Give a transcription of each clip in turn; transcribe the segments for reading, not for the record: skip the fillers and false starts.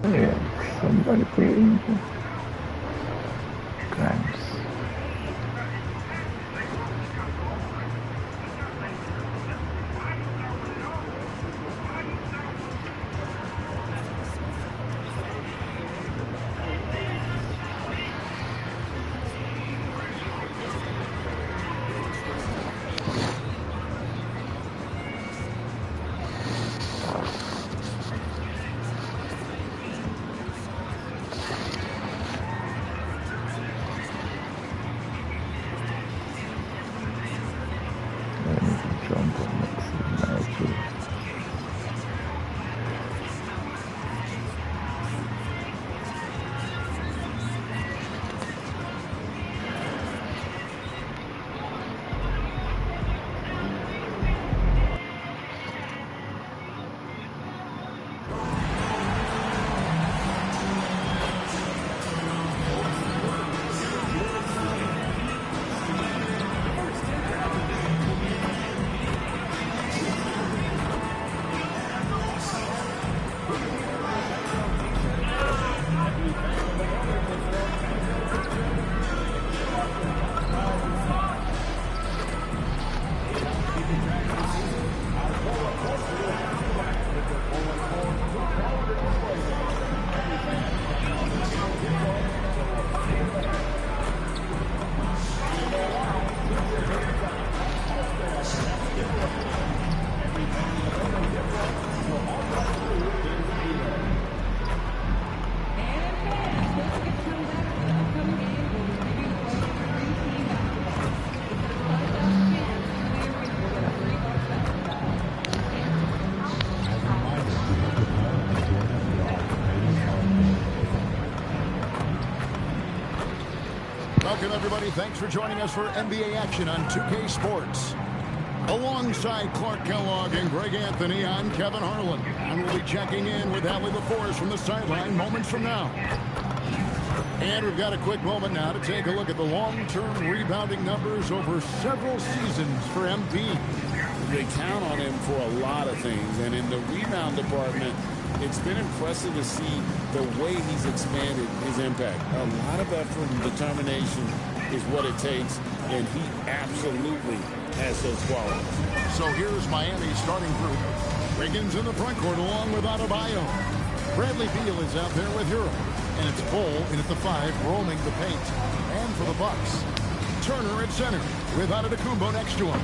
Yeah, somebody playing crimes. I need to jump on next match. Welcome, everybody. Thanks for joining us for NBA action on 2K Sports. Alongside Clark Kellogg and Greg Anthony, I'm Kevin Harlan. And we'll be checking in with Allie LaForce from the sideline moments from now. And we've got a quick moment now to take a look at the long-term rebounding numbers over several seasons for MP. They count on him for a lot of things, and in the rebound department, it's been impressive to see the way he's expanded his impact. A lot of effort and determination is what it takes, and he absolutely has those qualities. So here's Miami's starting group. Wiggins in the front court along with Adebayo. Bradley Beal is out there with Hero. And it's Bull in at the 5, roaming the paint. And for the Bucks, Turner at center with Antetokounmpo next to him.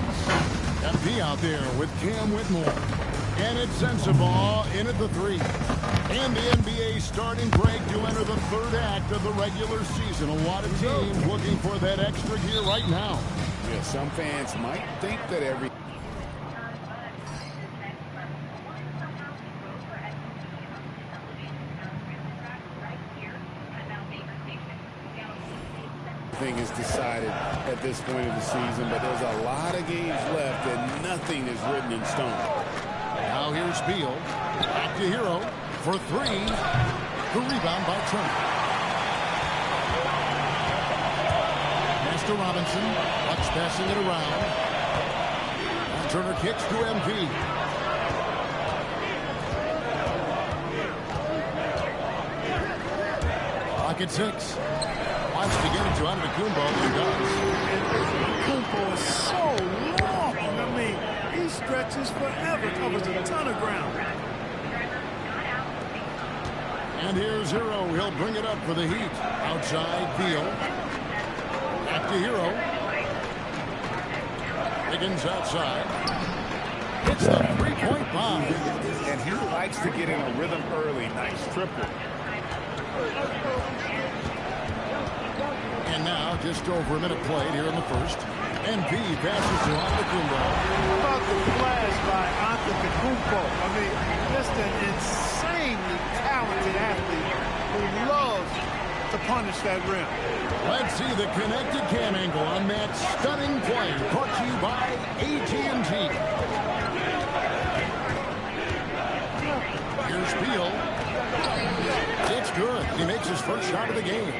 MP out there with Cam Whitmore. And it's Sensabaugh in at the 3. And the NBA starting break to enter the third act of the regular season. A lot of teams looking for that extra gear right now. Yeah, some fans might think that everything is decided at this point of the season, but there's a lot of games left and nothing is written in stone. Now here's Beal. Back to Hero for 3. The rebound by Turner. Pass to Robinson. Bucks passing it around. And Turner kicks to MP. Clock at 6. Wants to get it to Antetokounmpo and does. Antetokounmpo is so long. I mean, he stretches forever, covers a ton of ground. And here's Hero. He'll bring it up for the Heat. Outside Beal. Back to Hero. Wiggins outside. Hits the three-point bomb. And he likes to get in a rhythm early. Nice triple. And now, just over a minute played here in the first. MP passes to Antetokounmpo. How about the flash by Antetokounmpo? I mean, just an insanely talented athlete who loves to punish that rim. Let's see the connected cam angle on that stunning play. Brought to you by AT&T. Here's Beal. It's good. He makes his first shot of the game.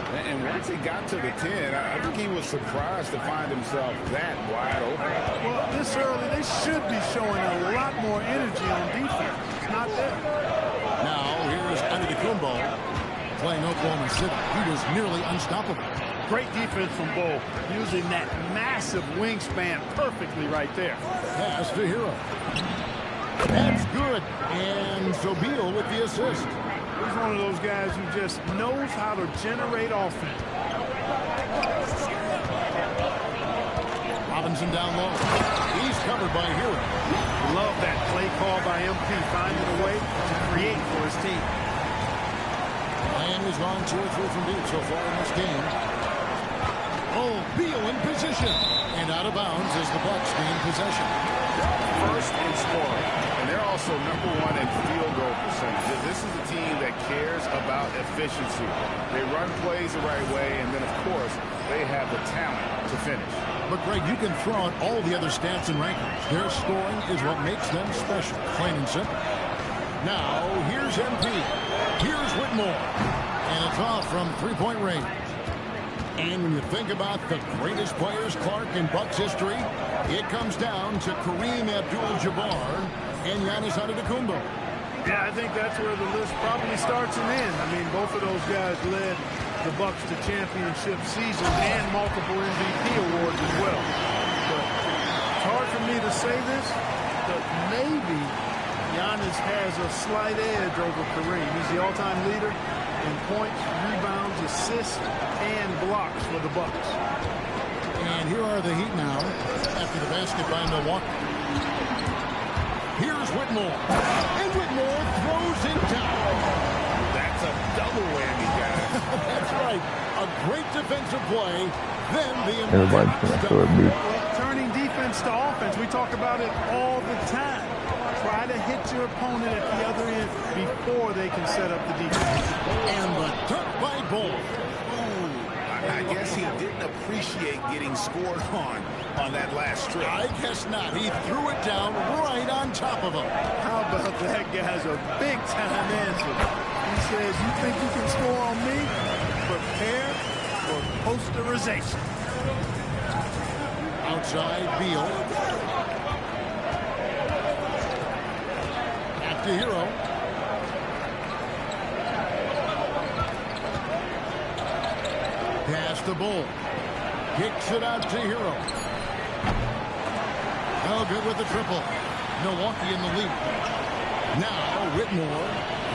And once he got to the 10, I think he was surprised to find himself that wide open. Well, this early, they should be showing a lot more energy on defense. not there. Now here's Antetokounmpo playing Oklahoma City. He was nearly unstoppable. Great defense from Bull, using that massive wingspan perfectly right there. Pass to Hero. That's good. And so Beal with the assist. He's one of those guys who just knows how to generate offense. Robinson down low. He's covered by Hero. Love that play call by MP, finding a way to create for his team. And he's gone 2 or 3 from deep so far in this game. Oh, Beal in position. And out of bounds as the Bucks gain possession. First in scoring, and they're also #1 in field goal percentage. This is a team that cares about efficiency. They run plays the right way, and then, of course, they have the talent to finish. But, Greg, you can throw out all the other stats and rankings. Their scoring is what makes them special, plain and simple. Now, here's MP. Here's Whitmore. And it's off from three-point range. And when you think about the greatest players, Clark, in Bucks history, it comes down to Kareem Abdul-Jabbar and Giannis Antetokounmpo. Yeah, I think that's where the list probably starts and ends. I mean, both of those guys led the Bucks to championship seasons and multiple MVP awards as well. But it's hard for me to say this, but maybe Giannis has a slight edge over Kareem. He's the all-time leader in points, rebounds, assists, and blocks for the Bucks. And here are the Heat now after the basket by Milwaukee. Here's Whitmore. And Whitmore throws it down. That's a double whammy, guys. That's right. A great defensive play. Then the Everybody's going to throw a beat. Turning defense to offense, we talk about it all the time. Try to hit your opponent at the other end before they can set up the defense. And the dunk by Bull. I guess he didn't appreciate getting scored on that last strip. I guess not. He threw it down right on top of him. How about that guy's a big-time answer. He says, you think you can score on me? Prepare for posterization. Outside, Beal. Back to Hero. Pass to Bull. Kicks it out to Hero. Oh, good with the triple. Milwaukee in the lead. Now, Whitmore.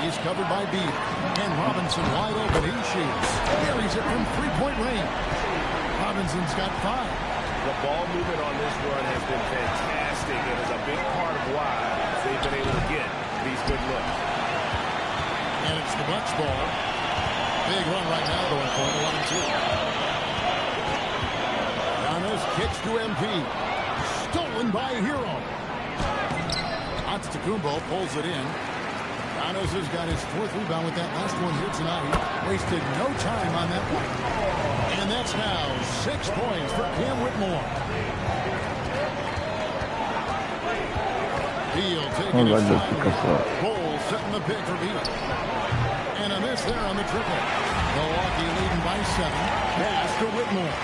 He's covered by Beal. And Robinson wide open. He shoots. Carries it from three-point range. Robinson's got 5. The ball movement on this run has been fantastic, and is a big part of why they've been able to get these good looks. And it's the Bucks ball. Big run right now going for it, 1-2. Giannis kicks to MP. Stolen by Hero. Antetokounmpo pulls it in. Giannis has got his 4th rebound with that last one here tonight. Wasted no time on that one. And that's now 6 points for Cam Whitmore. Beal taking his time. Bull setting the pick for Beal. And a miss there on the triple. Milwaukee leading by 7. Pass to Whitmore.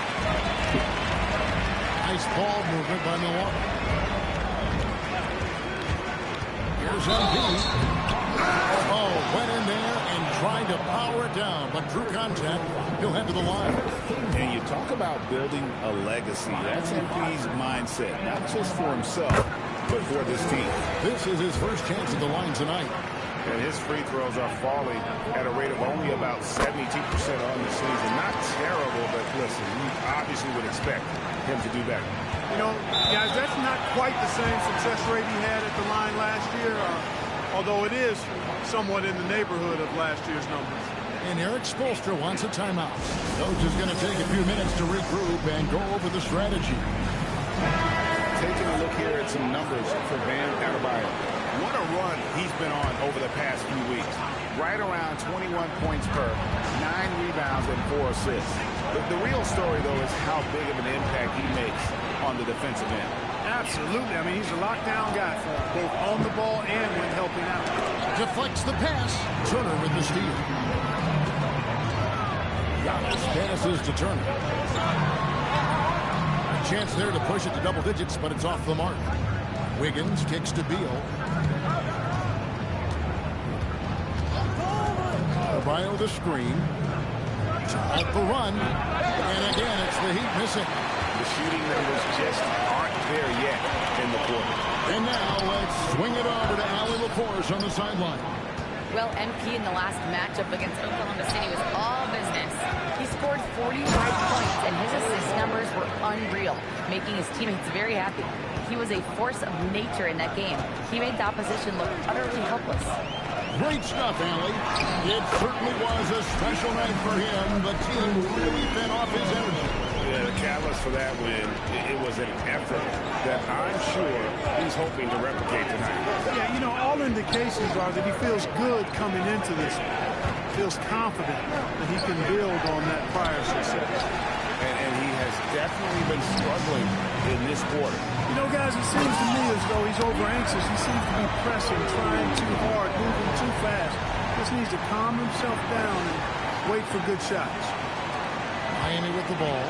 Nice ball movement by Milwaukee. Here's MP. Oh, went in there and tried to power it down, but drew contact. He'll head to the line. And you talk about building a legacy. That's MP's mindset, not just for himself, but for this team. This is his first chance at the line tonight. And his free throws are falling at a rate of only about 72% on the season. Not terrible, but listen, you obviously would expect him to do better. You know, guys, that's not quite the same success rate he had at the line last year, although it is somewhat in the neighborhood of last year's numbers. And Eric Spoelstra wants a timeout. Coach is going to take a few minutes to regroup and go over the strategy. Taking a look here at some numbers for Bam Adebayo. What a run he's been on over the past few weeks. Right around 21 points per, 9 rebounds, and 4 assists. The real story, though, is how big of an impact he makes on the defensive end. Absolutely. I mean, he's a lockdown guy for him, both on the ball and when helping out. Deflects the pass. Turner with the steal. Giannis passes to Turner. A chance there to push it to double digits, but it's off the mark. Wiggins kicks to Beal. Adebayo the screen. Off the run. And again, it's the Heat missing. The shooting numbers just aren't there yet in the quarter. And now let's swing it over to Allie LaForce on the sideline. Well, MP in the last matchup against Oklahoma City was all business. He scored 45 points, and his assist numbers were unreal, making his teammates very happy. He was a force of nature in that game. He made the opposition look utterly helpless. Great stuff, Allie. It certainly was a special night for him. The team really fed off his energy. Yeah, the catalyst for that win, it was an effort that I'm sure he's hoping to replicate tonight. Yeah, you know, all indications are that he feels good coming into this. Feels confident that he can build on that prior success. And he has definitely been struggling in this quarter. You know, guys, it seems to me as though he's over-anxious. He seems to be pressing, trying too hard, moving too fast. Just needs to calm himself down and wait for good shots. Miami with the ball.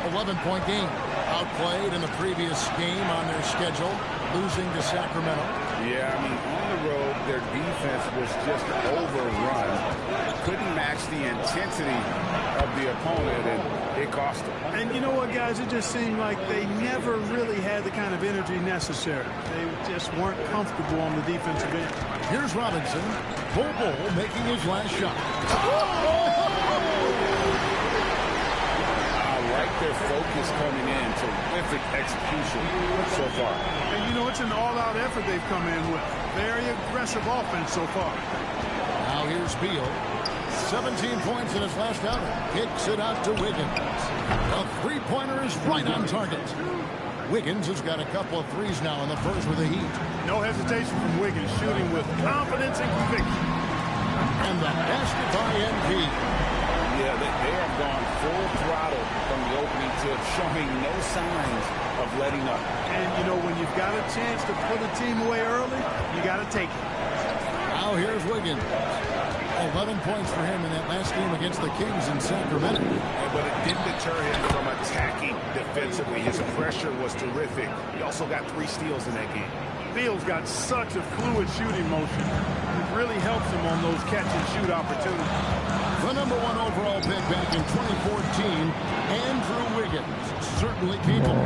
11-point game. Outplayed in the previous game on their schedule, losing to Sacramento. Yeah, I mean, on the road, their defense was just overrun. Couldn't match the intensity of the opponent, and it cost them. And you know what, guys? It just seemed like they never really had the kind of energy necessary. They just weren't comfortable on the defensive end. Here's Robinson. Bull making his last shot. I like their focus coming in. Terrific execution so far. And you know, it's an all-out effort they've come in with. Very aggressive offense so far. Now here's Beal. 17 points in his last outing. Kicks it out to Wiggins. The three-pointer is right on target. Wiggins has got a couple of threes now in the first with the Heat. No hesitation from Wiggins, shooting with confidence and conviction. And the basket by MP. Yeah, they have gone full throttle from the opening tip, showing no signs of letting up. And, you know, when you've got a chance to put a team away early, you got to take it. Now here's Wiggins. 11 points for him in that last game against the Kings in Sacramento. But it didn't deter him from attacking defensively. His pressure was terrific. He also got 3 steals in that game. Beal's got such a fluid shooting motion. It really helps him on those catch-and-shoot opportunities. The #1 overall pick back in 2014, Andrew Wiggins, certainly capable.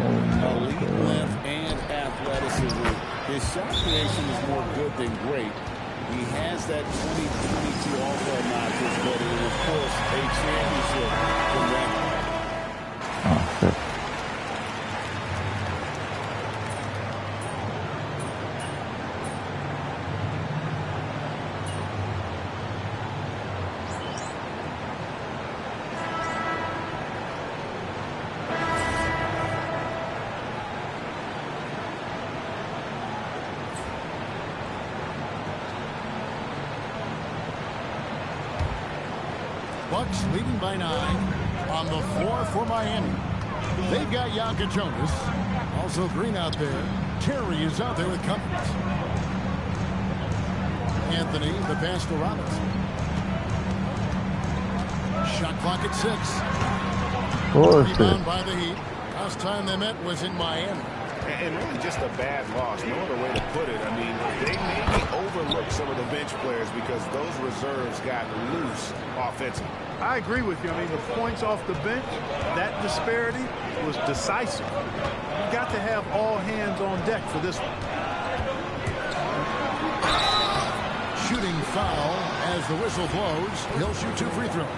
Elite length and athleticism. His shot creation is more good than great. He has that 2022 All-Star notches, but it is, of course, a championship from that. Oh, shit. Bucks leading by 9 on the floor for Miami. They've got Yaka Jonas. Also Green out there. Terry is out there with Cummings. Anthony, the pass to Robinson. Shot clock at 6. Rebound by the Heat. Last time they met was in Miami. And really just a bad loss. No other way to put it. I mean, they maybe overlooked some of the bench players because those reserves got loose offensively. I agree with you. I mean, the points off the bench, that disparity was decisive. You got to have all hands on deck for this one. Shooting foul as the whistle blows. He'll shoot 2 free throws.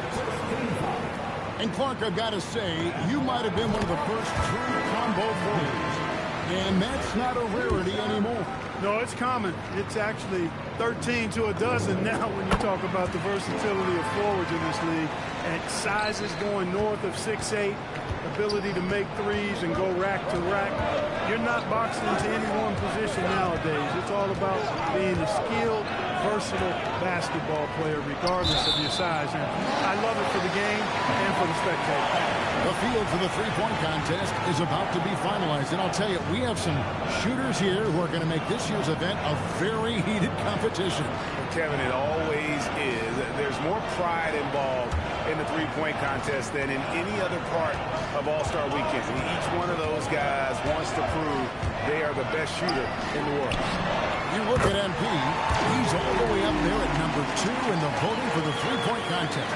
And Clark, I've got to say, you might have been one of the first true combo forwards. And that's not a rarity anymore. No, it's common. It's actually 13 to a dozen now when you talk about the versatility of forwards in this league. And sizes going north of 6'8", ability to make threes and go rack to rack. You're not boxed into any one position nowadays. It's all about being a skilled, versatile basketball player regardless of your size. And I love it for the game and for the spectators. The field for the three-point contest is about to be finalized. And I'll tell you, we have some shooters here who are going to make this year's event a very heated competition. Kevin, it always is. There's more pride involved in the three-point contest than in any other part of All-Star Weekend. Each one of those guys wants to prove they are the best shooter in the world. You look look at MP. He's all the way up there at number 2 in the voting for the three-point contest.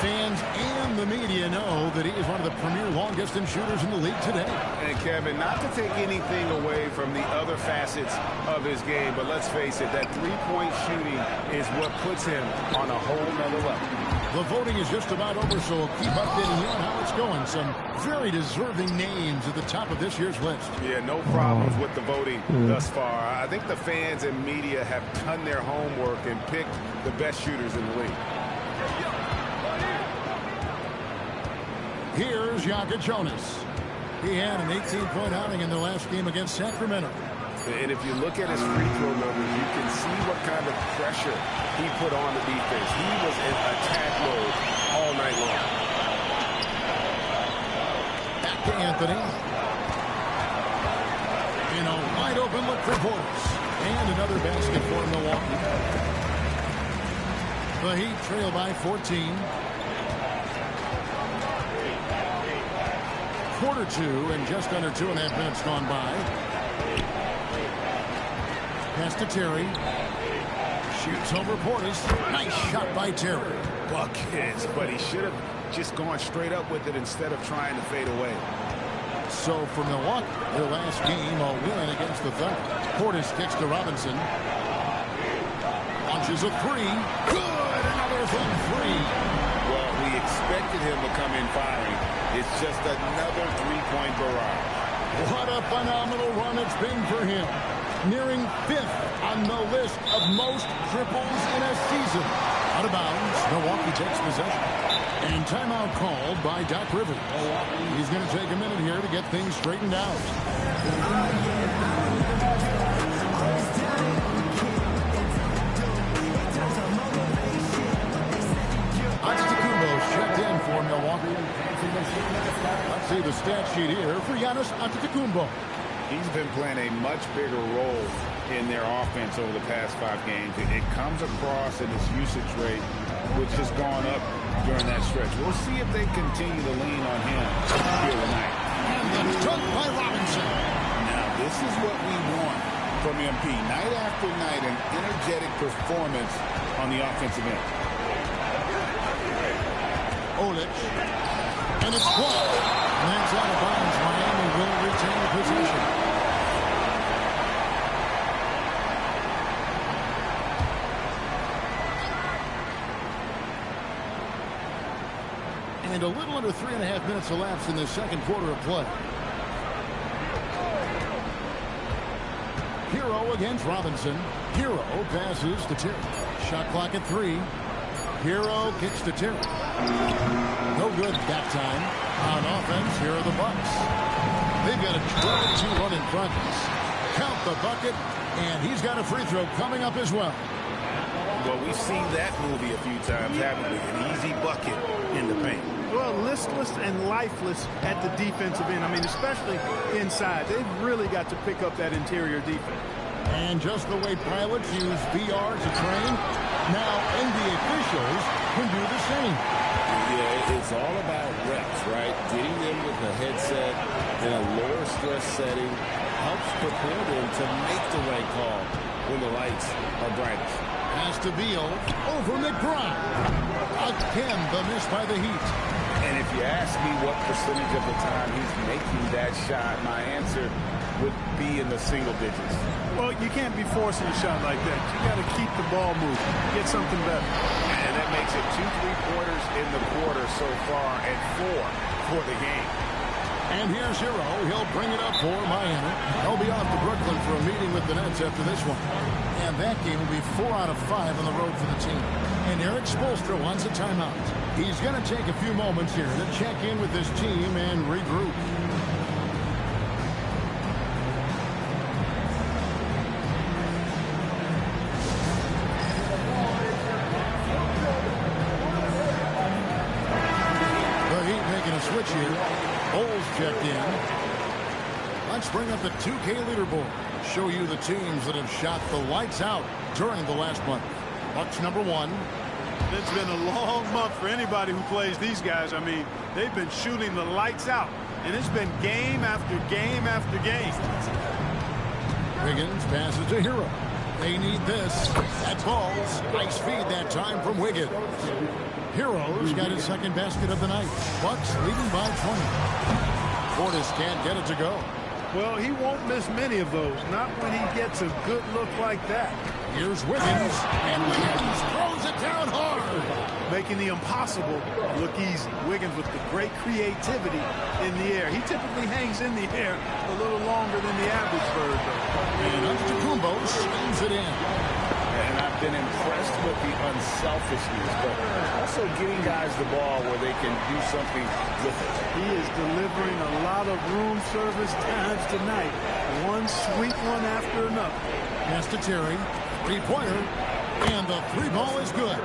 Fans and the media know that he is one of the premier long-distance shooters in the league today. And Kevin, not to take anything away from the other facets of his game, but let's face it, that three-point shooting is what puts him on a whole nother level. The voting is just about over, so we'll keep updating you on how it's going. Some very deserving names at the top of this year's list. Yeah, no problems with the voting thus far. I think the fans and media have done their homework and picked the best shooters in the league. Here's Jonas. He had an 18-point outing in the last game against Sacramento. And if you look at his free throw numbers, you can see what kind of pressure he put on the defense. He was in attack mode all night long. Back to Anthony. In a wide open look for Portis. And another basket for Milwaukee. The Heat trail by 14. Quarter 2 and just under 2.5 minutes gone by. Pass to Terry. Shoots over Portis. Nice shot by Terry. Buckets, but he should have just gone straight up with it instead of trying to fade away. So for Milwaukee, their last game, a win against the Thunder. Portis kicks to Robinson. Launches a three. Good! Another from three. Well, we expected him to come in firing. It's just another three-point barrage. What a phenomenal run it's been for him. Nearing 5th on the list of most triples in a season. Out of bounds, Milwaukee takes possession. And timeout called by Doc Rivers. He's going to take a minute here to get things straightened out. Antetokounmpo's checked in for Milwaukee. Let's see the stat sheet here for Giannis Antetokounmpo. He's been playing a much bigger role in their offense over the past 5 games. It comes across in his usage rate, which has gone up during that stretch. We'll see if they continue to lean on him here tonight. And the dunk by Robinson. Now, this is what we want from MP. Night after night, an energetic performance on the offensive end. Olic. And it's blocked. And that's out of bounds. Miami will retain possession. And a little under 3.5 minutes elapsed in the second quarter of play. Hero against Robinson. Hero passes to Terry. Shot clock at 3. Hero kicks to Terry. No good that time. On offense, here are the Bucks. They've got a 12-2 run in front. Count the bucket, and he's got a free throw coming up as well. Well, we've seen that movie a few times, haven't we? An easy bucket in the paint. Well, listless and lifeless at the defensive end. I mean, especially inside. They've really got to pick up that interior defense. And just the way pilots use VR to train, now NBA officials can do the same. Yeah, it's all about reps, right? Getting them with the headset in a lower stress setting helps prepare them to make the right call when the lights are brightest. Pass to Beal over McBride. Again, the miss by the Heat. And if you ask me what percentage of the time he's making that shot, my answer would be in the single digits. Well, you can't be forcing a shot like that. You got to keep the ball moving. Get something better. And that makes it 2 3-pointers in the quarter so far and 4 for the game. And here's Hero. He'll bring it up for Miami. He'll be off to Brooklyn for a meeting with the Nets after this one. And that game will be 4 out of 5 on the road for the team. And Eric Spoelstra wants a timeout. He's going to take a few moments here to check in with his team and regroup. Switch here. Bulls checked in. Let's bring up the 2K leaderboard. Show you the teams that have shot the lights out during the last month. Bucks number 1. It's been a long month for anybody who plays these guys. I mean, they've been shooting the lights out. And it's been game after game after game. Wiggins passes to Hero. They need this. That ball's nice feed that time from Wiggins. Heroes got his second basket of the night. Bucks leading by 20. Portis can't get it to go. Well, he won't miss many of those. Not when he gets a good look like that. Here's Wiggins. And Wiggins throws it down hard. Making the impossible look easy. Wiggins with the great creativity in the air. He typically hangs in the air a little longer than the average bird, though. And Antetokounmpo slams it in. And I've been impressed with the unselfishness, but also getting guys the ball where they can do something with it. He is delivering a lot of room service times tonight. One sweet one after another. Pass to Terry. Three-pointer. And the three ball is good.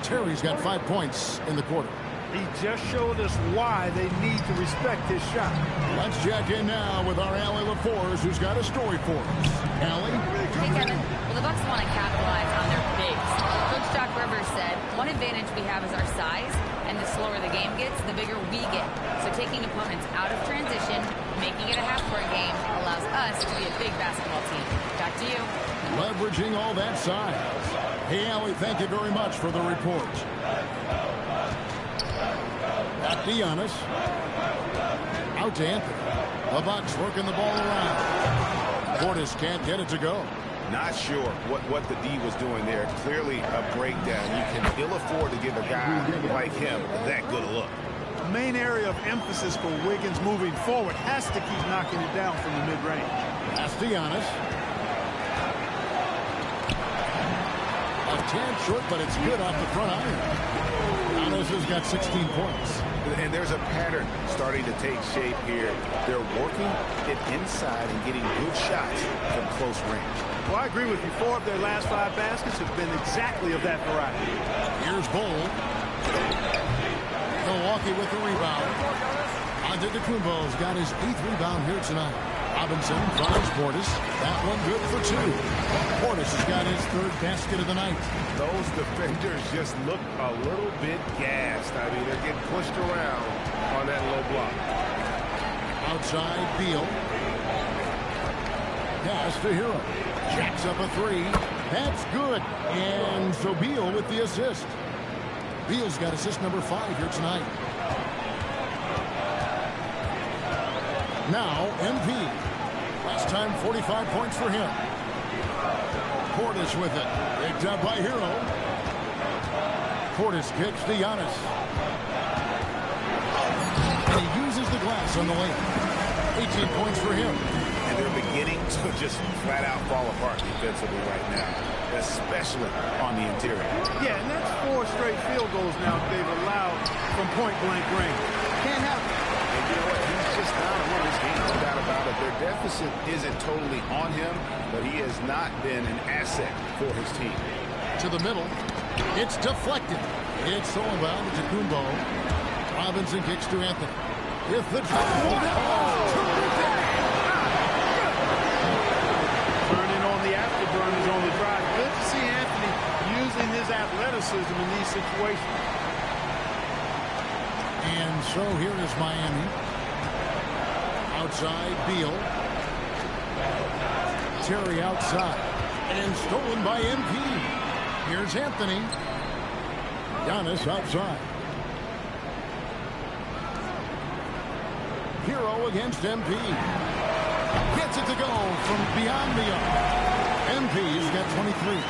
Terry's got 5 points in the quarter. He just showed us why they need to respect his shot. Let's check in now with our Allie LaForce, who's got a story for us. Allie? Hey, Kevin. Well, the Bucks want to capitalize on their bigs. Coach Doc Rivers said, one advantage we have is our size, and the slower the game gets, the bigger we get. So taking opponents out of transition, making it a half-court game, allows us to be a big basketball team. Back to you. Leveraging all that size. Hey, Allie, thank you very much for the report. Back to Giannis. Out to Anthony. The Bucks working the ball around. Portis can't get it to go. Not sure what the D was doing there. Clearly a breakdown. You can ill afford to give a guy like him that good a look. The main area of emphasis for Wiggins moving forward has to keep knocking it down from the mid-range. Pass to Giannis. A tad short, but it's good off the front iron. Giannis has got 16 points. And there's a pattern starting to take shape here. They're working it inside and getting good shots from close range. Well, I agree with you. 4 of their last 5 baskets have been exactly of that variety. Here's Bull. Milwaukee with the rebound. Antetokounmpo's got his 8th rebound here tonight. Robinson finds Portis. That one good for 2. Portis has got his 3rd basket of the night. Those defenders just look a little bit gassed. I mean, they're getting pushed around on that low block. Outside, Beal. Pass to Hero. Jacks up a 3. That's good. And so Beal with the assist. Beal's got assist number 5 here tonight. Now, MP. Last time, 45 points for him. Portis with it. Picked up by Hero. Portis kicks to Giannis. And he uses the glass on the lane. 18 points for him. And they're beginning to just flat out fall apart defensively right now, especially on the interior. Yeah, and that's 4 straight field goals now they've allowed from point-blank range. Can't have it. And you know what? He's just not a winner's game, no doubt about it. Their deficit isn't totally on him, but he has not been an asset for his team. To the middle. It's deflected. It's all about Antetokounmpo. Robinson kicks to Anthony. With the Turning on the afterburners on the drive. Good to see Anthony using his athleticism in these situations. And so here is Miami. Outside, Beal. Terry outside. And stolen by MP. Here's Anthony. Giannis outside. Hero against MP. Gets it to go from beyond the arc. MP's got 23.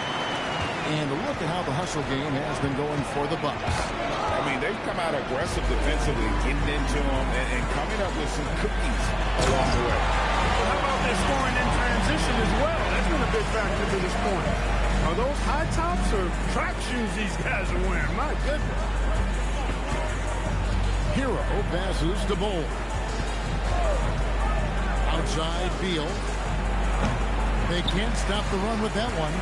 And look at how the hustle game has been going for the Bucks. I mean, they've come out aggressive defensively, getting into them and coming up with some cookies along the way. Well, how about their scoring in transition as well? That's been a big factor to this point. Are those high tops or track shoes these guys are wearing? My goodness. Hero passes to Bull. Outside, Beal. They can't stop the run with that one.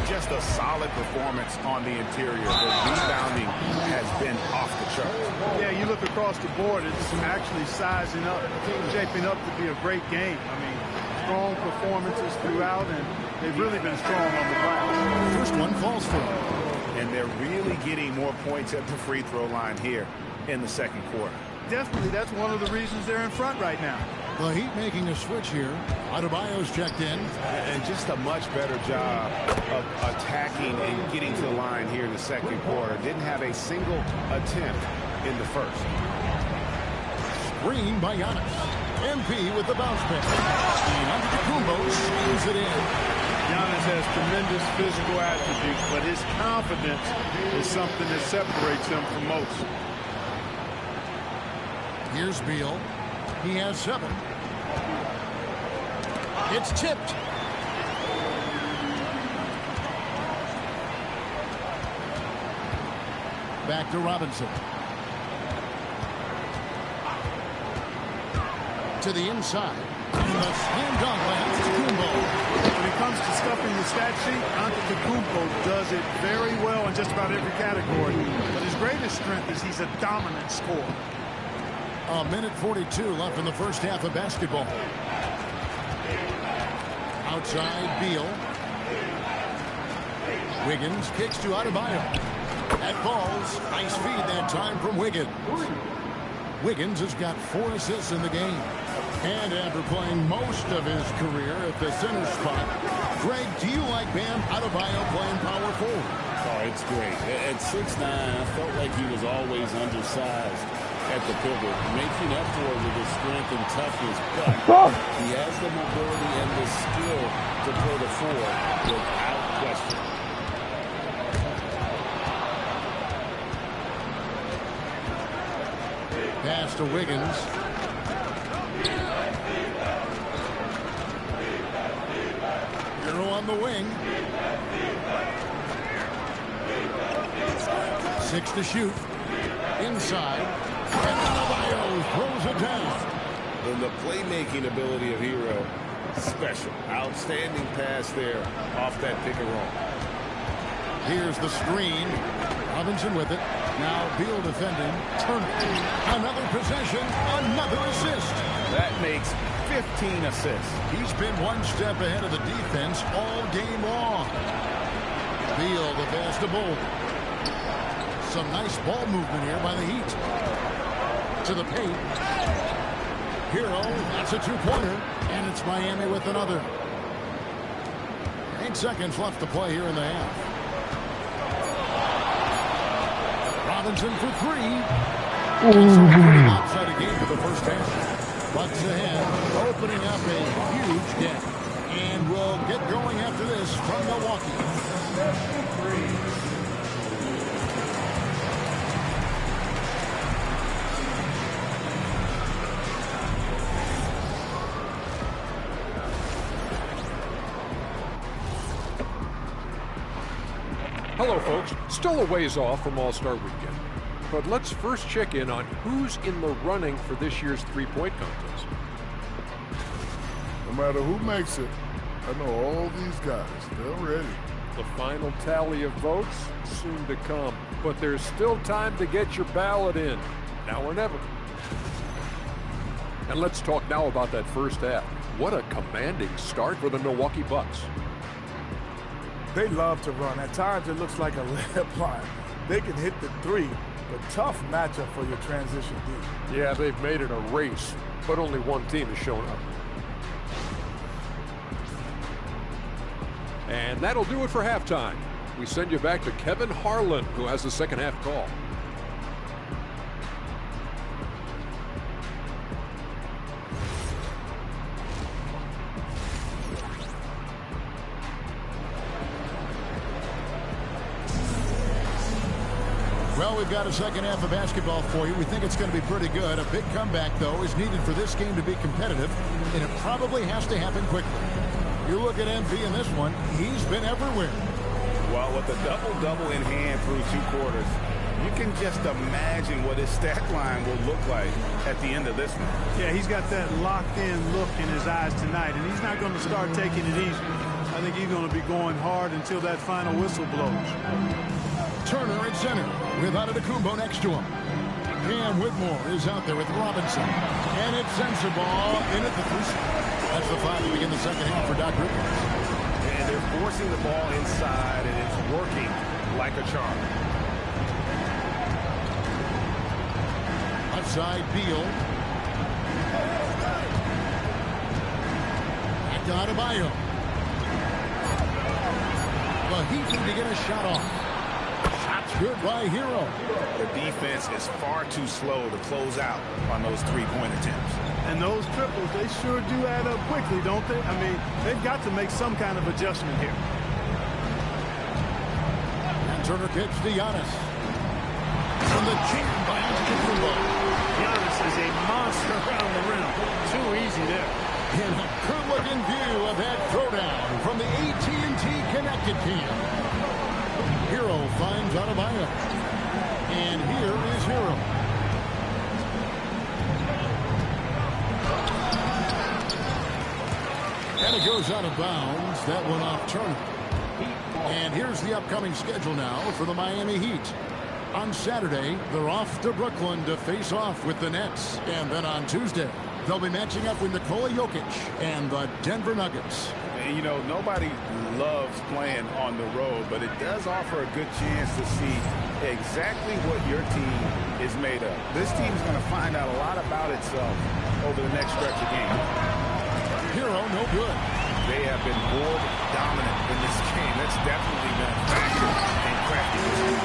Just a solid performance on the interior. The rebounding has been off the charts. Yeah, you look across the board, it's actually sizing up, shaping up to be a great game. I mean, strong performances throughout, and they've really been strong on the glass. First one falls for them. And they're really getting more points at the free throw line here in the second quarter. Definitely, that's one of the reasons they're in front right now. The Heat making a switch here. Adebayo's checked in. And just a much better job of attacking and getting to the line here in the second quarter. Didn't have a single attempt in the first. Screen by Giannis. MP with the bounce pass. And Antetokounmpo swings it in. Giannis has tremendous physical attributes, but his confidence is something that separates him from most. Here's Beal. He has 7. It's tipped. Back to Robinson. To the inside. And the slam dunk by Antetokounmpo. When it comes to stuffing the stat sheet, Antetokounmpo does it very well in just about every category. But his greatest strength is he's a dominant scorer. A minute 42 left in the first half of basketball. Outside Beal. Wiggins kicks to Adebayo. That falls. Nice feed that time from Wiggins. Wiggins has got 4 assists in the game. And after playing most of his career at the center spot, Greg, do you like Bam Adebayo playing power forward? Oh, it's great. At 6'9", I felt like he was always undersized at the pivot, making up for it with his strength and toughness, but he has the mobility and the skill to play the 4 without question. Pass to Wiggins. Hero on the wing. 6 to shoot. Inside. And Adebayo throws it down. And the playmaking ability of Hero, special. Outstanding pass there off that pick and roll. Here's the screen. Robinson with it. Now Beal defending. Turner. Another possession. Another assist. That makes 15 assists. He's been one step ahead of the defense all game long. Beal the pass to Bull. Some nice ball movement here by the Heat. To the paint. Hero, that's a 2-pointer. And it's Miami with another. 8 seconds left to play here in the half. Robinson for 3. And so pretty outside a game for the first half. Bucks ahead, opening up a huge gap. And we'll get going after this from Milwaukee. Hello, folks. Still a ways off from All-Star Weekend. But let's first check in on who's in the running for this year's three-point contest. No matter who makes it, I know all these guys. They're ready. The final tally of votes soon to come. But there's still time to get your ballot in. Now or never. And let's talk now about that first half. What a commanding start for the Milwaukee Bucks. They love to run. At times it looks like a layup line. They can hit the 3, but tough matchup for your transition D. Yeah, they've made it a race, but only one team has shown up. And that'll do it for halftime. We send you back to Kevin Harlan, who has the second half call. Well, we've got a second half of basketball for you. We think it's going to be pretty good. A big comeback, though, is needed for this game to be competitive, and it probably has to happen quickly. You look at MP in this one, he's been everywhere. Well, with a double-double in hand through 2 quarters, you can just imagine what his stat line will look like at the end of this one. Yeah, he's got that locked-in look in his eyes tonight, and he's not going to start taking it easy. I think he's going to be going hard until that final whistle blows. Turner at center with Antetokounmpo next to him. Cam Whitmore is out there with Robinson. And it sends the ball in at the 3. That's the 5 to begin the second half for Doc Rivers. And they're forcing the ball inside, and it's working like a charm. Outside Beal. to Adebayo. The Heat need to get a shot off. Shot's good by Hero. The defense is far too slow to close out on those three-point attempts. And those triples, they sure do add up quickly, don't they? I mean, they've got to make some kind of adjustment here. And Turner kicks to Giannis. From the jam by Antetokounmpo. Giannis is a monster around the rim. Too easy there. And a good-looking view of that throwdown from the AT&T Connected Team. Hero finds Adebayo. And here is Hero. And it goes out of bounds. That one off Turner. And here's the upcoming schedule now for the Miami Heat. On Saturday, they're off to Brooklyn to face off with the Nets. And then on Tuesday, they'll be matching up with Nikola Jokic and the Denver Nuggets. And, you know, nobody loves playing on the road, but it does offer a good chance to see exactly what your team is made of. This team's going to find out a lot about itself over the next stretch of games. Hero, no good. They have been board dominant in this game. That's definitely been a factor in cracking this game.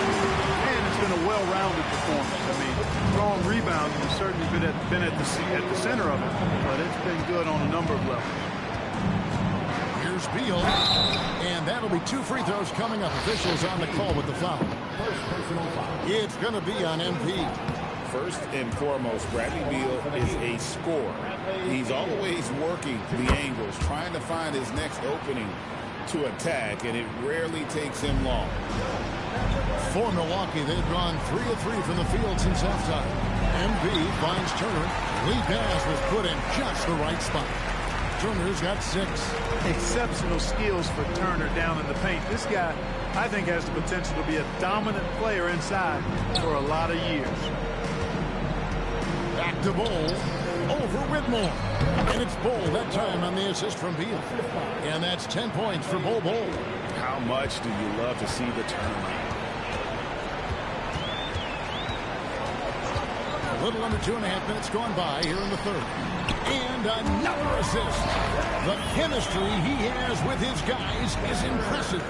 And it's been a well-rounded performance. I mean, strong rebounding has certainly been at the center of it, but it's been good on a number of levels. Here's Beal, and that'll be 2 free throws coming up. Officials on the call with the foul. It's going to be on MP. First and foremost, Bradley Beal is a scorer. He's always working the angles, trying to find his next opening to attack, and it rarely takes him long. For Milwaukee, they've gone 3 of 3 from the field since halftime. MB finds Turner. Lead pass was put in just the right spot. Turner's got 6. Exceptional skills for Turner down in the paint. This guy, I think, has the potential to be a dominant player inside for a lot of years. Back to Bol. Over Whitmore. And it's Bol that time on the assist from Beal. And that's 10 points for Bol. How much do you love to see the turnaround? A little under 2.5 minutes gone by here in the third. And another assist. The chemistry he has with his guys is impressive.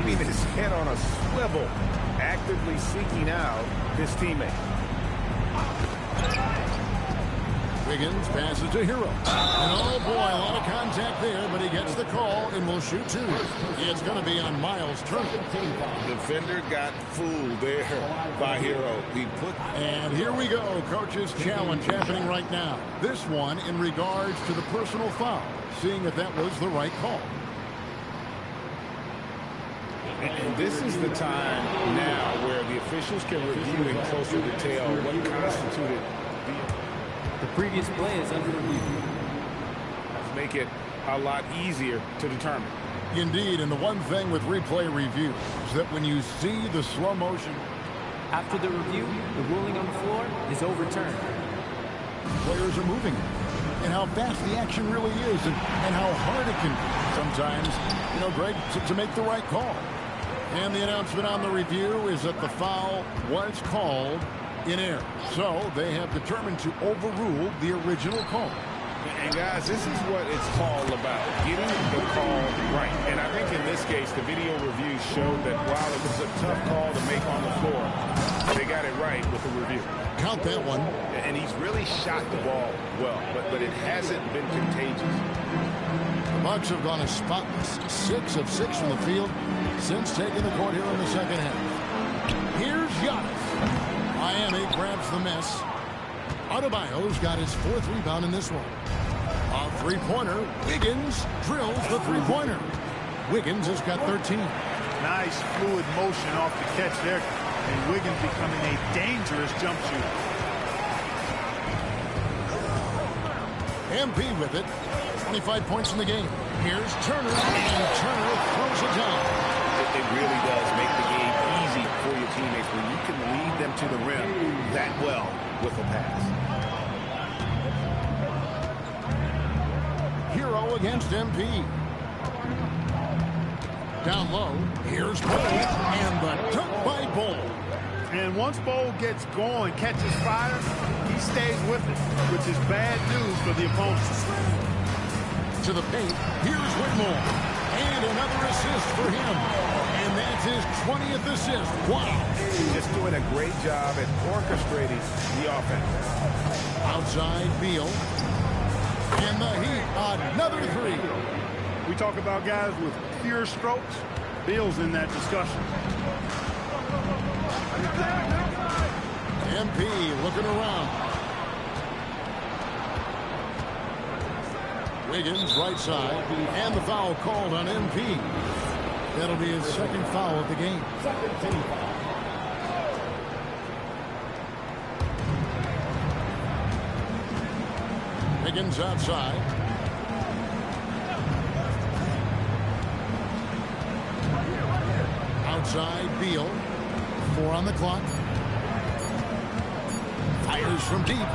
Keeping his head on a swivel, actively seeking out his teammate. Wiggins passes to Hero. And oh boy, a lot of contact there, but he gets the call and will shoot 2. It's going to be on Miles Turner. Defender got fooled there by Hero. And here we go. Coach's challenge happening right now. This one in regards to the personal foul. Seeing if that was the right call. And this is the time now where the officials can review in closer detail what constituted the previous play is under review. Make it a lot easier to determine. Indeed, and the one thing with replay review is that when you see the slow motion. After the review, the ruling on the floor is overturned. Players are moving. And how fast the action really is and how hard it can be sometimes, you know, Greg, to make the right call. And the announcement on the review is that the foul was called in error. So they have determined to overrule the original call. And guys, this is what it's all about, getting the call right. And I think in this case, the video review showed that while it was a tough call to make on the floor, they got it right with the review. Count that one. And he's really shot the ball well, but it hasn't been contagious. The Bucks have gone a spotless 6 of 6 from the field since taking the court here in the second half. Here's Giannis. Miami grabs the miss. Adebayo's got his 4th rebound in this one. A three-pointer. Wiggins drills the three-pointer. Wiggins has got 13. Nice fluid motion off the catch there. And Wiggins becoming a dangerous jump shooter. MP with it. 25 points in the game. Here's Turner, and Turner throws it down. It really does make the game easy for your teammates when you can lead them to the rim that well with a pass. Hero against MP. Down low, here's Bol, and the dunk by Bol. And once Bol gets going, catches fire, he stays with it, which is bad news for the opponents. to the paint. Here's Whitmore. And another assist for him. And that's his 20th assist. Wow. Just doing a great job at orchestrating the offense. Outside Beal. And the Heat, another three. We talk about guys with pure strokes. Beal's in that discussion. MP looking around. Wiggins right side. And the foul called on MP. That'll be his second foul of the game. Wiggins outside. Outside Beal. 4 on the clock. Fires from deep.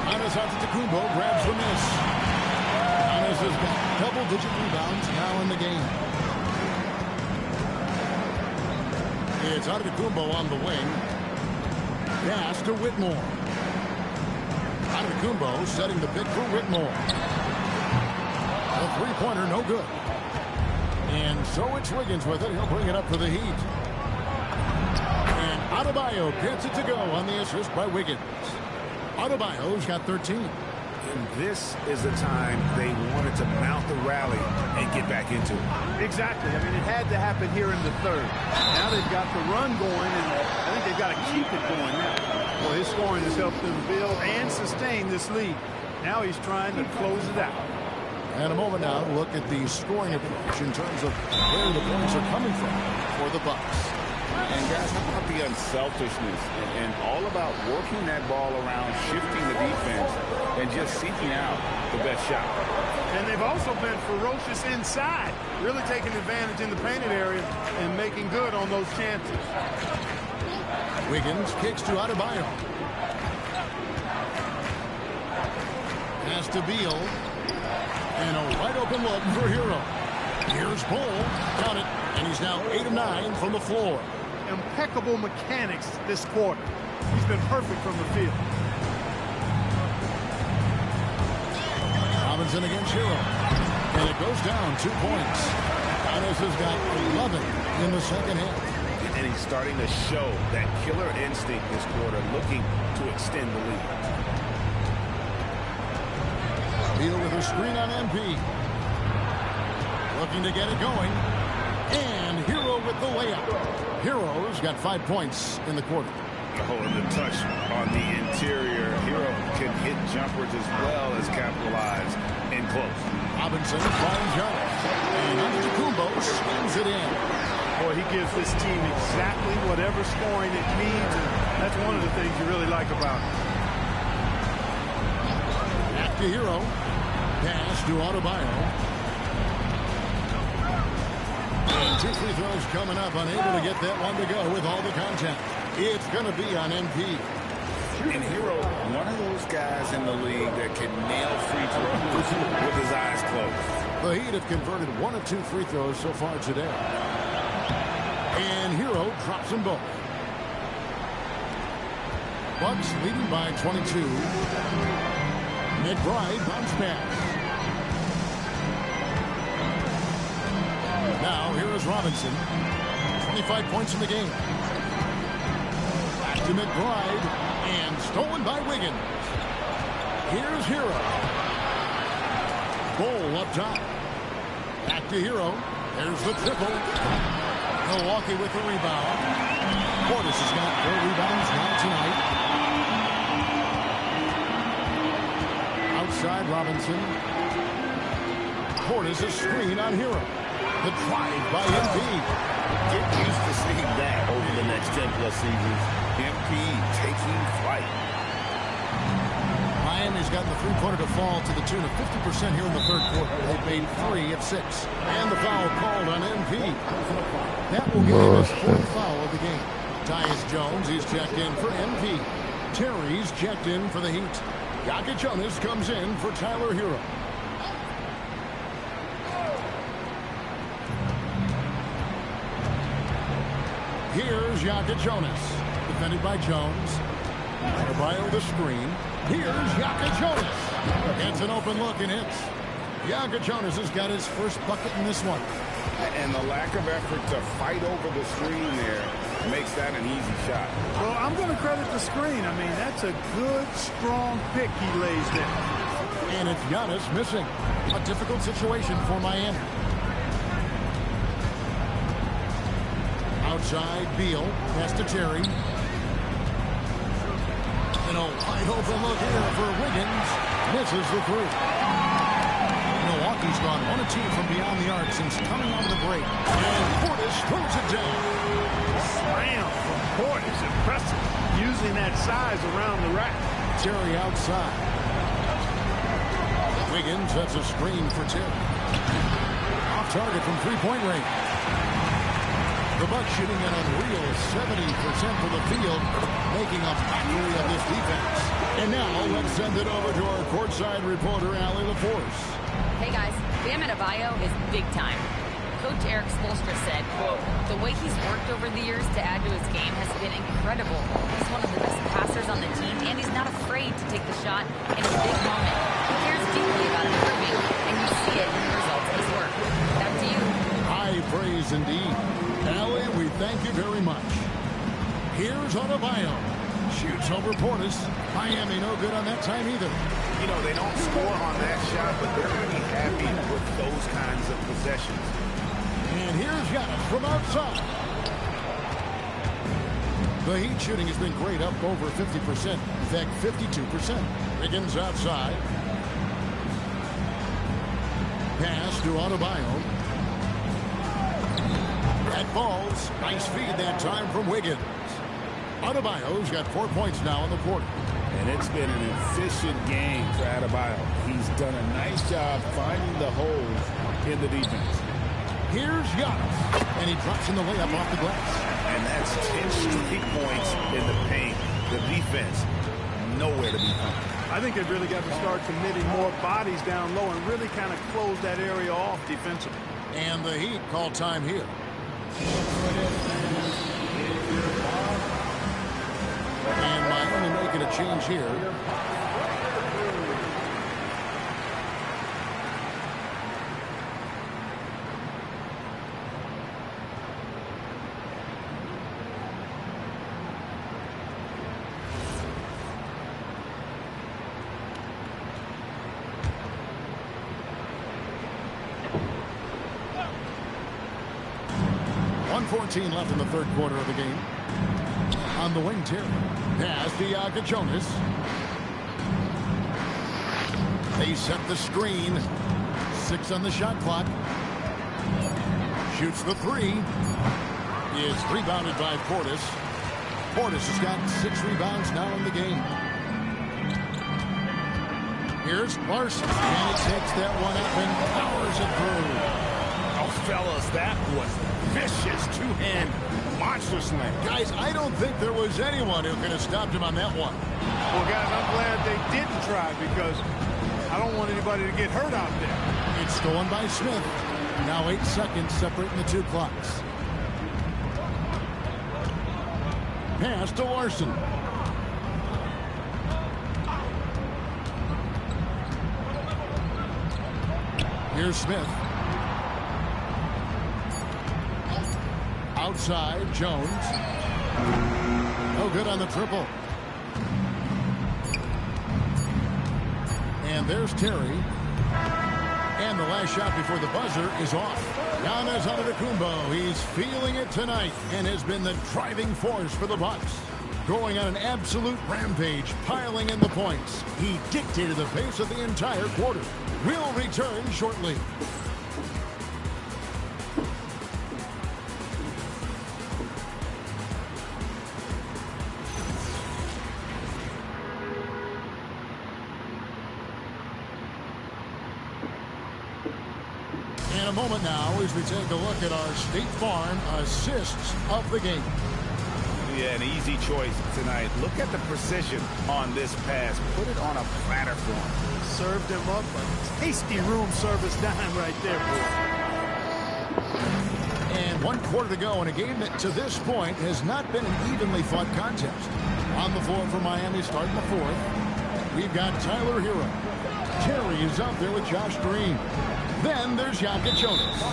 Giannis Antetokounmpo grabs the miss. Giannis has got double-digit rebounds now in the game. It's Antetokounmpo on the wing. Pass to Whitmore. Antetokounmpo setting the pick for Whitmore. A three-pointer, no good. And so it's Wiggins with it. He'll bring it up for the Heat. And Adebayo gets it to go on the assist by Wiggins. Adebayo's got 13. And this is the time they wanted to mount the rally and get back into it. Exactly. I mean, it had to happen here in the third. Now they've got the run going, and I think they've got to keep it going now. Well, his scoring has helped them build and sustain this lead. Now he's trying to close it out. And a moment now to look at the scoring approach in terms of where the points are coming from for the Bucks. And guys, how about the unselfishness and all about working that ball around, shifting the defense, and just seeking out the best shot. And they've also been ferocious inside, really taking advantage in the painted area and making good on those chances. Wiggins kicks to Adebayo. Pass to Beal. And a wide open look for Hero. Here's Bull. Count it. And he's now 8 of 9 from the floor. Impeccable mechanics this quarter. He's been perfect from the field. Robinson against Hero. And it goes down 2 points. Giannis has got 11 in the second half. And he's starting to show that killer instinct this quarter, looking to extend the lead. Beal with a screen on MP. Looking to get it going. And Hero with the layup. Hero's got 5 points in the quarter. Oh, and the touch on the interior. Hero can hit jumpers as well as capitalize in close. Robinson finds Giannis. And Antetokounmpo swings it in. Boy, he gives this team exactly whatever scoring it needs, and that's one of the things you really like about it. Back to Hero. Pass to Adebayo. And 2 free throws coming up. Unable to get that one to go with all the contact. It's going to be on MP. And Hero, one of those guys in the league that can nail free throws with his eyes closed. The Heat have converted 1 of 2 free throws so far today. And Hero drops them both. Bucks leading by 22. McBride bounce pass. Now here is Robinson. 25 points in the game. Back to McBride. And stolen by Wiggins. Here's Hero. Bull up top. Back to Hero. There's the triple. Milwaukee with the rebound. Portis has got 4 rebounds now tonight. Outside Robinson. Portis a screen on Hero. The drive by MP. Get used to seeing that over the next 10-plus seasons. MP taking flight. Miami's got the three-pointer to fall to the tune of 50% here in the third quarter. They've made 3 of 6. And the foul called on MP. That will give him his 4th foul of the game. Tyus Jones, he's checked in for MP. Terry's checked in for the Heat. Jonas comes in for Tyler Hero. Here's Jonas. Defended by Jones. Adebayo the screen. Here's Jonas. Gets an open look and hits. Jonas has got his first bucket in this one. And the lack of effort to fight over the screen there makes that an easy shot. Well, I'm going to credit the screen. I mean, that's a good, strong pick he lays there. And it's Giannis missing. A difficult situation for Miami. Outside, Beal. Pass to Terry. And a wide open look here for Wiggins. Misses the three. Milwaukee's gone 1 of 2 from beyond the arc since coming out of the break. And Portis throws it down. Slam from Portis. Impressive. Using that size around the rack. Terry outside. Wiggins sets a screen for Terry. Off target from three-point range. The Bucks shooting an unreal 70% for the field, making a mockery of this defense. And now let's send it over to our courtside reporter, Allie LaForce. Hey guys, Bam Adebayo is big time. Coach Eric Spoelstra said, quote, "The way he's worked over the years to add to his game has been incredible. He's one of the best passers on the team, and he's not afraid to take the shot in a big moment. He cares deeply about improving, and you see it in the results of his work." Back to you. High praise indeed. Allie, we thank you very much. Here's Adebayo. Shoots over Portis. Miami no good on that time either. You know, they don't score on that shot, but they're going to be happy with those kinds of possessions. And here's Giannis from outside. The Heat shooting has been great, up over 50%. In fact, 52%. Wiggins outside. Pass to Adebayo. That falls. Nice feed that time from Wiggins. Adebayo's got 4 points now in the quarter. And it's been an efficient game for Adebayo. He's done a nice job finding the holes in the defense. Here's Giannis. And he drops in the layup off the glass. And that's 10 straight points in the paint. The defense, nowhere to be found. I think they've really got to start committing more bodies down low and really kind of close that area off defensively. And the Heat call time here. And Miami making a change here. .14 left in the third quarter of the game. On the wing, Terry. Pass to Jonas. They set the screen. 6 on the shot clock. Shoots the three. Is rebounded by Portis. Portis has got 6 rebounds now in the game. Here's Larson. And he takes that one up and powers it through. Oh, fellas, that was vicious two-hand monster slam. Guys, I don't think there was anyone who could have stopped him on that one. Well, guys, I'm glad they didn't try because I don't want anybody to get hurt out there. It's stolen by Smith. Now 8 seconds separating the 2 clocks. Pass to Larson. Here's Smith. Outside, Jones. No good on the triple. And there's Terry. And the last shot before the buzzer is off. Giannis Antetokounmpo. He's feeling it tonight and has been the driving force for the Bucks. Going on an absolute rampage, piling in the points. He dictated the pace of the entire quarter. We'll return shortly. In a moment now as we take a look at our State Farm assists of the game. Yeah, an easy choice tonight. Look at the precision on this pass. Put it on a platter for him. Served him up a tasty room service dime right there, boy. And 1 quarter to go in a game that to this point has not been an evenly fought contest. On the floor for Miami starting the 4th. We've got Tyler Hero. Terry is out there with Josh Green. Then there's Jonas.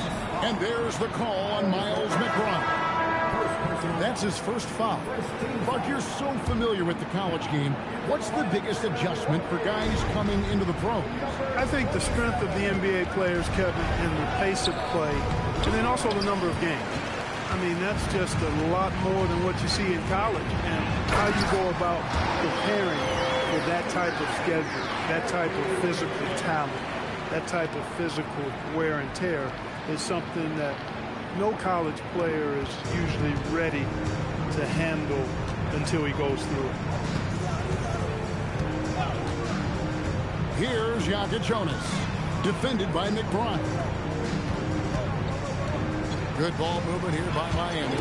And there's the call on Miles McBride. That's his first foul. But you're so familiar with the college game. What's the biggest adjustment for guys coming into the pros? I think the strength of the NBA players, Kevin, and the pace of play, and then also the number of games. I mean, that's just a lot more than what you see in college. And how you go about preparing for that type of schedule, that type of physical talent, that type of physical wear and tear is something that no college player is usually ready to handle until he goes through it. Here's Jonas, defended by McBride. Good ball movement here by Miami.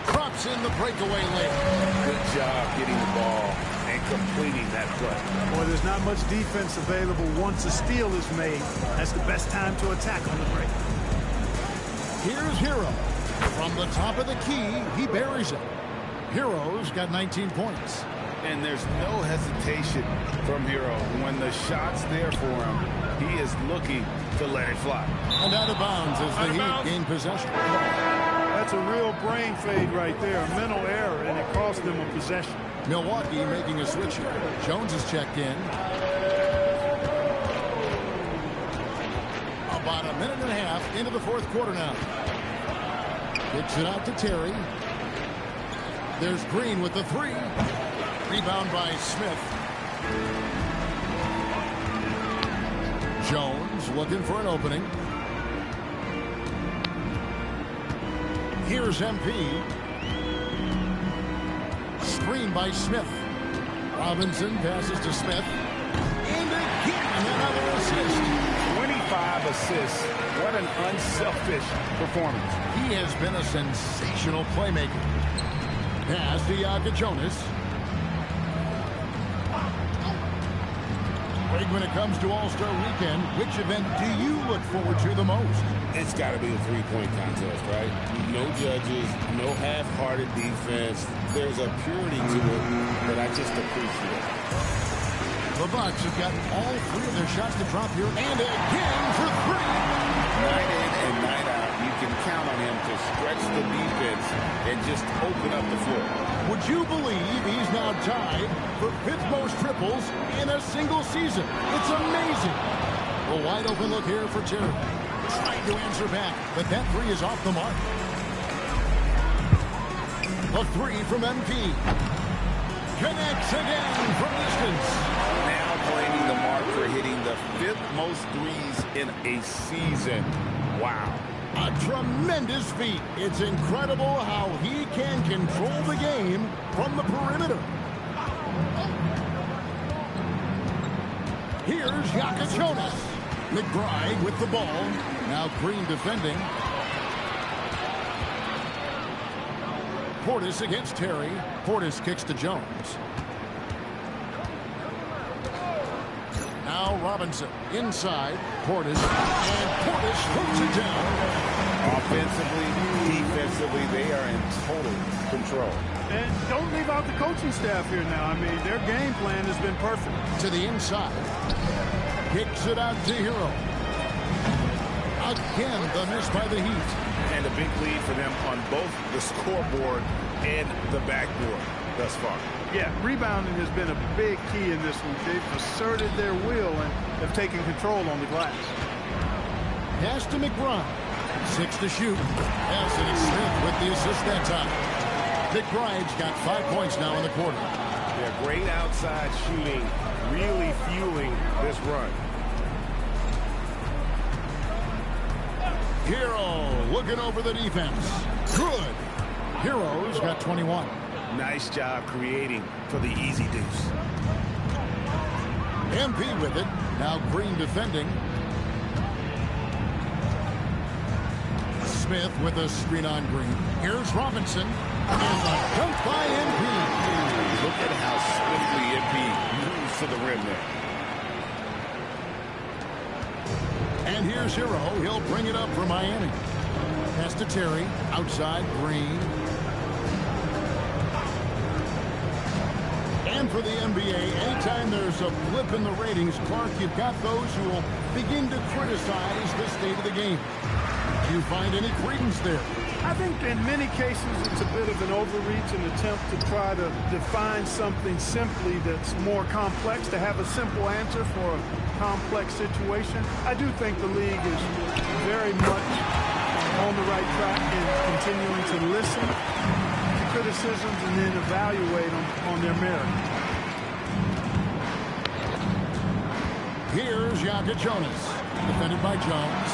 Drops in the breakaway layup. Good job getting the ball and completing that play. Boy, there's not much defense available once a steal is made. That's the best time to attack on the break. Here's Hero. From the top of the key, he buries it. Hero's got 19 points. And there's no hesitation from Hero. When the shot's there for him, he is looking to let it fly. And out of bounds as the Heat gain possession. That's a real brain fade right there, a mental error, and it cost them a possession. Milwaukee making a switch here. Jones is checked in. About a minute and a half into the fourth quarter now. Kicks it out to Terry. There's Green with the three. Rebound by Smith. Jones looking for an opening. Here's MP. Screen by Smith. Robinson passes to Smith. And again, another assist. 25 assists. What an unselfish performance. He has been a sensational playmaker. Pass to Jonas. Greg, when it comes to All-Star Weekend, which event do you look forward to the most? It's got to be a three-point contest, right? No judges, no half-hearted defense. There's a purity to it that I just appreciate. The Bucks have got all three of their shots to drop here, and again for three. Night in and night out, you can count on him to stretch the defense and just open up the floor. Would you believe he's now tied for fifth most triples in a single season? It's amazing. A wide open look here for Terry. Trying to answer back, but that three is off the mark. A three from MP. Connects again from distance. Now claiming the mark for hitting the fifth most threes in a season. Wow. A tremendous feat. It's incredible how he can control the game from the perimeter. Here's Jonas. McBride with the ball. Now Green defending. Portis against Terry. Portis kicks to Jones. Now Robinson inside. Portis. And Portis throws it down. Offensively, defensively, they are in total control. And don't leave out the coaching staff here now. I mean, their game plan has been perfect. To the inside. Kicks it out to Hero. Again, the miss by the Heat. And a big lead for them on both the scoreboard and the backboard thus far. Yeah, rebounding has been a big key in this one. They've asserted their will and have taken control on the glass. Pass to McBride. 6 to shoot. Yes, and it's Smith with the assist that time. McBride's got 5 points now in the quarter. Yeah, great outside shooting, really fueling this run. Hero looking over the defense. Good. Hero's got 21. Nice job creating for the easy deuce. MP with it. Now Green defending. Smith with a screen on Green. Here's Robinson. And the dunk by MP. Look at how swiftly MP moves to the rim there. And here's Hero. He'll bring it up for Miami. Pass to Terry. Outside Green. MP for the NBA, anytime there's a blip in the ratings, Clark, you've got those who will begin to criticize the state of the game. Do you find any credence there? I think in many cases it's a bit of an overreach, an attempt to try to define something simply that's more complex, to have a simple answer for a complex situation. I do think the league is very much on the right track in continuing to listen to criticisms and then evaluate them on their merit. Here's Jonas, defended by Jones.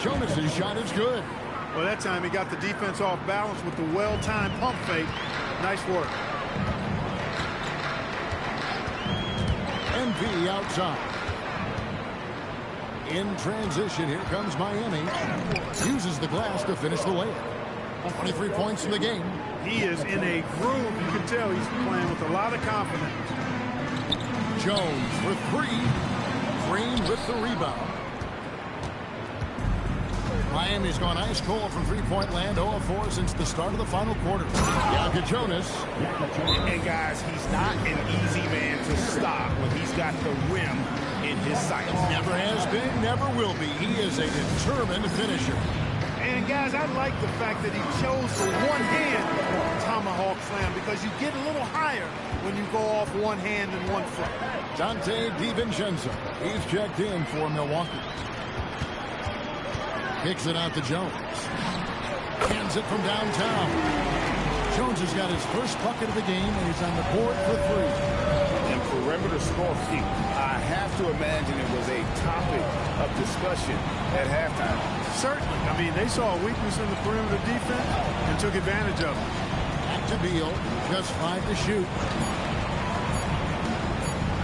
Jonas' shot is good. Well, that time he got the defense off balance with the well-timed pump fake. Nice work. MP outside. In transition, here comes Miami. Uses the glass to finish the layup. 23 points in the game. He is in a groove. You can tell he's playing with a lot of confidence. Jones for three. Green with the rebound. Miami's gone ice cold from three-point land, 0-4 since the start of the final quarter. Jonas. And guys, he's not an easy man to stop when he's got the rim in his sights. Never has been, never will be. He is a determined finisher. And guys, I like the fact that he chose the one-hand tomahawk slam, because you get a little higher when you go off one hand and one foot. Dante DiVincenzo. He's checked in for Milwaukee. Kicks it out to Jones. Hands it from downtown. Jones has got his first bucket of the game, and he's on the board for three. And perimeter scoring, I have to imagine it was a topic of discussion at halftime. Certainly. I mean, they saw a weakness in the perimeter defense and took advantage of it. Back to Beal. Just 5 to shoot.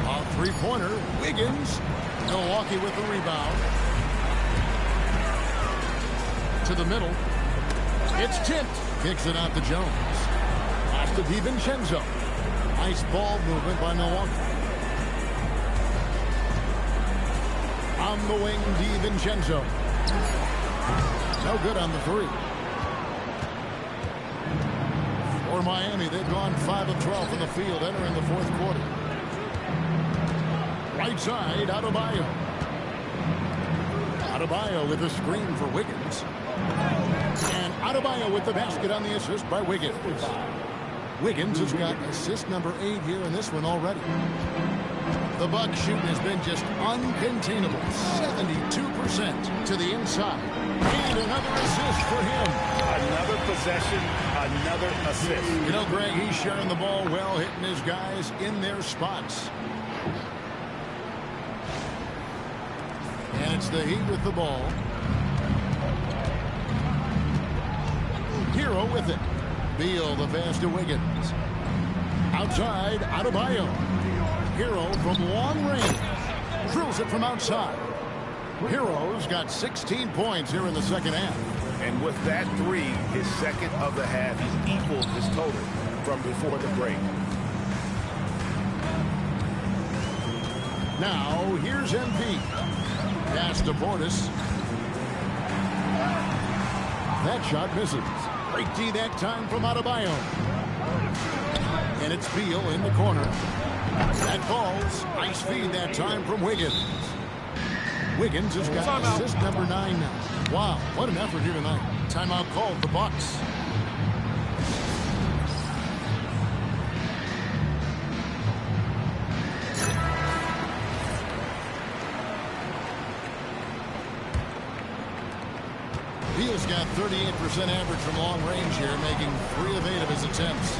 A three-pointer. Wiggins. Milwaukee with the rebound. To the middle. It's tipped. Kicks it out to Jones. Pass to DiVincenzo. Nice ball movement by Milwaukee. On the wing, DiVincenzo. No good on the three. For Miami, they've gone 5 of 12 from the field, entering the fourth quarter. Right side, Adebayo. Adebayo with a screen for Wiggins. And Adebayo with the basket on the assist by Wiggins. Wiggins has got assist number 8 here in this one already. The Bucks shooting has been just uncontainable. 72% to the inside. And another assist for him. Another possession, another assist. You know, Greg, he's sharing the ball well, hitting his guys in their spots. And it's the Heat with the ball. Hero with it. Beal the pass to Wiggins. Outside, Adebayo. Hero from long range. Drills it from outside. Hero's got 16 points here in the second half. And with that three, his second of the half, he's equaled his total from before the break. Now, here's MP. Pass to Portis. That shot misses. Great D that time from Adebayo. And it's Beal in the corner. That falls. Nice feed that time from Wiggins. Wiggins has got assist number 9 now. Wow, what an effort here tonight. Timeout called the Bucks. Beal's got 38% average from long range here, making 3 of 8 of his attempts.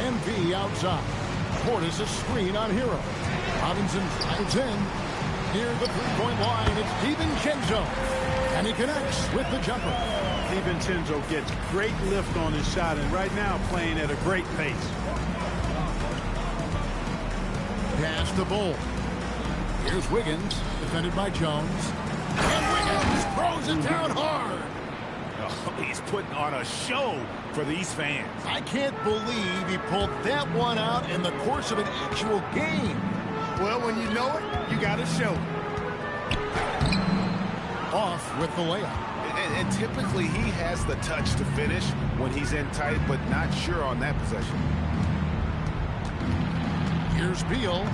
MP outside. Portis a screen on Hero. Robinson drives in. Near the three-point line, it's DiVincenzo. And he connects with the jumper. DiVincenzo gets great lift on his shot, and right now playing at a great pace. Pass to Bull. Here's Wiggins, defended by Jones. And Wiggins throws it down hard. Oh, he's putting on a show for these fans. I can't believe he pulled that one out in the course of an actual game. Well, when you know it, you got to show it. off with the layup. And typically he has the touch to finish when he's in tight, but not sure on that possession. Here's Beal.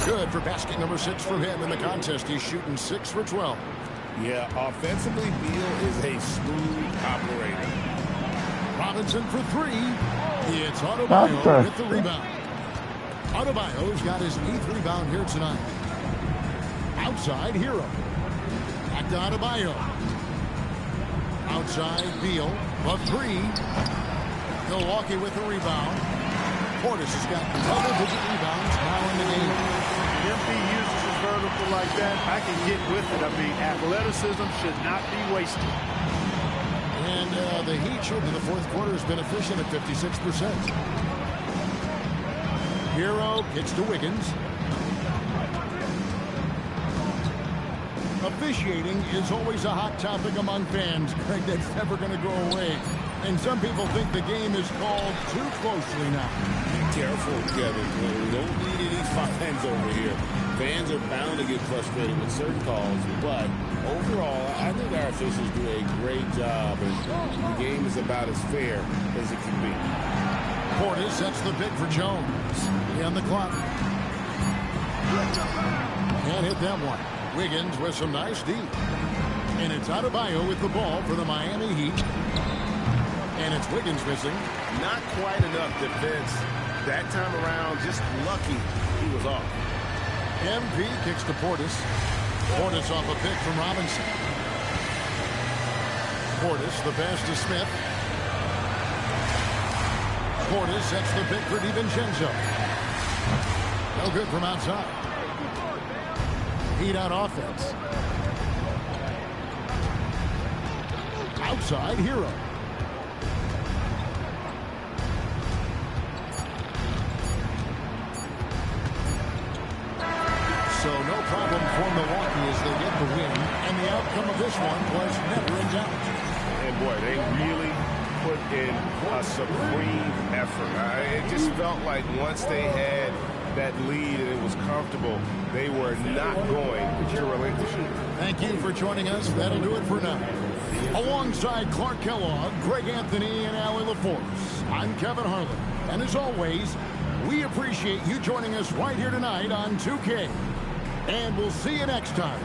Good for basket number 6 from him in the contest. He's shooting 6 for 12. Yeah, offensively, Beal is a smooth operator. Robinson for 3. It's Adebayo with the rebound. Adebayo's got his 8th rebound here tonight. Outside, Hero. Back to Adebayo. Outside, Beal. A 3. Milwaukee with the rebound. Portis has got double-digit rebounds now in the game. If he uses his vertical like that, I can get with it. I mean, athleticism should not be wasted. And the Heat showed in the fourth quarter has been efficient at 56%. Hero gets to Wiggins. Officiating is always a hot topic among fans. Craig, that's never going to go away. And some people think the game is called too closely now. Be careful, Kevin. We don't need any fines over here. Fans are bound to get frustrated with certain calls, but overall, I think our officials do a great job, and the game is about as fair as it can be. Portis sets the pick for Jones. On the clock. Can't hit that one. Wiggins with some nice D. And it's Adebayo with the ball for the Miami Heat. And it's Wiggins missing. Not quite enough defense that time around. Just lucky he was off. MP kicks to Portis. Portis off a pick from Robinson. Portis, the pass to Smith. Portis sets the pick for DiVincenzo. No good from outside. Heat on offense. Outside, Hero. So no problem for Milwaukee as they get the win. And the outcome of this one was never in doubt. And boy, they really put in a supreme effort. It just felt like once they had that lead and it was comfortable, they were not going to relinquish it. Thank you for joining us. That'll do it for now. Alongside Clark Kellogg, Greg Anthony, and Allie LaForce, I'm Kevin Harlan. And as always, we appreciate you joining us right here tonight on 2K. And we'll see you next time.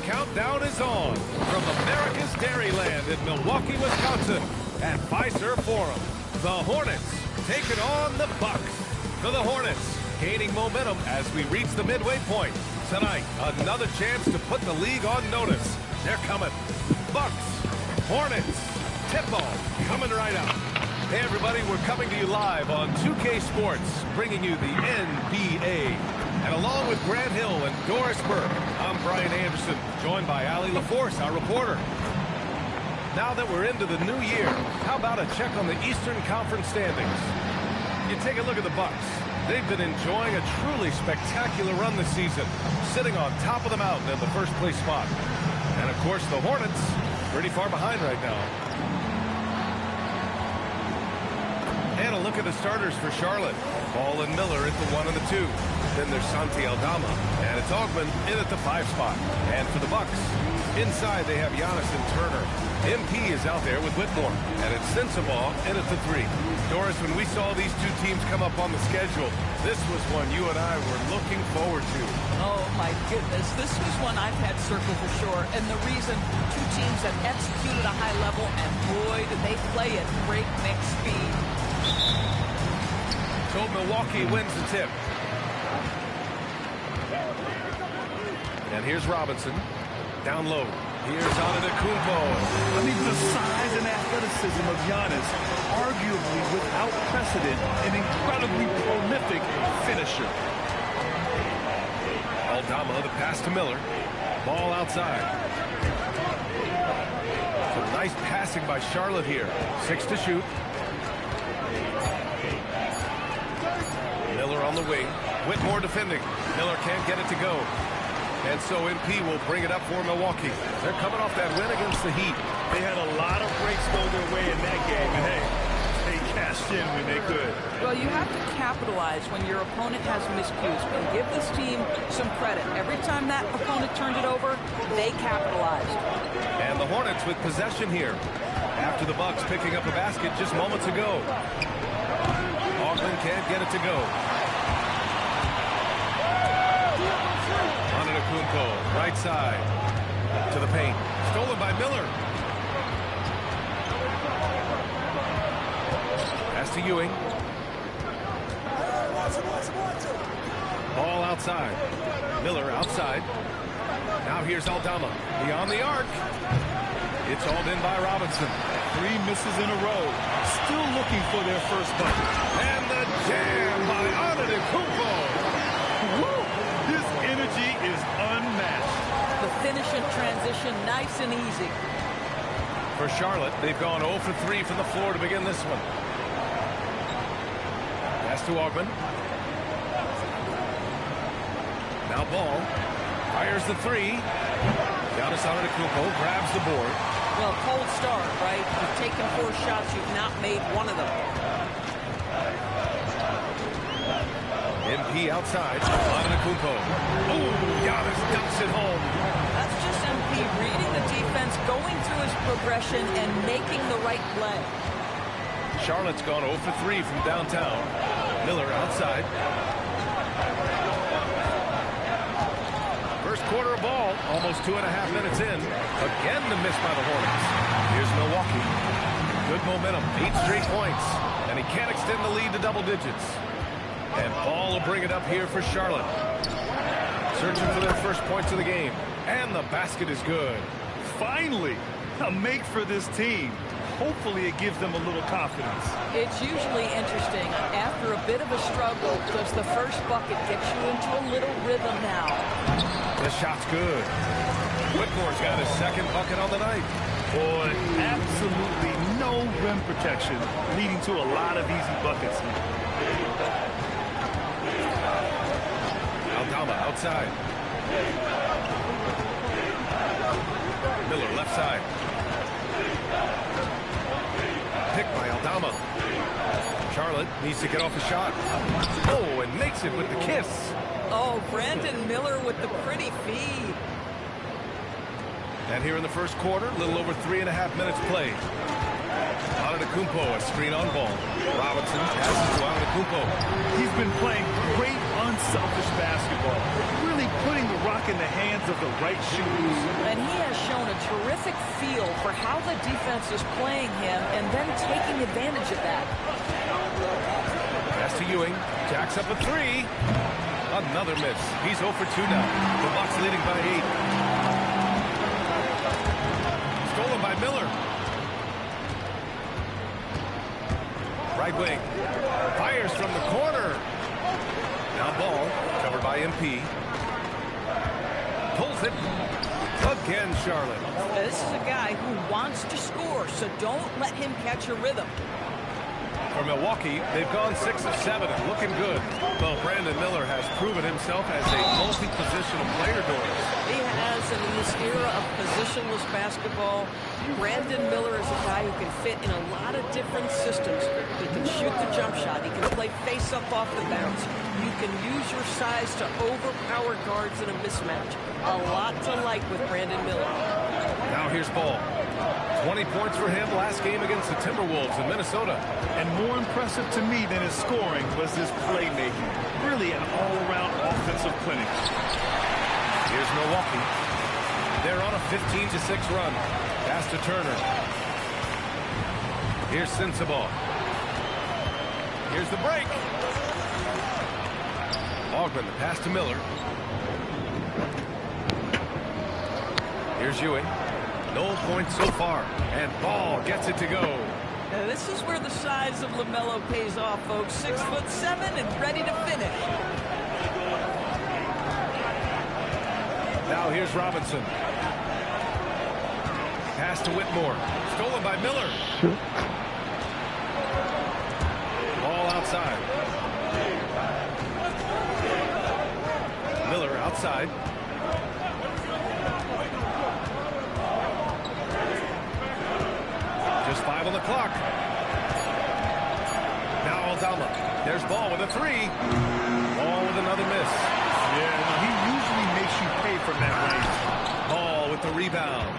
countdown is on from America's Dairyland in Milwaukee, Wisconsin at Fiserv Forum. The Hornets taking on the Bucks. For the Hornets, gaining momentum as we reach the midway point. Tonight, another chance to put the league on notice. They're coming. Bucks, Hornets, tip-off coming right up. Hey everybody, we're coming to you live on 2K Sports, bringing you the NBA. And along with Grant Hill and Doris Burke, I'm Brian Anderson, joined by Allie LaForce, our reporter. Now that we're into the new year, how about a check on the Eastern Conference standings? You take a look at the Bucks. They've been enjoying a truly spectacular run this season, sitting on top of the mountain in the first place spot. And of course, the Hornets, pretty far behind right now. And a look at the starters for Charlotte. Ball and Miller at the 1 and the 2. Then there's Santi Aldama, and it's Augman in at the 5 spot. And for the Bucks, inside they have Giannis and Turner. MP is out there with Whitmore, and it's Sensabaugh in at the 3. Doris, when we saw these two teams come up on the schedule, this was one you and I were looking forward to. Oh, my goodness. This was one I've had circled for sure. And the reason, two teams have executed a high level, and boy, did they play at breakneck speed. So Milwaukee wins the tip. And here's Robinson. Down low. Here's Antetokounmpo. I mean, the size and athleticism of Giannis, arguably without precedent, an incredibly prolific finisher. Aldama, the pass to Miller. Ball outside. Some nice passing by Charlotte here. 6 to shoot. Miller on the wing. Whitmore defending. Miller can't get it to go. And so MP will bring it up for Milwaukee. They're coming off that win against the Heat. They had a lot of breaks go their way in that game, and hey, they cashed in when they could. Well, you have to capitalize when your opponent has miscues, and give this team some credit. Every time that opponent turned it over, they capitalized. And the Hornets with possession here after the Bucks picking up a basket just moments ago. Augman can't get it to go. Antetokounmpo, right side to the paint. Stolen by Miller. Pass to Ewing. Ball outside. Miller outside. Now here's Aldama. Beyond the arc. It's all in by Robinson. 3 misses in a row. Still looking for their first bucket. And the jam by Antetokounmpo. His energy is unmatched. The finish and transition, nice and easy. For Charlotte, they've gone 0 for 3 from the floor to begin this one. Pass to Augman. Now Ball fires the 3. Giannis Antetokounmpo grabs the board. Well, cold start, right? You've taken 4 shots, you've not made one of them. MP outside. Antetokounmpo. Ooh, Giannis dumps it home. That's just MP reading the defense, going through his progression, and making the right play. Charlotte's gone 0 for 3 from downtown. Miller outside. First quarter of ball, almost 2.5 minutes in. Again, the miss by the Hornets. Here's Milwaukee. Good momentum, 8 straight points. And he can't extend the lead to double digits. And Ball will bring it up here for Charlotte. Searching for their first points of the game. And the basket is good. Finally, a make for this team. Hopefully it gives them a little confidence. It's usually interesting. After a bit of a struggle, does the first bucket get you into a little rhythm now? This shot's good. Whitmore's got his second bucket on the night. Boy, absolutely no rim protection, leading to a lot of easy buckets. Aldama outside. Miller left side. Picked by Aldama. Charlotte needs to get off a shot. Oh, and makes it with the kiss. Oh, Brandon Miller with the pretty feed. And here in the first quarter, a little over 3.5 minutes played. Antetokounmpo, a screen on ball. Robinson passes to Antetokounmpo. Antetokounmpo. He's been playing great, unselfish basketball, really putting the rock in the hands of the right shooters. And he has shown a terrific feel for how the defense is playing him and then taking advantage of that. Pass to Ewing. Jacks up a three. Another miss. He's 0 for 2 now. The Bucks leading by 8. Stolen by Miller. Right wing. Fires from the corner. Now ball. Covered by MP. Pulls it. Again, Charlotte. This is a guy who wants to score, so don't let him catch a rhythm. For Milwaukee, they've gone 6 of 7 and looking good. Well, Brandon Miller has proven himself as a multi-positional player, Doris. He has, and in this era of positionless basketball, Brandon Miller is a guy who can fit in a lot of different systems. He can shoot the jump shot. He can play face-up off the bounce. You can use your size to overpower guards in a mismatch. A lot to like with Brandon Miller. Now here's Ball. 20 points for him last game against the Timberwolves in Minnesota. And more impressive to me than his scoring was his playmaking. Really an all-around offensive clinic. Here's Milwaukee. They're on a 15-6 run. Pass to Turner. Here's Sensabaugh. Here's the break. Augment the pass to Miller. Here's Ewing. No points so far. And Ball gets it to go. Now, this is where the size of LaMelo pays off, folks. 6'7" and ready to finish. Now here's Robinson. Pass to Whitmore. Stolen by Miller. Ball outside. Miller outside. Just 5 on the clock. Now Aldama. There's Ball with a three. Ball with another miss. Yeah, he usually makes you pay from that range. Ball with the rebound.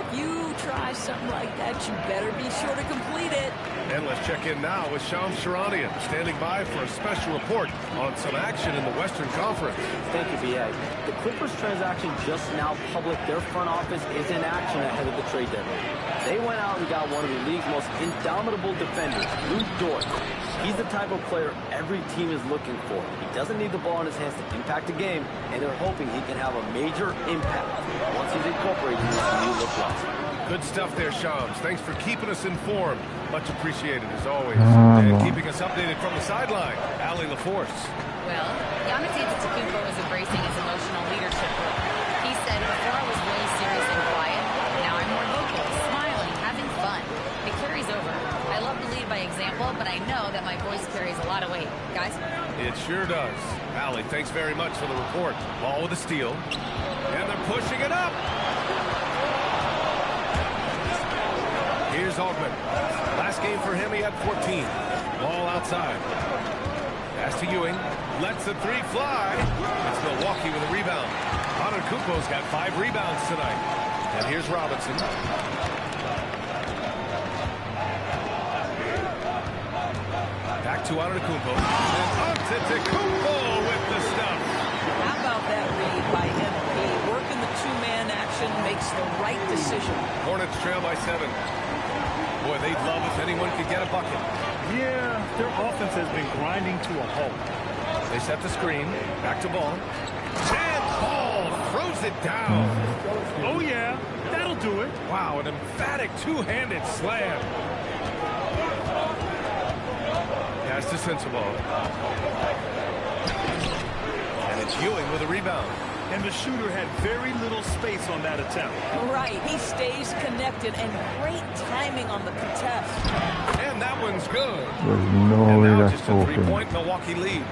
If you try something like that, you better be sure to complete it. And let's check in now with Shams Charania, standing by for a special report on some action in the Western Conference. Thank you, B.A. The Clippers transaction just now public. Their front office is in action ahead of the trade deadline. They went out and got one of the league's most indomitable defenders, Lou Dort. He's the type of player every team is looking for. He doesn't need the ball in his hands to impact a game, and they're hoping he can have a major impact once he's incorporated into the new look roster. Good stuff there, Shams. Thanks for keeping us informed. Much appreciated, as always. And keeping us updated from the sideline, Allie LaForce. Well, Giannis Antetokounmpo is embracing his emotional leadership role. He said, before I was really serious and quiet, now I'm more vocal, smiling, having fun. It carries over. I love to lead by example, but I know that my voice carries a lot of weight. Guys? It sure does. Allie, thanks very much for the report. Ball with a steal. And they're pushing it up. Here's Augment. Last game for him, he had 14. Ball outside. Pass to Ewing. Lets the three fly. It's Milwaukee with a rebound. Antetokounmpo's got 5 rebounds tonight. And here's Robinson. Back to Antetokounmpo. And Antetokounmpo with the stuff. How about that read by MP? Working the two-man action makes the right decision. Hornets trail by 7. Boy, they'd love if anyone could get a bucket. Yeah, their offense has been grinding to a halt. They set the screen. Back to Ball. And Ball throws it down. Oh, yeah, that'll do it. Wow, an emphatic two-handed slam. Pass to Sensabaugh. And it's Ewing with a rebound. And the shooter had very little space on that attempt. Right, he stays connected and great timing on the contest. And that one's good. There's no way now that's just a open. 3-point Milwaukee lead.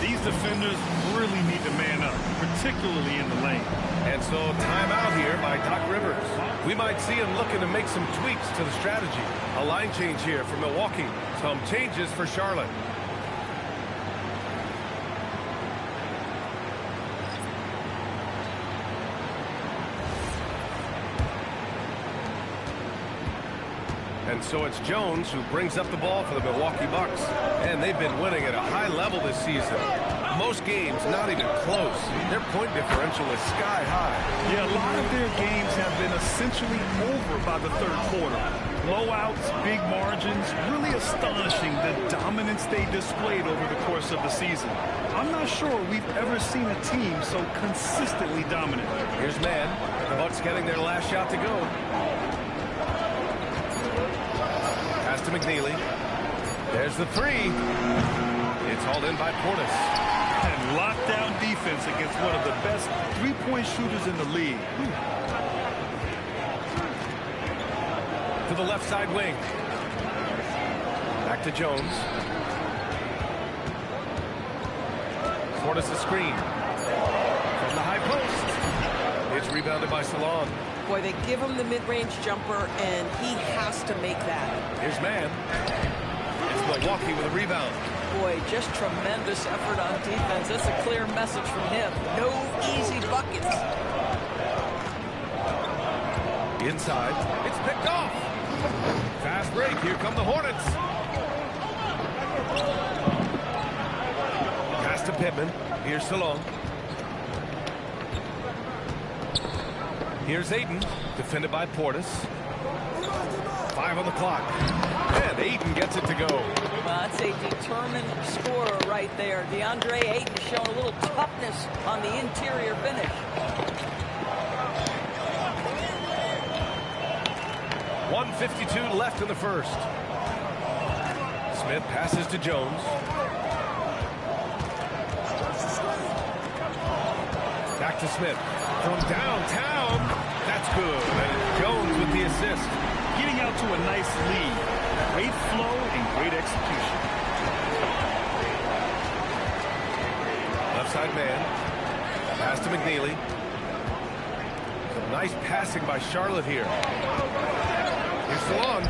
These defenders really need to man up, particularly in the lane. And so timeout here by Doc Rivers. We might see him looking to make some tweaks to the strategy. A line change here for Milwaukee. Some changes for Charlotte. And so it's Jones who brings up the ball for the Milwaukee Bucks. And they've been winning at a high level this season. Most games not even close. Their point differential is sky high. Yeah, a lot of their games have been essentially over by the third quarter. Blowouts, big margins, really astonishing the dominance they displayed over the course of the season. I'm not sure we've ever seen a team so consistently dominant. Here's man. The Bucks getting their last shot to go. Pass to McNeely. There's the three. It's hauled in by Portis. And lockdown defense against one of the best three-point shooters in the league. To the left side wing. Back to Jones. Portis a screen. From the high post. It's rebounded by Salon. Boy, they give him the mid-range jumper, and he has to make that. Here's man. It's Milwaukee with a rebound. Boy, just tremendous effort on defense. That's a clear message from him. No easy buckets. Inside. It's picked off. Fast break. Here come the Hornets. Pass to Pittman. Here's Salon. Here's Ayton. Defended by Portis. 5 on the clock. And Ayton gets it to go. That's a determined scorer right there. DeAndre Ayton showing a little toughness on the interior finish. 1:52 left in the first. Smith passes to Jones. Back to Smith. From downtown. That's good. And Jones with the assist. Getting out to a nice lead. Great flow and great execution. Left side man. Pass to McNeely. Some nice passing by Charlotte here. Here's Salon.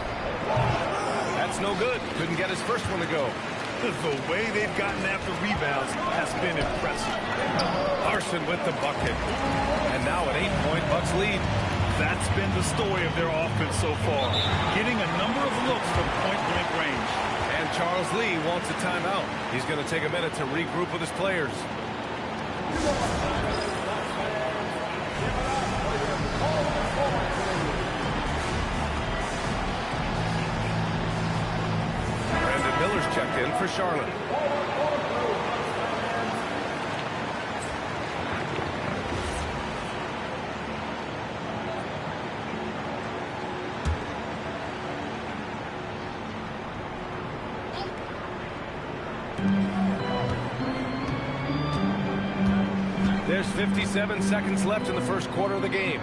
That's no good. Couldn't get his first one to go. The way they've gotten after rebounds has been impressive. Larson with the bucket. And now an 8-point Bucks lead. That's been the story of their offense so far. Getting a number of looks from point-blank range. And Charles Lee wants a timeout. He's going to take a minute to regroup with his players. Brandon Miller's checked in for Charlotte. There's 57 seconds left in the first quarter of the game.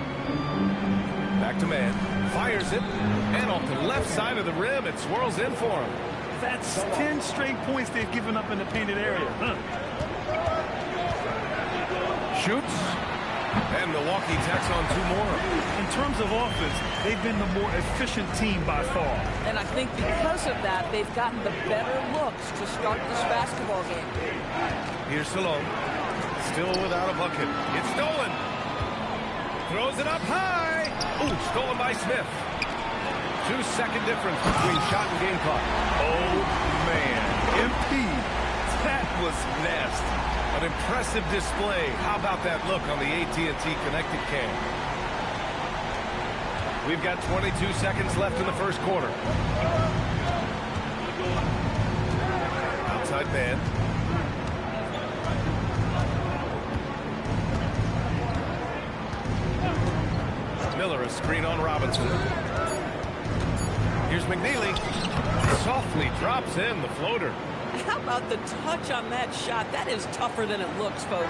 Back to man. Fires it. And off the left side of the rim, it swirls in for him. That's 10 straight points they've given up in the painted area. Shoots. And Milwaukee tacks on 2 more. In terms of offense, they've been the more efficient team by far. And I think because of that, they've gotten the better looks to start this basketball game. Here's Salon. Still without a bucket. It's stolen. Throws it up high. Ooh, stolen by Smith. 2-second difference between shot and game clock. Oh, man. MP. That was nasty. An impressive display. How about that look on the AT&T connected cam? We've got 22 seconds left in the first quarter. Outside man. Miller, a screen on Robinson. Here's McNeely. Softly drops in the floater. How about the touch on that shot? That is tougher than it looks, folks.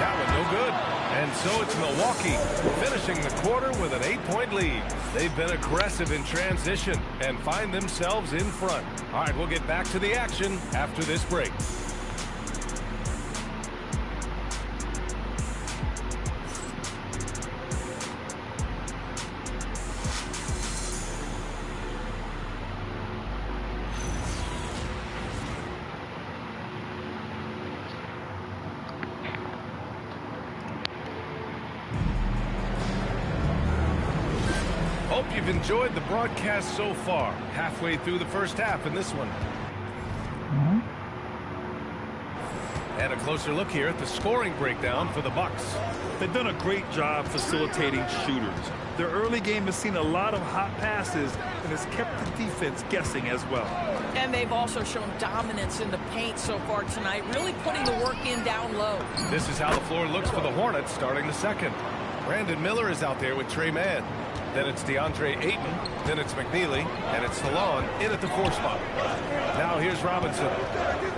That one no good. And so it's Milwaukee finishing the quarter with an 8-point lead. They've been aggressive in transition and find themselves in front. All right, we'll get back to the action after this break. Hope you've enjoyed the broadcast so far. Halfway through the first half in this one. And a closer look here at the scoring breakdown for the Bucks. They've done a great job facilitating shooters. Their early game has seen a lot of hot passes and has kept the defense guessing as well. And they've also shown dominance in the paint so far tonight, really putting the work in down low. This is how the floor looks for the Hornets starting the second. Brandon Miller is out there with Trey Mann. Then it's DeAndre Ayton. Then it's McNeely. And it's Talon in at the 4 spot. Now here's Robinson.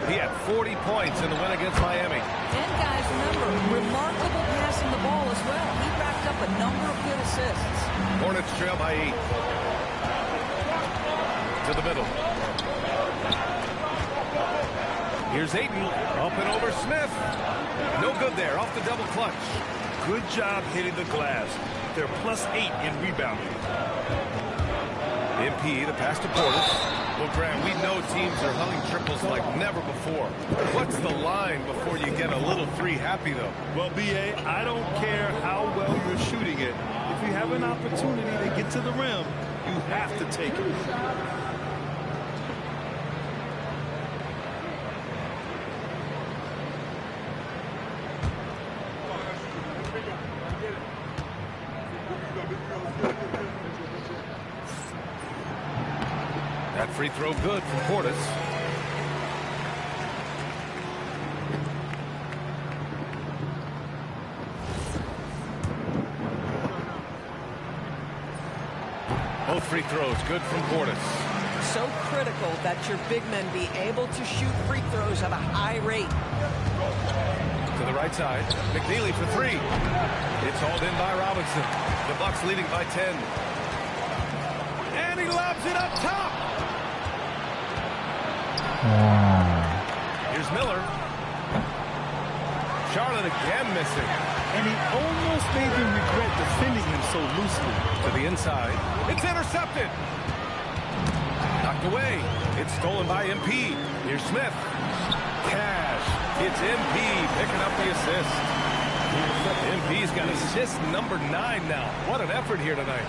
He had 40 points in the win against Miami. And guys, remember, remarkable passing the ball as well. He racked up a number of good assists. Hornets trail by 8. To the middle. Here's Ayton. Up and over Smith. No good there. Off the double clutch. Good job hitting the glass. They're +8 in rebounding. MP, the pass to Portis. Well, Grant, we know teams are hunting triples like never before. What's the line before you get a little 3 happy, though? Well, B.A., I don't care how well you're shooting it. If you have an opportunity to get to the rim, you have to take it. That free throw good from Portis. Both free throws good from Portis. So critical that your big men be able to shoot free throws at a high rate. To the right side. McNeely for 3. It's hauled in by Robinson. The Bucks leading by 10. And he lobs it up top. Here's Miller. Charlotte again missing. And he almost made them regret defending him so loosely. To the inside. It's intercepted. Knocked away. It's stolen by MP. Here's Smith. Cash. It's MP picking up the assist. MP's got assist number 9 now. What an effort here tonight.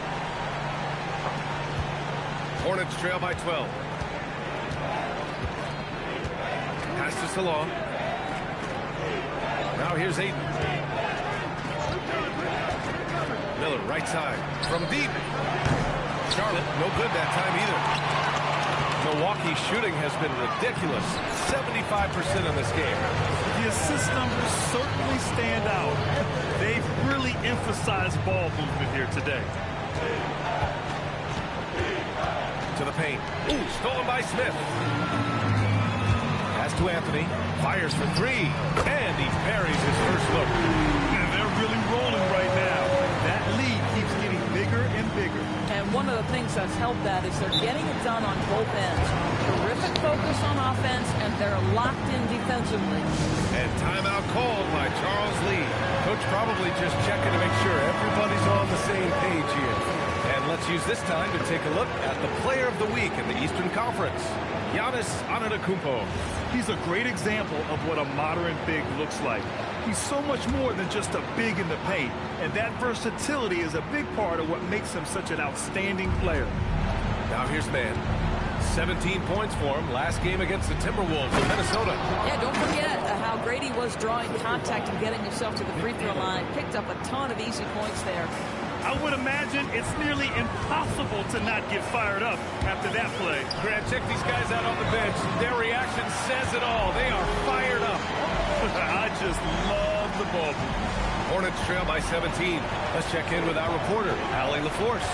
Hornets trail by 12. Pass to Salon. Now here's Ayton. Miller, right side. From deep. Charlotte, no good that time either. Milwaukee's shooting has been ridiculous. 75% in this game. The assist numbers certainly stand out. They've really emphasized ball movement here today. To the paint. Ooh, stolen by Smith. Pass to Anthony. Fires for 3. And he buries his first look. And they're really rolling right now. That lead keeps getting bigger and bigger. And one of the things that's helped that is they're getting it done on both ends. Terrific focus on offense, and they're locked in defensively. And timeout called by Charles Lee. Coach probably just checking to make sure everybody's on the same page here. And let's use this time to take a look at the player of the week in the Eastern Conference. Giannis Antetokounmpo. He's a great example of what a modern big looks like. He's so much more than just a big in the paint, and that versatility is a big part of what makes him such an outstanding player. Now here's Mann. 17 points for him last game against the Timberwolves in Minnesota. Yeah, don't forget how great he was drawing contact and getting himself to the free throw line. Picked up a ton of easy points there. I would imagine it's nearly impossible to not get fired up after that play. Grant, check these guys out on the bench. Their reaction says it all. They are fired up. I just love the ball. Hornets trail by 17. Let's check in with our reporter, Allie LaForce.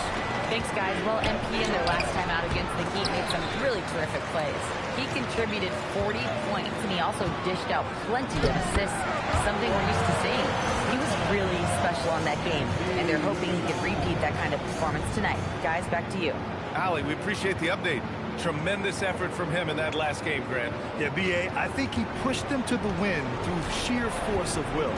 Thanks, guys. Well, MP in their last time out against the Heat made some really terrific plays. He contributed 40 points, and he also dished out plenty of assists, something we're used to seeing. He was really special on that game, and they're hoping he can repeat that kind of performance tonight. Guys, back to you. Allie, we appreciate the update. Tremendous effort from him in that last game, Grant. Yeah, B.A., I think he pushed them to the win through sheer force of will.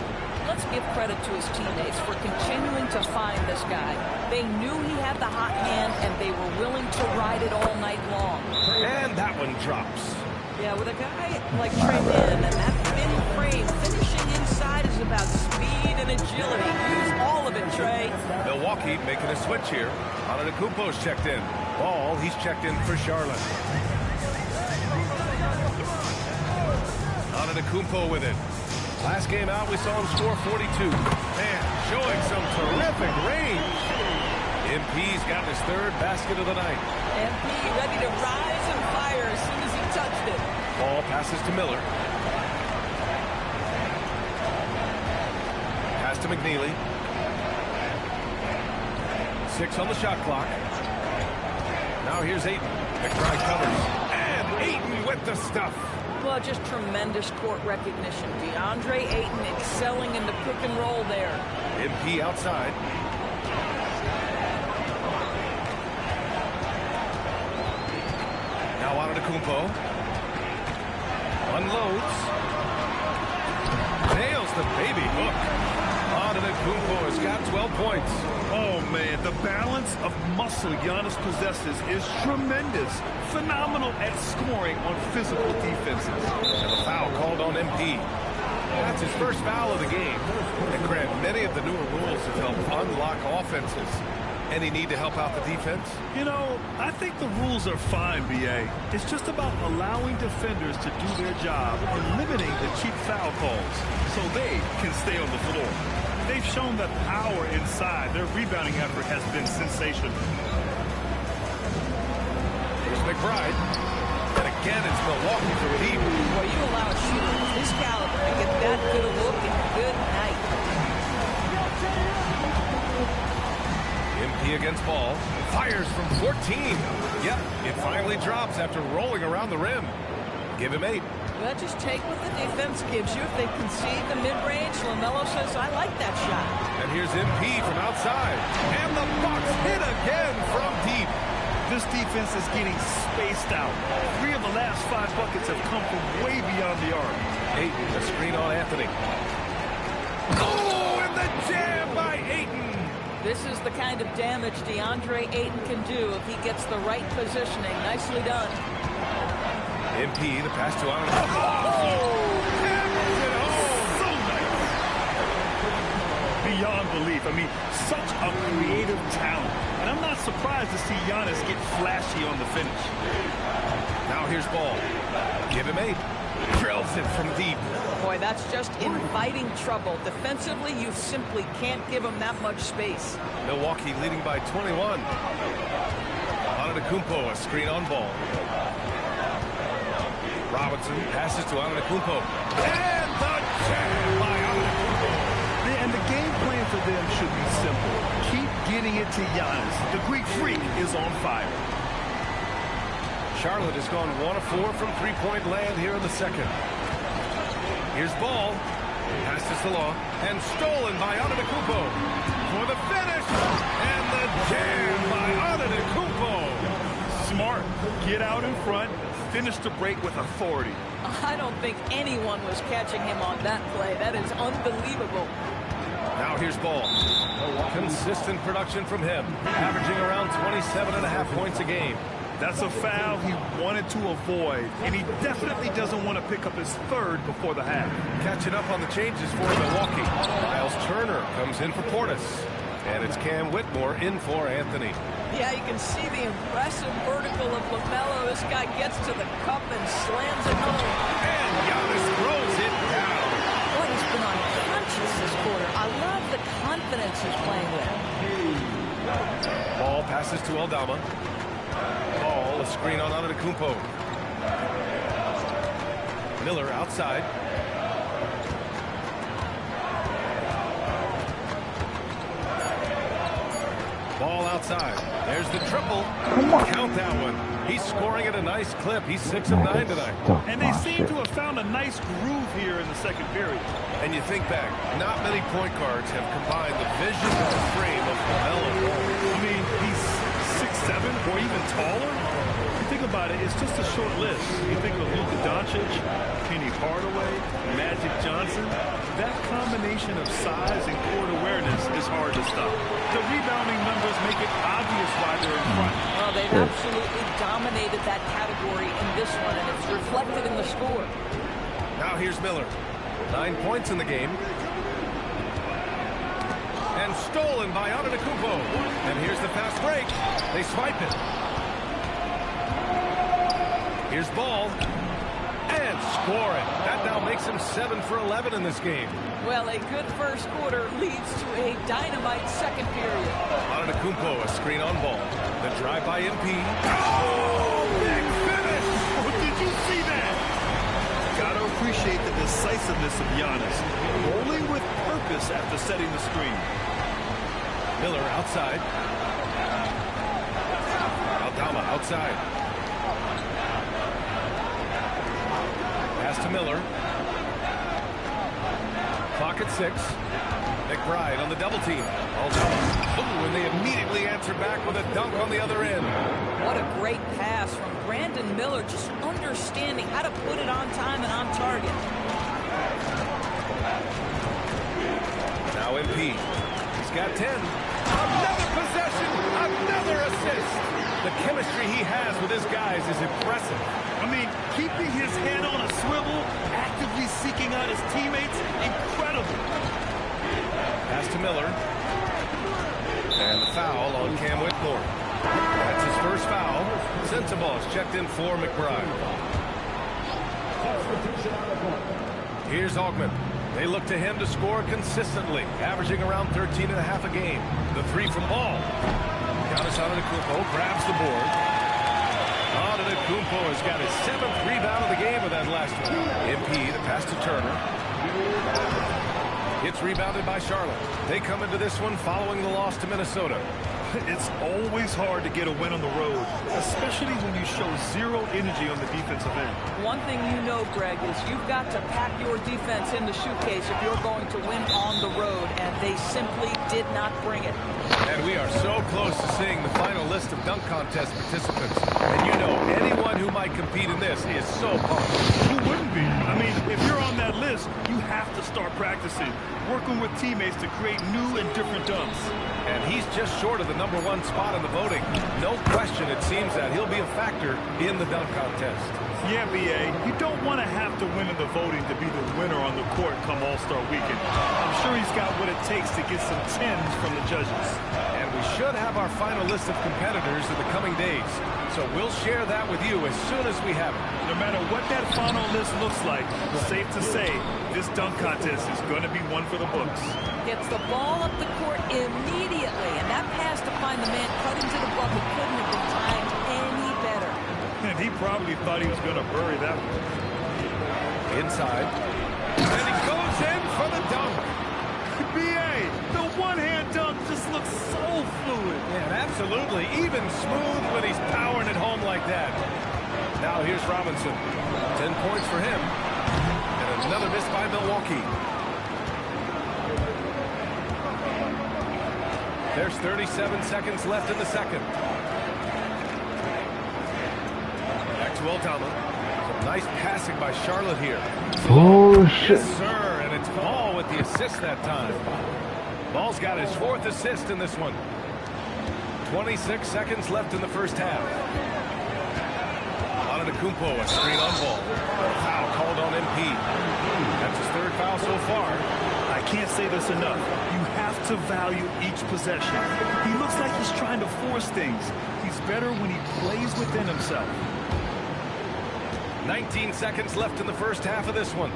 Let's give credit to his teammates for continuing to find this guy. They knew he had the hot hand, and they were willing to ride it all night long. And that one drops. Yeah, with a guy like Trey Mann and that thin frame. Finishing inside is about speed and agility. Use all of it, Trey. Milwaukee making a switch here. Antetokounmpo's checked in. Ball, he's checked in for Charlotte. Antetokounmpo with it. Last game out, we saw him score 42. Man, showing some terrific range. MP's got his third basket of the night. MP ready to rise and fire as soon as he touched it. Ball passes to Miller. Pass to McNeely. 6 on the shot clock. Now here's Ayton. McBride covers. And Ayton with the stuff. Well, just tremendous court recognition. DeAndre Ayton excelling in the pick and roll there. MP outside. Now Antetokounmpo. Unloads. Nails the baby hook. Antetokounmpo has got 12 points. Oh, man, the balance of muscle Giannis possesses is tremendous. Phenomenal at scoring on physical defenses. And the foul called on MP. That's his first foul of the game. And Grant, many of the newer rules have helped unlock offenses. Any need to help out the defense? You know, I think the rules are fine, B.A. It's just about allowing defenders to do their job and limiting the cheap foul calls so they can stay on the floor. They've shown that power inside. Their rebounding effort has been sensational. Here's McBride. And again, it's Milwaukee from deep. Well, you allow a shooter of his caliber to get that good a look and good night. MP against Ball. Fires from 14. Yep, it finally drops after rolling around the rim. Give him 8. Well, just take what the defense gives you. If they concede the mid-range, LaMelo says, I like that shot. And here's MP from outside. And the Bucks hit again from deep. This defense is getting spaced out. 3 of the last 5 buckets have come from way beyond the arc. Ayton, the screen on Anthony. Oh, and the jam by Ayton. This is the kind of damage DeAndre Ayton can do if he gets the right positioning. Nicely done. MP, the pass to Antetokounmpo. So nice. Beyond belief. I mean, such a creative talent. And I'm not surprised to see Giannis get flashy on the finish. Now here's Ball. Give him 8. Drills it from deep. Boy, that's just inviting trouble. Defensively, you simply can't give him that much space. Milwaukee leading by 21. Antetokounmpo, a screen on Ball. Robinson passes to Antetokounmpo. And the jam by Antetokounmpo. And the game plan for them should be simple. Keep getting it to Giannis. The Greek freak is on fire. Charlotte has gone 1 of 4 from three-point land here in the second. Here's Ball. Passes to Law. And stolen by Antetokounmpo. For the finish. And the jam by Antetokounmpo. Smart. Get out in front. Finish the break with authority. I don't think anyone was catching him on that play. That is unbelievable. Now here's Ball. Consistent production from him. Averaging around 27.5 points a game. That's a foul he wanted to avoid, and he definitely doesn't want to pick up his third before the half. Catching up on the changes for Milwaukee. Miles Turner comes in for Portis. And it's Cam Whitmore in for Anthony. Yeah, you can see the impressive vertical of LaMelo. This guy gets to the cup and slams it home. And Giannis throws it down. Boy, he's been unconscious this quarter. I love the confidence he's playing with. Ball passes to Aldama. Ball, a screen on Antetokounmpo. Miller outside. Ball outside. There's the triple. Count that one. He's scoring at a nice clip. He's 6 of 9 tonight. And they seem to have found a nice groove here in the second period. And you think back, not many point guards have combined the vision and the frame of LaMelo. I mean, he's 6'7", or even taller. You think about it, it's just a short list. You think of Luka Doncic, Penny Hardaway, Magic Johnson. That combination of size and court awareness is hard to stop. The rebounding numbers make it obvious why they're in front. Well, they've absolutely dominated that category in this one, and it's reflected in the score. Now here's Miller. 9 points in the game. And stolen by Antetokounmpo. And here's the fast break. They swipe it. Here's Ball. And score it. That now makes him 7 for 11 in this game. Well, a good first quarter leads to a dynamite second period. Antetokounmpo, a screen on Ball. The drive by MP. Oh, big finish! Oh, did you see that? Gotta appreciate the decisiveness of Giannis. Rolling with purpose after setting the screen. Miller outside. Aldama outside. Pass to Miller. Clock at 6. McBride on the double team. Aldama. Ooh, and they immediately answer back with a dunk on the other end. What a great pass from Brandon Miller, just understanding how to put it on time and on target. Now MP. He's got 10. Another possession. Another assist. The chemistry he has with his guys is impressive. I mean, keeping his head on a swivel, actively seeking out his teammates, incredible. Pass to Miller. And the foul on Cam Whitmore. That's his first foul. Sensabaugh is checked in for McBride. Here's Augment. They look to him to score consistently, averaging around 13.5 a game. The three from Ball. Giannis Antetokounmpo grabs the board. Antetokounmpo has got his 7th rebound of the game with that last one. MP, the pass to Turner. It's rebounded by Charlotte. They come into this one following the loss to Minnesota. It's always hard to get a win on the road, especially when you show zero energy on the defensive end. One thing you know, Greg, is you've got to pack your defense in the shootcase if you're going to win on the road, and they simply did not bring it. And we are so close to seeing the final list of dunk contest participants. And you know, anyone who might compete in this is so pumped. Who wouldn't be? I mean, if you're on that list, you have to start practicing, working with teammates to create new and different dunks. And he's just short of the #1 spot in the voting. No question, it seems that he'll be a factor in the dunk contest. Yeah, B.A., you don't want to have to win in the voting to be the winner on the court come All-Star Weekend. I'm sure he's got what it takes to get some 10s from the judges. And we should have our final list of competitors in the coming days. So we'll share that with you as soon as we have it. No matter what that final list looks like, safe to say, this dunk contest is going to be one for the books. Gets the ball up the court immediately, and that pass to find the man cutting to the bucket couldn't have been timed any better. And he probably thought he was going to bury that one. Inside. And he goes in for the dunk. B.A., the one-hand dunk just looks so fluid. Yeah, absolutely. Even smooth when he's powering it home like that. Now here's Robinson. 10 points for him. And another miss by Milwaukee. There's 37 seconds left in the second. Back to Aldama. Some nice passing by Charlotte here. Oh, shit. Yes, sir. And it's Ball with the assist that time. Ball's got his 4th assist in this one. 26 seconds left in the first half. Antetokounmpo, a screen on Ball. Foul called on MP. That's his 3rd foul so far. I can't say this enough. You have to value each possession. He looks like he's trying to force things. He's better when he plays within himself. 19 seconds left in the first half of this one.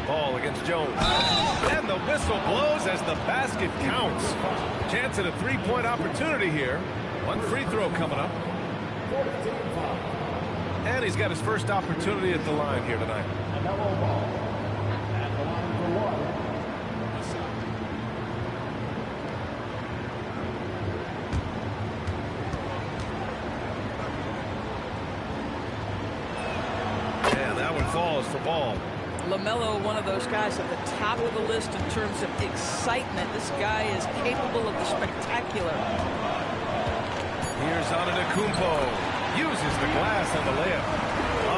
Ball against Jones. And the whistle blows as the basket counts. Chance at a 3-point opportunity here. One free throw coming up. And he's got his first opportunity at the line here tonight. And that one falls for Ball. LaMelo, one of those guys at the top of the list in terms of excitement. This guy is capable of the spectacular. Here's Antetokounmpo. Uses the glass on the layup.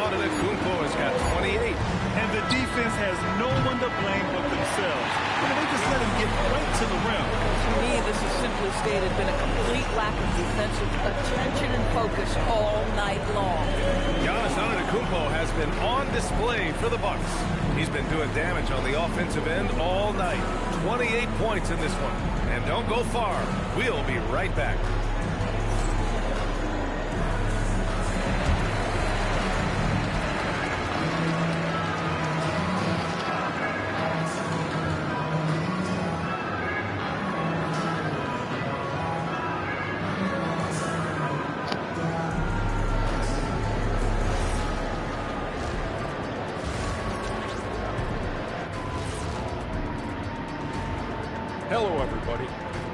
Antetokounmpo has got 28. And the defense has no one to blame but themselves. They just let him get right to the rim. To me, this is simply stated been a complete lack of defensive attention and focus all night long. Giannis Antetokounmpo has been on display for the Bucks. He's been doing damage on the offensive end all night. 28 points in this one. And don't go far. We'll be right back. Hello, everybody.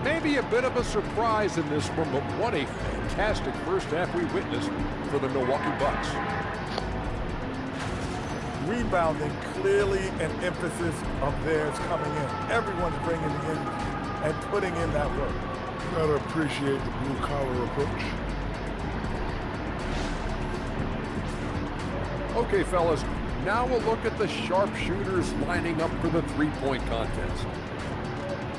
Maybe a bit of a surprise in this one, but what a fantastic first half we witnessed for the Milwaukee Bucks. Rebounding, clearly an emphasis of theirs coming in. Everyone's bringing in and putting in that work. You gotta appreciate the blue-collar approach. Okay, fellas, now we'll look at the sharpshooters lining up for the three-point contest.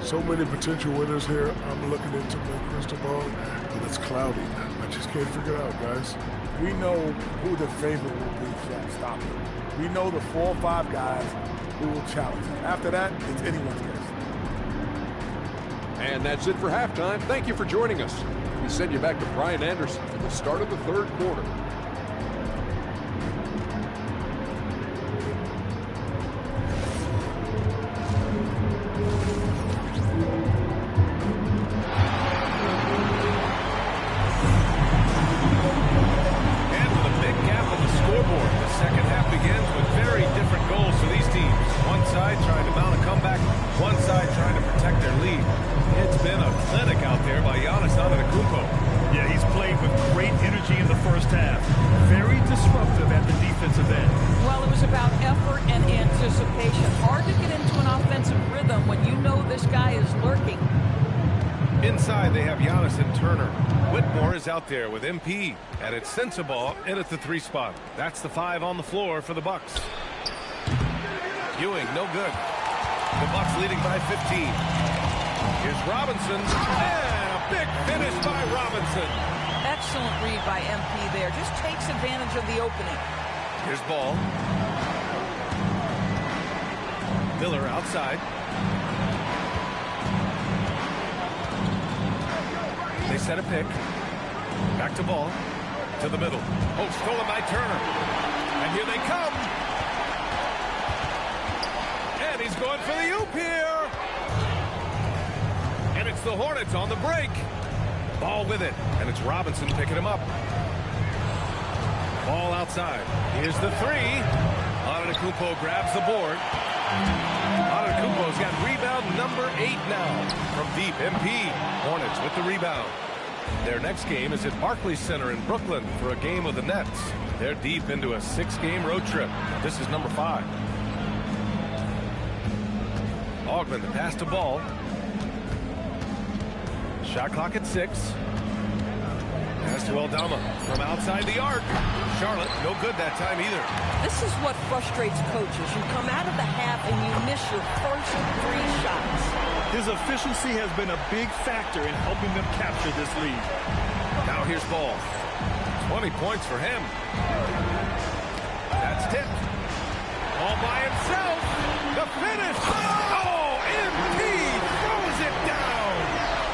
So many potential winners here. I'm looking into my crystal ball, and it's cloudy. I just can't figure it out, guys. We know who the favorite will be to stop him. We know the 4 or 5 guys who will challenge him. After that, it's anyone's guess. And that's it for halftime. Thank you for joining us. We send you back to Brian Anderson for the start of the third quarter. Out there with MP, and it's Sensabaugh in at the 3 spot. That's the 5 on the floor for the Bucks. Ewing, no good. The Bucks leading by 15. Here's Robinson, and a big finish by Robinson. Excellent read by MP there. Just takes advantage of the opening. Here's Ball. Miller outside. They set a pick. Back to Ball. To the middle. Oh, stolen by Turner. And here they come. And he's going for the oop here. And it's the Hornets on the break. Ball with it. And it's Robinson picking him up. Ball outside. Here's the 3. Antetokounmpo grabs the board. Antetokounmpo's got rebound number 8 now. From deep, MP. Hornets with the rebound. Their next game is at Barclays Center in Brooklyn for a game with the Nets. They're deep into a 6-game road trip. This is number 5. Augment the pass to Ball. Shot clock at 6. Pass to Aldama from outside the arc. Charlotte, no good that time either. This is what frustrates coaches. You come out of the half and you miss your first 3 shots. His efficiency has been a big factor in helping them capture this lead. Now here's Ball. 20 points for him. That's tipped. All by himself. The finish. Oh, MP throws it down.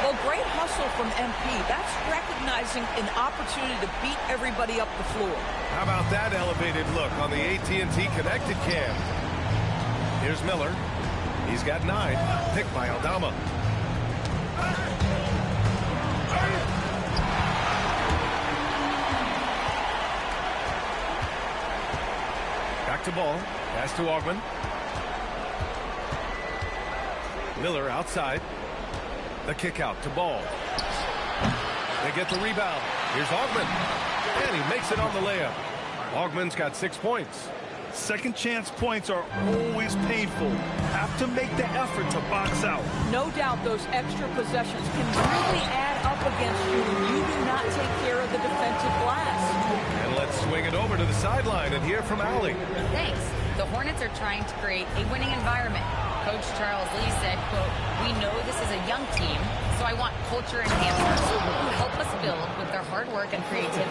Well, great hustle from MP. That's recognizing an opportunity to beat everybody up the floor. How about that elevated look on the AT&T Connected Cam? Here's Miller. He's got 9. Picked by Aldama. Back to Ball. Pass to Augment. Miller outside. The kick out to Ball. They get the rebound. Here's Augment. And he makes it on the layup. Augment's got 6 points. Second chance points are always painful. Have to make the effort to box out. No doubt those extra possessions can really add up against you when you do not take care of the defensive glass. And let's swing it over to the sideline and hear from Allie. Thanks. The Hornets are trying to create a winning environment. Coach Charles Lee said, quote, "We know this is a young team, so I want culture enhancers who help us build with their hard work and creativity.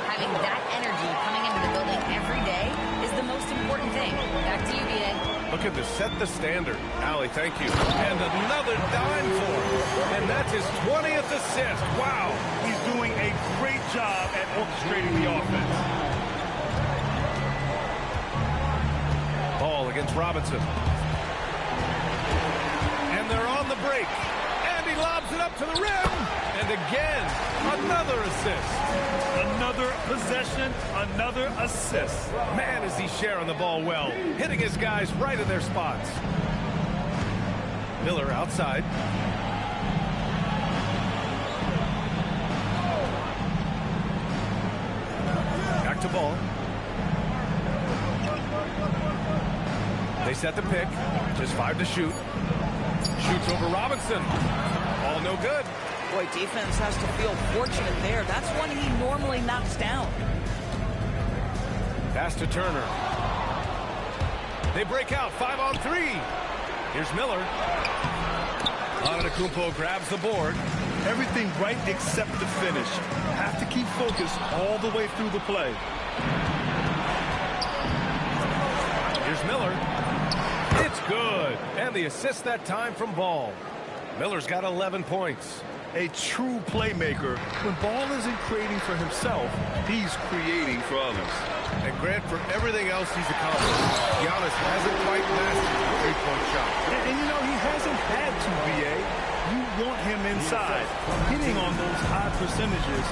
Having that energy coming into the building every day is Looking to set the standard. Allie, thank you. And another dime for him. And that's his 20th assist. Wow. He's doing a great job at orchestrating the offense. Ball against Robinson. And they're on the break. And he lobs it up to the rim. And again, another assist. Another possession, another assist. Man, is he sharing the ball well. Hitting his guys right in their spots. Miller outside. Back to Ball. They set the pick. Just 5 to shoot. Shoots over Robinson. All no good. Boy, defense has to feel fortunate there. That's one he normally knocks down. Pass to Turner. They break out 5 on 3. Here's Miller. Antetokounmpo grabs the board. Everything right except the finish. Have to keep focused all the way through the play. Here's Miller. It's good. And the assist that time from Ball. Miller's got 11 points. A true playmaker. When Ball isn't creating for himself, he's creating for others. And Grant, for everything else he's accomplished, Giannis hasn't quite mastered the three-point shot. And you know, he hasn't had to, B.A. You want him inside, hitting on those high percentages,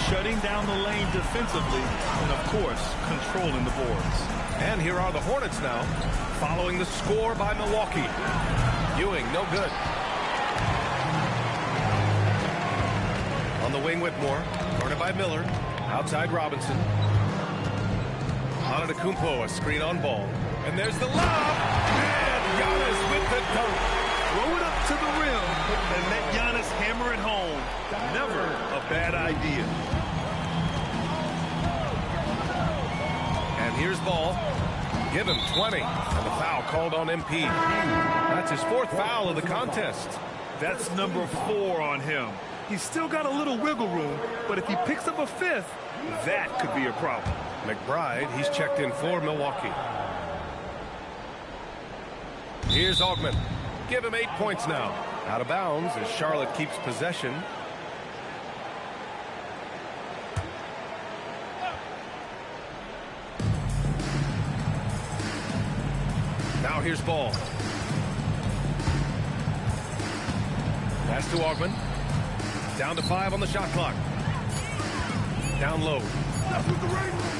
shutting down the lane defensively, and, of course, controlling the boards. And here are the Hornets now, following the score by Milwaukee. Ewing, no good. On the wing, Whitmore. Guarded by Miller. Outside Robinson. Antetokounmpo, a screen on Ball. And there's the lob. And Giannis with the dunk. Throw it up to the rim and let Giannis hammer it home. Never a bad idea. And here's Ball. Give him 20. And the foul called on MP. That's his 4th foul of the contest. That's number 4 on him. He's still got a little wiggle room, but if he picks up a 5th, that could be a problem. McBride, he's checked in for Milwaukee. Here's Augman. Give him 8 points now. Out of bounds as Charlotte keeps possession. Now here's Ball. Pass to Augman. Down to 5 on the shot clock. Down low.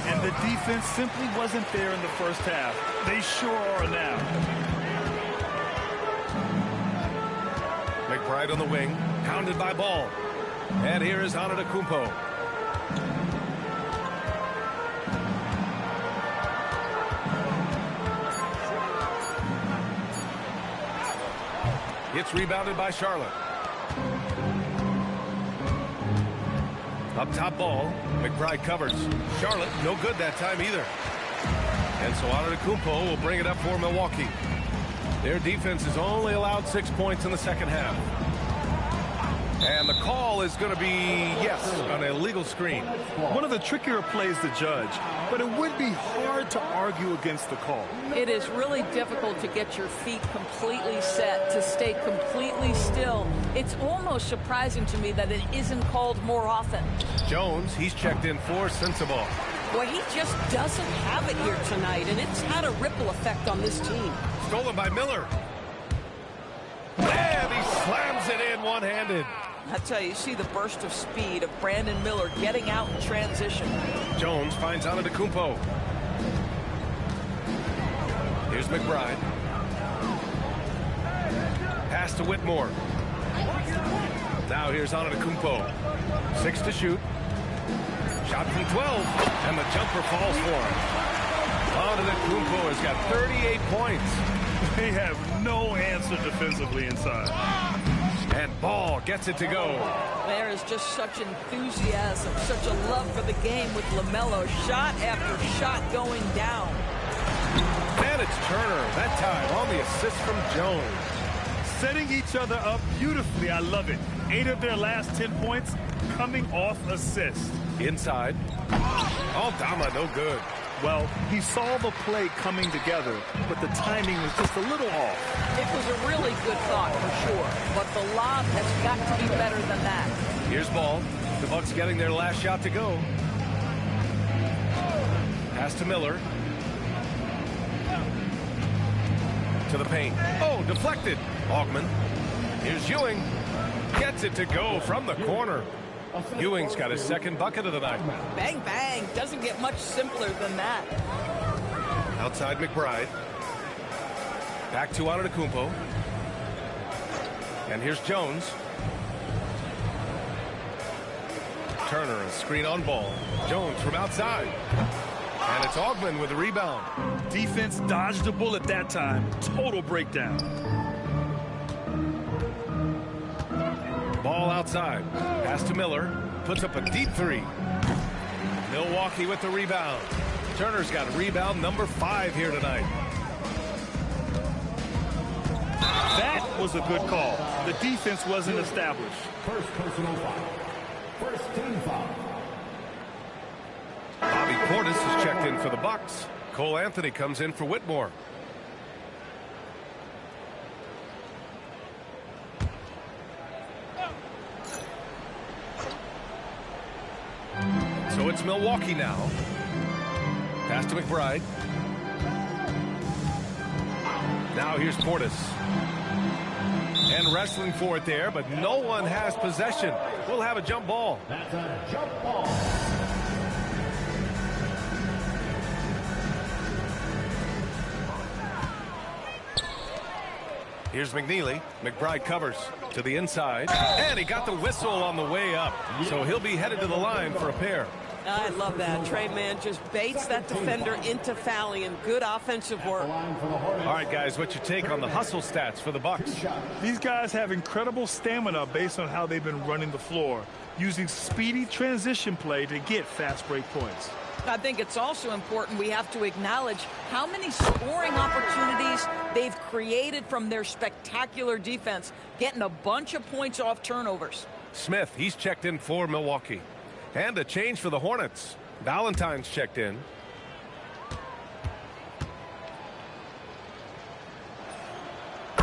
And the defense simply wasn't there in the first half. They sure are now. McBride on the wing. Pounded by Ball. And here is Antetokounmpo. It's rebounded by Charlotte. Up top Ball. McBride covers. Charlotte, no good that time either. And so Antetokounmpo will bring it up for Milwaukee. Their defense has only allowed 6 points in the second half. And the call is going to be, yes, an illegal screen. One of the trickier plays to judge, but it would be hard to argue against the call. It is really difficult to get your feet completely set, to stay completely still. It's almost surprising to me that it isn't called more often. Jones, he's checked in for Sensabaugh. Boy, he just doesn't have it here tonight, and it's had a ripple effect on this team. Stolen by Miller. And he slams it in one-handed. I tell you see the burst of speed of Brandon Miller getting out in transition. Jones finds Antetokounmpo. Here's McBride. Pass to Whitmore. Now here's Antetokounmpo. 6 to shoot. Shot from 12. And the jumper falls for him. Antetokounmpo has got 38 points. They have no answer defensively inside. And Ball gets it to go. There is just such enthusiasm, such a love for the game with LaMelo. Shot after shot going down. And it's Turner, that time on the assist from Jones. Setting each other up beautifully. I love it. 8 of their last 10 points coming off assist. Inside. Aldama, no good. Well, he saw the play coming together, but the timing was just a little off. It was a really good thought for sure, but the lob has got to be better than that. Here's ball. The Bucks getting their last shot to go. Pass to Miller. To the paint. Oh, deflected. Augman. Here's Ewing. Gets it to go from the corner. Ewing's got his second bucket of the night. Bang, bang. Doesn't get much simpler than that. Outside McBride. Back to Antetokounmpo. And here's Jones. Turner, a screen on ball. Jones from outside. And it's Augman with the rebound. Defense dodged the bullet that time. Total breakdown. Ball outside. Pass to Miller. Puts up a deep three. Milwaukee with the rebound. Turner's got rebound number 5 here tonight. That was a good call. The defense wasn't established. First personal foul. First team foul. Bobby Portis is checked in for the Bucks. Cole Anthony comes in for Whitmore. So it's Milwaukee now. Pass to McBride. Now here's Portis. And wrestling for it there, but no one has possession. We'll have a jump ball. That's a jump ball. Here's McNeely. McBride covers to the inside. And he got the whistle on the way up. So he'll be headed to the line for a pair. I love that. Trey Mann just baits that defender into fouling, and good offensive work. All right, guys, what's your take on the hustle stats for the Bucks? These guys have incredible stamina based on how they've been running the floor, using speedy transition play to get fast break points. I think it's also important we have to acknowledge how many scoring opportunities they've created from their spectacular defense, getting a bunch of points off turnovers. Smith, he's checked in for Milwaukee. And a change for the Hornets. Valentine's checked in.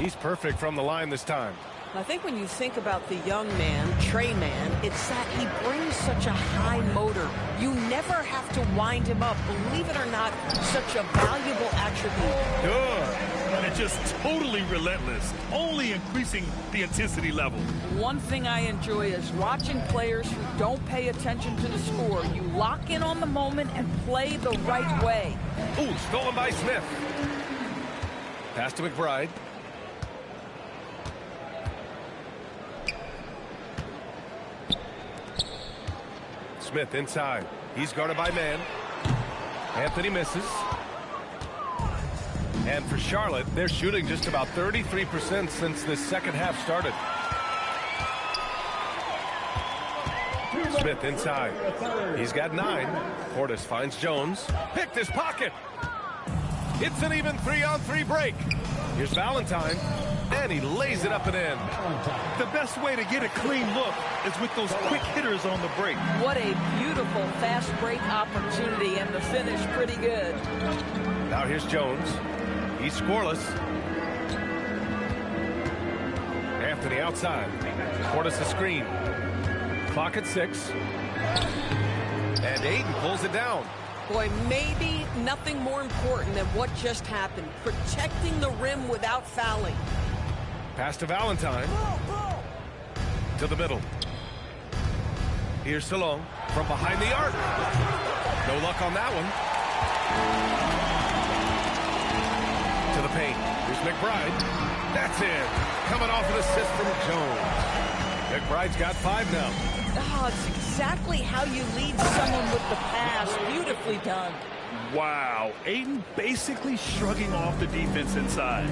He's perfect from the line this time. I think when you think about the young man, Trey Mann, it's that he brings such a high motor. You never have to wind him up. Believe it or not, such a valuable attribute. Good. And it's just totally relentless, only increasing the intensity level. One thing I enjoy is watching players who don't pay attention to the score. You lock in on the moment and play the right way. Ooh, stolen by Smith. Pass to McBride. Smith inside. He's guarded by Mann. Anthony misses. And for Charlotte, they're shooting just about 33% since this second half started. Smith inside. He's got 9. Portis finds Jones. Picked his pocket. It's an even 3-on-3 break. Here's Valentine. And he lays it up and in. The best way to get a clean look is with those quick hitters on the break. What a beautiful fast break opportunity, and the finish pretty good. Now here's Jones. He's scoreless. Anthony outside. Portis a screen. Clock at 6. And Aiden pulls it down. Boy, maybe nothing more important than what just happened. Protecting the rim without fouling. Pass to Valentine. To the middle. Here's Salone from behind the arc. No luck on that one. To the paint. Here's McBride. That's it. Coming off an assist from Jones. McBride's got 5 now. Oh, it's exactly how you lead someone with the pass. Beautifully done. Wow. Aiden basically shrugging off the defense inside.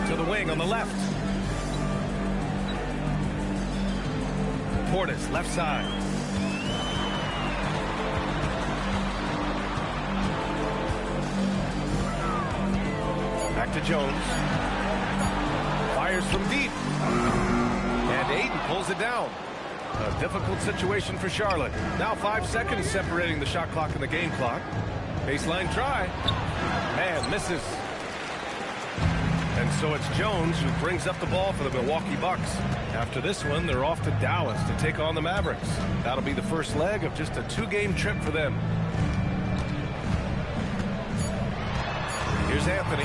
To the wing on the left. Portis, left side. Back to Jones. Fires from deep. And Aiden pulls it down. A difficult situation for Charlotte. Now 5 seconds separating the shot clock and the game clock. Baseline try. Man misses. And so it's Jones who brings up the ball for the Milwaukee Bucks. After this one, they're off to Dallas to take on the Mavericks. That'll be the first leg of just a 2-game trip for them. Here's Anthony.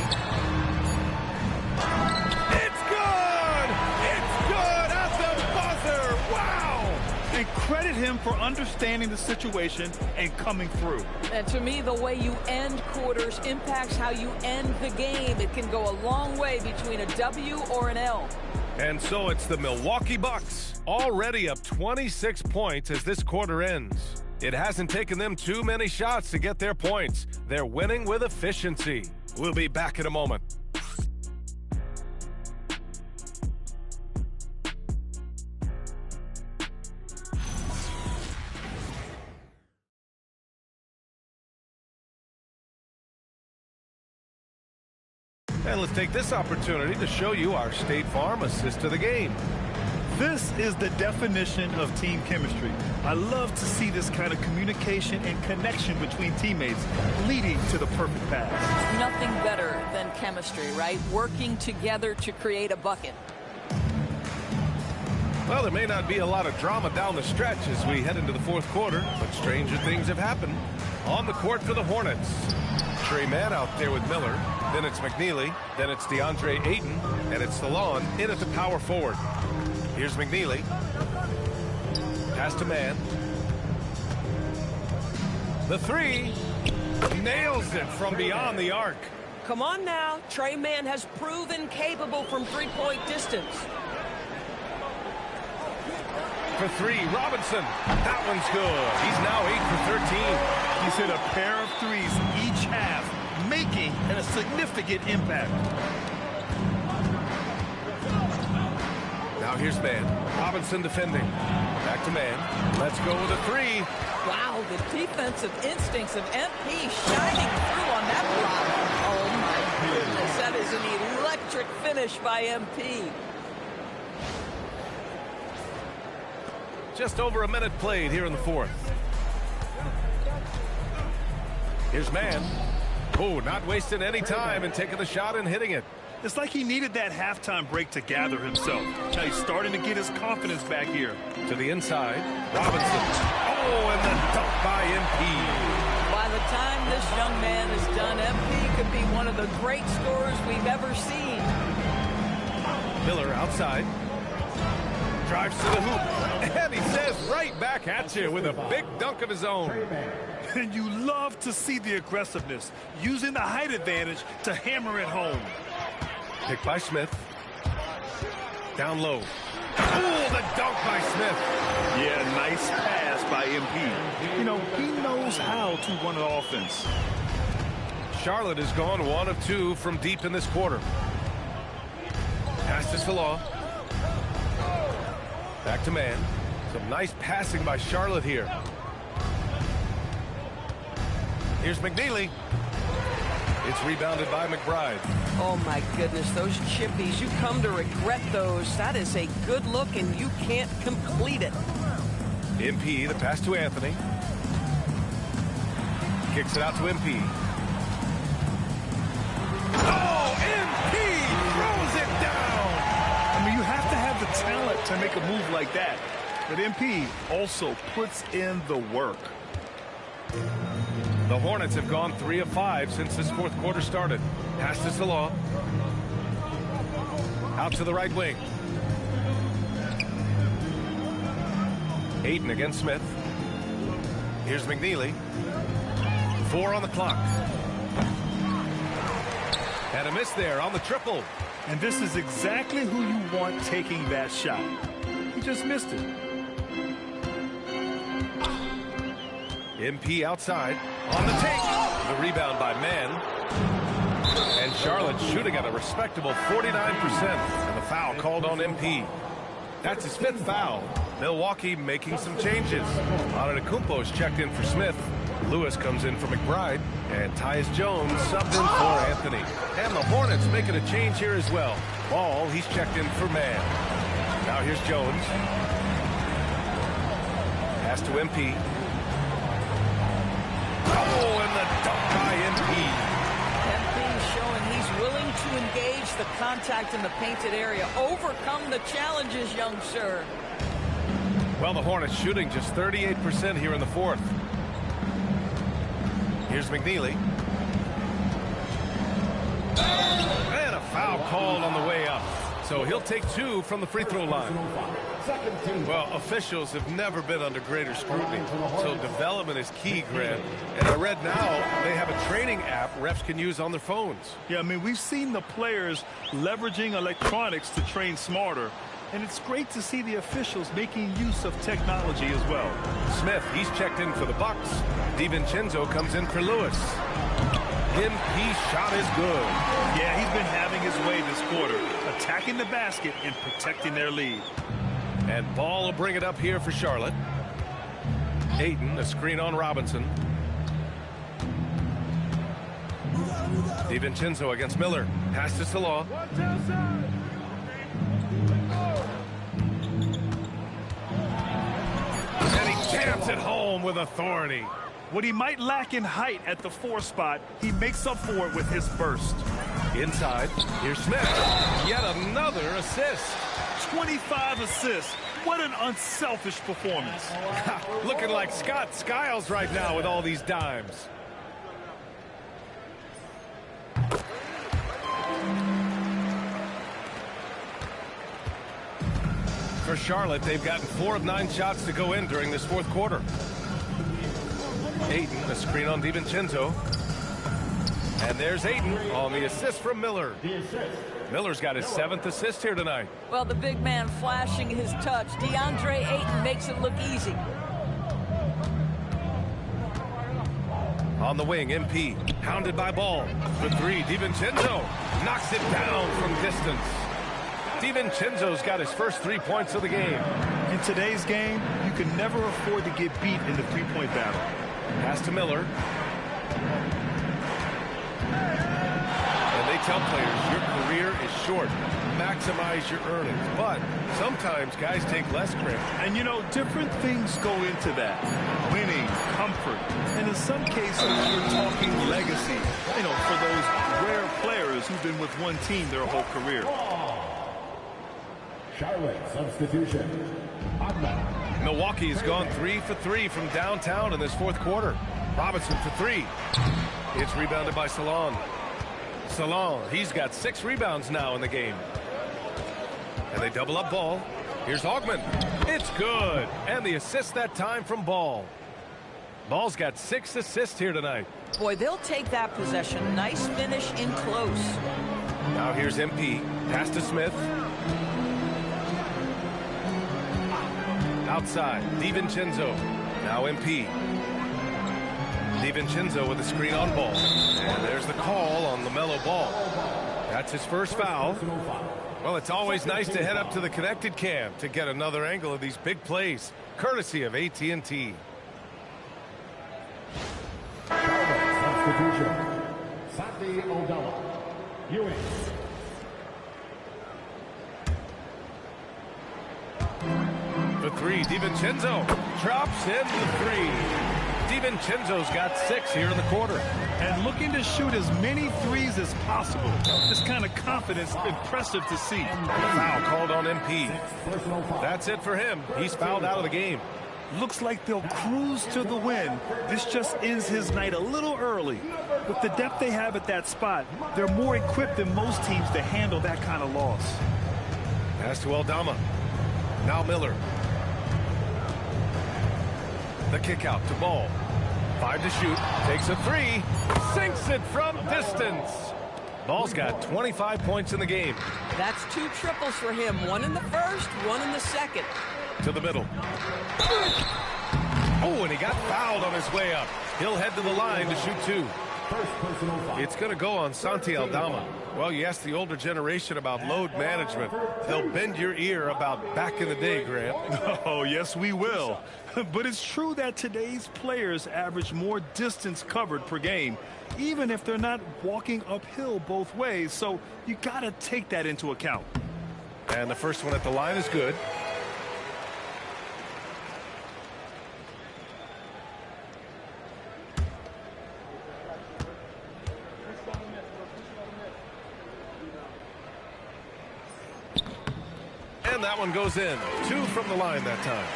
It's good! It's good at the buzzer! Wow! And credit him for understanding the situation and coming through. And to me, the way you end quarters impacts how you end the game. It can go a long way between a W or an L. And so it's the Milwaukee Bucks, already up 26 points as this quarter ends. It hasn't taken them too many shots to get their points. They're winning with efficiency. We'll be back in a moment. And let's take this opportunity to show you our State Farm assist to the game. This is the definition of team chemistry. I love to see this kind of communication and connection between teammates leading to the perfect pass. Nothing better than chemistry, right? Working together to create a bucket. Well, there may not be a lot of drama down the stretch as we head into the fourth quarter, but stranger things have happened. On the court for the Hornets, Trey Mann out there with Miller. Then it's McNeely. Then it's DeAndre Ayton. And it's Thalon in at the power forward. Here's McNeely. Pass to Mann. The three. Nails it from beyond the arc. Come on now. Trey Mann has proven capable from three-point distance. For three, Robinson. That one's good. He's now 8 for 13. He's hit a pair of threes each half, making a significant impact. Now here's Mann. Robinson defending. Back to Mann. Let's go with a three. Wow, the defensive instincts of MP shining through on that block. Oh my goodness, that is an electric finish by MP. Just over a minute played here in the fourth. Here's Mann. Oh, not wasting any time and taking the shot and hitting it. It's like he needed that halftime break to gather himself. Now he's starting to get his confidence back here. To the inside, Robinson. Oh, and the dunk by MP. By the time this young man is done, MP could be one of the great scorers we've ever seen. Miller outside. Drives to the hoop. And he says right back at you with a big dunk of his own. And you love to see the aggressiveness, using the height advantage to hammer it home. Picked by Smith. Down low. Oh, the dunk by Smith. Yeah, nice pass by MP. You know, he knows how to run an offense. Charlotte has gone 1 of 2 from deep in this quarter. Pass to Salah. Back to Mann. Some nice passing by Charlotte here. Here's McNeely. It's rebounded by McBride. Oh my goodness, those chippies, you come to regret those. That is a good look and you can't complete it. MP, the pass to Anthony. Kicks it out to MP. Oh, MP throws it down. I mean, you have to have the talent to make a move like that. But MP also puts in the work. The Hornets have gone 3 of 5 since this fourth quarter started. Pass to Salah. Out to the right wing. Ayton against Smith. Here's McNeely. 4 on the clock. And a miss there on the triple. And this is exactly who you want taking that shot. He just missed it. MP outside on the take. The rebound by Mann. And Charlotte shooting at a respectable 49%. And the foul called on MP. That's his 5th foul. Milwaukee making some changes. Antetokounmpo's checked in for Smith. Lewis comes in for McBride. And Tyus Jones subbed in for Anthony. And the Hornets making a change here as well. Ball, he's checked in for Mann. Now here's Jones. Pass to MP. Oh, and the dunk by MP. MP showing he's willing to engage the contact in the painted area. Overcome the challenges, young sir. Well, the Hornets shooting just 38% here in the fourth. Here's McNeely. And a foul called on the way up. So he'll take 2 from the free throw line. Well, officials have never been under greater scrutiny, so development is key, Grant. And I read now they have a training app refs can use on their phones. Yeah, I mean, we've seen the players leveraging electronics to train smarter, and it's great to see the officials making use of technology as well. Smith, he's checked in for the Bucks. DiVincenzo comes in for Lewis. MP shot is good. Yeah, he's been having his way this quarter, attacking the basket and protecting their lead. And Ball will bring it up here for Charlotte. Ayton, a screen on Robinson. DiVincenzo against Miller. Pass to Salah. And he jams it home with authority. What he might lack in height at the 4 spot, he makes up for it with his burst. Inside, here's Smith. Yet another assist. 25 assists. What an unselfish performance. Looking like Scott Skiles right now with all these dimes. For Charlotte, they've gotten 4 of 9 shots to go in during this fourth quarter. Ayton, a screen on DiVincenzo. And there's Ayton on the assist from Miller. Miller's got his 7th assist here tonight. Well, the big man flashing his touch. DeAndre Ayton makes it look easy. On the wing, MP, hounded by Ball. For 3, DiVincenzo knocks it down from distance. DiVincenzo's got his first 3 points of the game. In today's game, you can never afford to get beat in the three-point battle. Pass to Miller. And they tell players your career is short. Maximize your earnings. But sometimes guys take less credit. And, you know, different things go into that. Winning, comfort, and in some cases, you're talking legacy. You know, for those rare players who've been with one team their whole career. Charlotte substitution. Milwaukee's gone 3 for 3 from downtown in this fourth quarter. Robinson for 3. It's rebounded by Salon. Salon, he's got 6 rebounds now in the game. And they double up Ball. Here's Hogman. It's good. And the assist that time from Ball. Ball's got 6 assists here tonight. Boy, they'll take that possession. Nice finish in close. Now here's MP. Pass to Smith. Outside, DiVincenzo. Now MP. DiVincenzo with a screen on Ball. And there's the call on LaMelo Ball. That's his first foul. Well, it's always nice to head up to the connected cam to get another angle of these big plays, courtesy of AT&T. Substitution. Sandy O'Donnell. Ewing. For 3, DiVincenzo drops in the 3. DiVincenzo's got 6 here in the quarter. And looking to shoot as many threes as possible. This kind of confidence, impressive to see. Foul called on MP. That's it for him. He's fouled out of the game. Looks like they'll cruise to the win. This just ends his night a little early. With the depth they have at that spot, they're more equipped than most teams to handle that kind of loss. Pass to Aldama. Now Miller. The kick out to Ball. 5 to shoot. Takes a 3. Sinks it from distance. Ball's got 25 points in the game. That's 2 triples for him. 1 in the first, 1 in the second. To the middle. Oh, and he got fouled on his way up. He'll head to the line to shoot 2. It's going to go on Santi Aldama. Well, you ask the older generation about load management. They'll bend your ear about back in the day, Grant. Oh, yes, we will. But it's true that today's players average more distance covered per game, even if they're not walking uphill both ways. So you got to take that into account. And the first one at the line is good. and that one goes in. 2 from the line that time.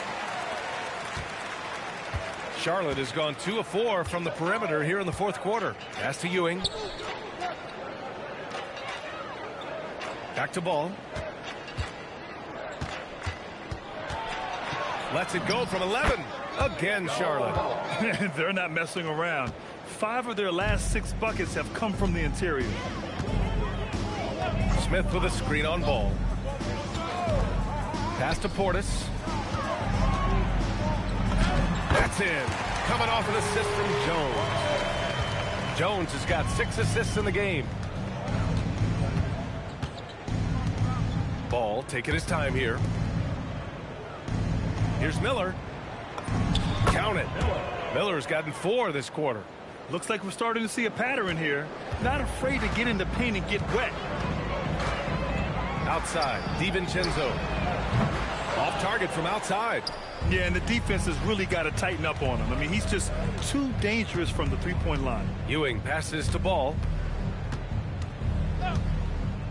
Charlotte has gone 2 of 4 from the perimeter here in the fourth quarter. Pass to Ewing. Back to Ball. Lets it go from 11. Again, Charlotte. They're not messing around. 5 of their last 6 buckets have come from the interior. Smith with a screen on Ball. Pass to Portis. That's in. Coming off an assist from Jones. Jones has got 6 assists in the game. Ball taking his time here. Here's Miller. Count it. Miller's gotten 4 this quarter. Looks like we're starting to see a pattern here. Not afraid to get in the paint and get wet. Outside, DiVincenzo. Off target from outside. Yeah, and the defense has really got to tighten up on him. I mean, he's just too dangerous from the three-point line. Ewing passes to Ball.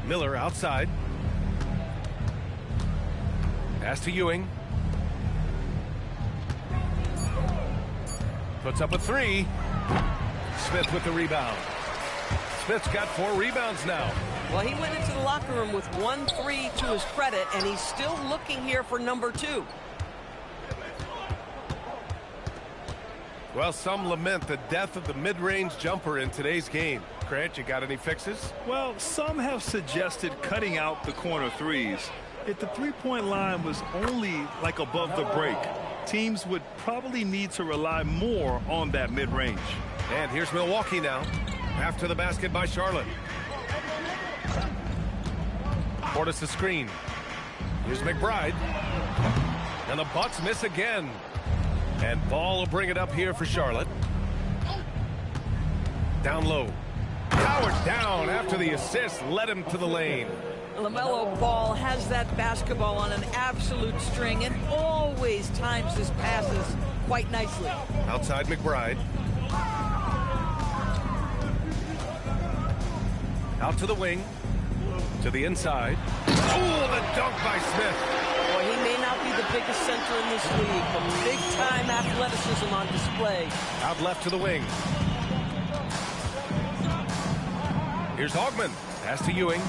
Miller outside. Pass to Ewing. Puts up a 3. Smith with the rebound. Smith's got 4 rebounds now. Well, he went into the locker room with 1 3 to his credit, and he's still looking here for number 2. Well, some lament the death of the mid-range jumper in today's game. Grant, you got any fixes? Well, some have suggested cutting out the corner threes. If the three-point line was only like above the break, teams would probably need to rely more on that mid-range. And here's Milwaukee now. After the basket by Charlotte. Portis the screen. Here's McBride. And the Bucks miss again. And Ball will bring it up here for Charlotte. Down low. Howard down after the assist led him to the lane. LaMelo Ball has that basketball on an absolute string and always times his passes quite nicely. Outside McBride. Out to the wing. To the inside. Oh, the dunk by Smith. Boy, he may not be the biggest center in this league, but big-time athleticism on display. Out left to the wing. Here's Hogman. Pass to Ewing.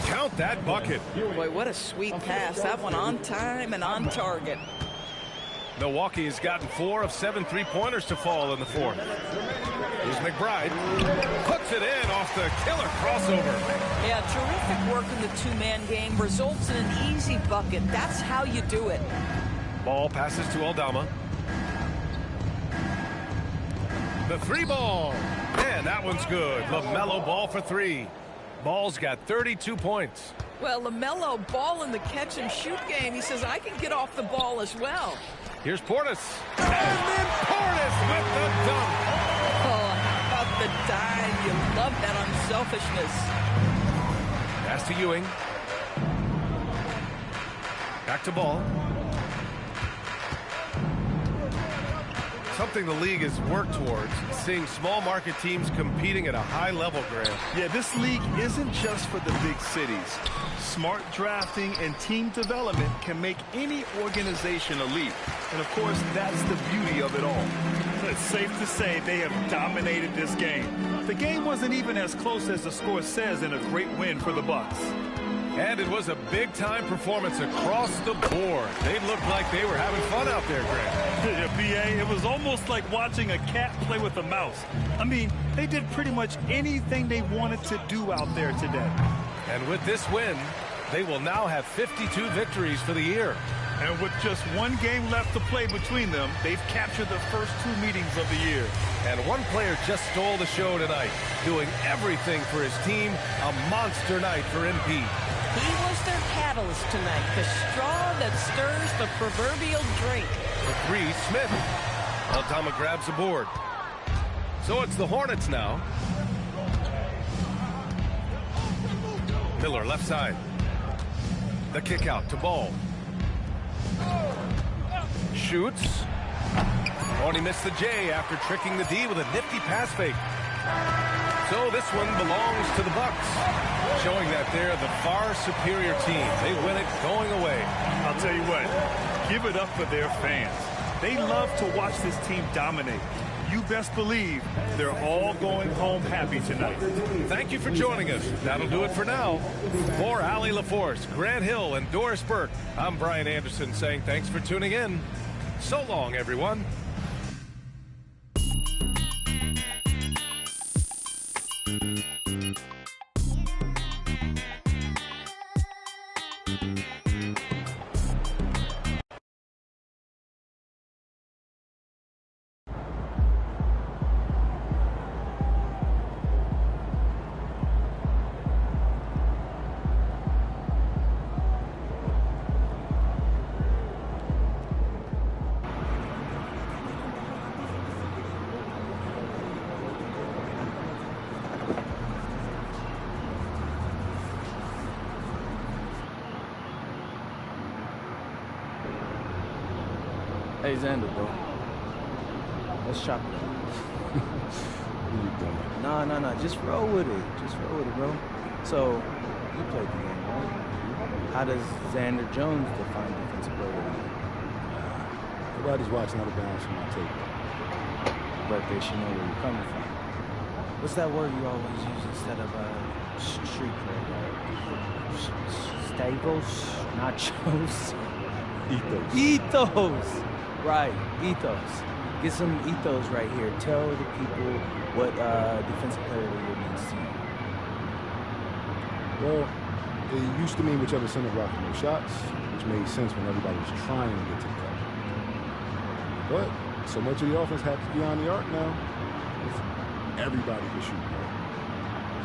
Count that bucket. Boy, what a sweet pass. That one on time and on target. Milwaukee has gotten 4 of 7 three-pointers to fall in the fourth. Here's McBride. Puts it in off the killer crossover. Yeah, terrific work in the two-man game. Results in an easy bucket. That's how you do it. Ball passes to Aldama. The 3 ball. And that one's good. LaMelo Ball for 3. Ball's got 32 points. Well, LaMelo Ball in the catch-and-shoot game. He says, I can get off the ball as well. Here's Portis. And then Portis with the dunk. Oh, how about the dive? You love that unselfishness. Pass to Ewing. Back to Ball. Something the league has worked towards, seeing small market teams competing at a high level, Grant. Yeah, this league isn't just for the big cities. Smart drafting and team development can make any organization elite. And of course, that's the beauty of it all. It's safe to say they have dominated this game. The game wasn't even as close as the score says in a great win for the Bucks. And it was a big-time performance across the board. They looked like they were having fun out there, Grant. Yeah, BA, it was almost like watching a cat play with a mouse. I mean, they did pretty much anything they wanted to do out there today. And with this win, they will now have 52 victories for the year. And with just 1 game left to play between them, they've captured the first 2 meetings of the year. And one player just stole the show tonight, doing everything for his team. A monster night for MP. He was their catalyst tonight, the straw that stirs the proverbial drink. For 3, Smith. Aldama grabs the board. So it's the Hornets now. Miller left side. The kick out to Ball. Shoots. Oh, and he missed the J after tricking the D with a nifty pass fake. So this one belongs to the Bucks, showing that they're the far superior team. They win it going away. I'll tell you what, give it up for their fans. They love to watch this team dominate. You best believe they're all going home happy tonight. Thank you for joining us. That'll do it for now. For Allie LaForce, Grant Hill, and Doris Burke, I'm Brian Anderson saying thanks for tuning in. So long, everyone. Hey, Xander, bro. Let's chop it up. What are you doing? Nah. Just roll with it. Bro. So, you played the game, right? How does Xander Jones define defensive player of the year? Nobody's watching out of bounds from my tape. But they should know where you're coming from. What's that word you always use instead of street cred? Staples? Nachos? Ethos. Right, ethos. Get some ethos right here. Tell the people what defensive player of the year means to you. Well, it used to mean whichever center blocked the most shots, which made sense when everybody was trying to get to the cup. But so much of the offense has to be on the arc now. Everybody can shoot.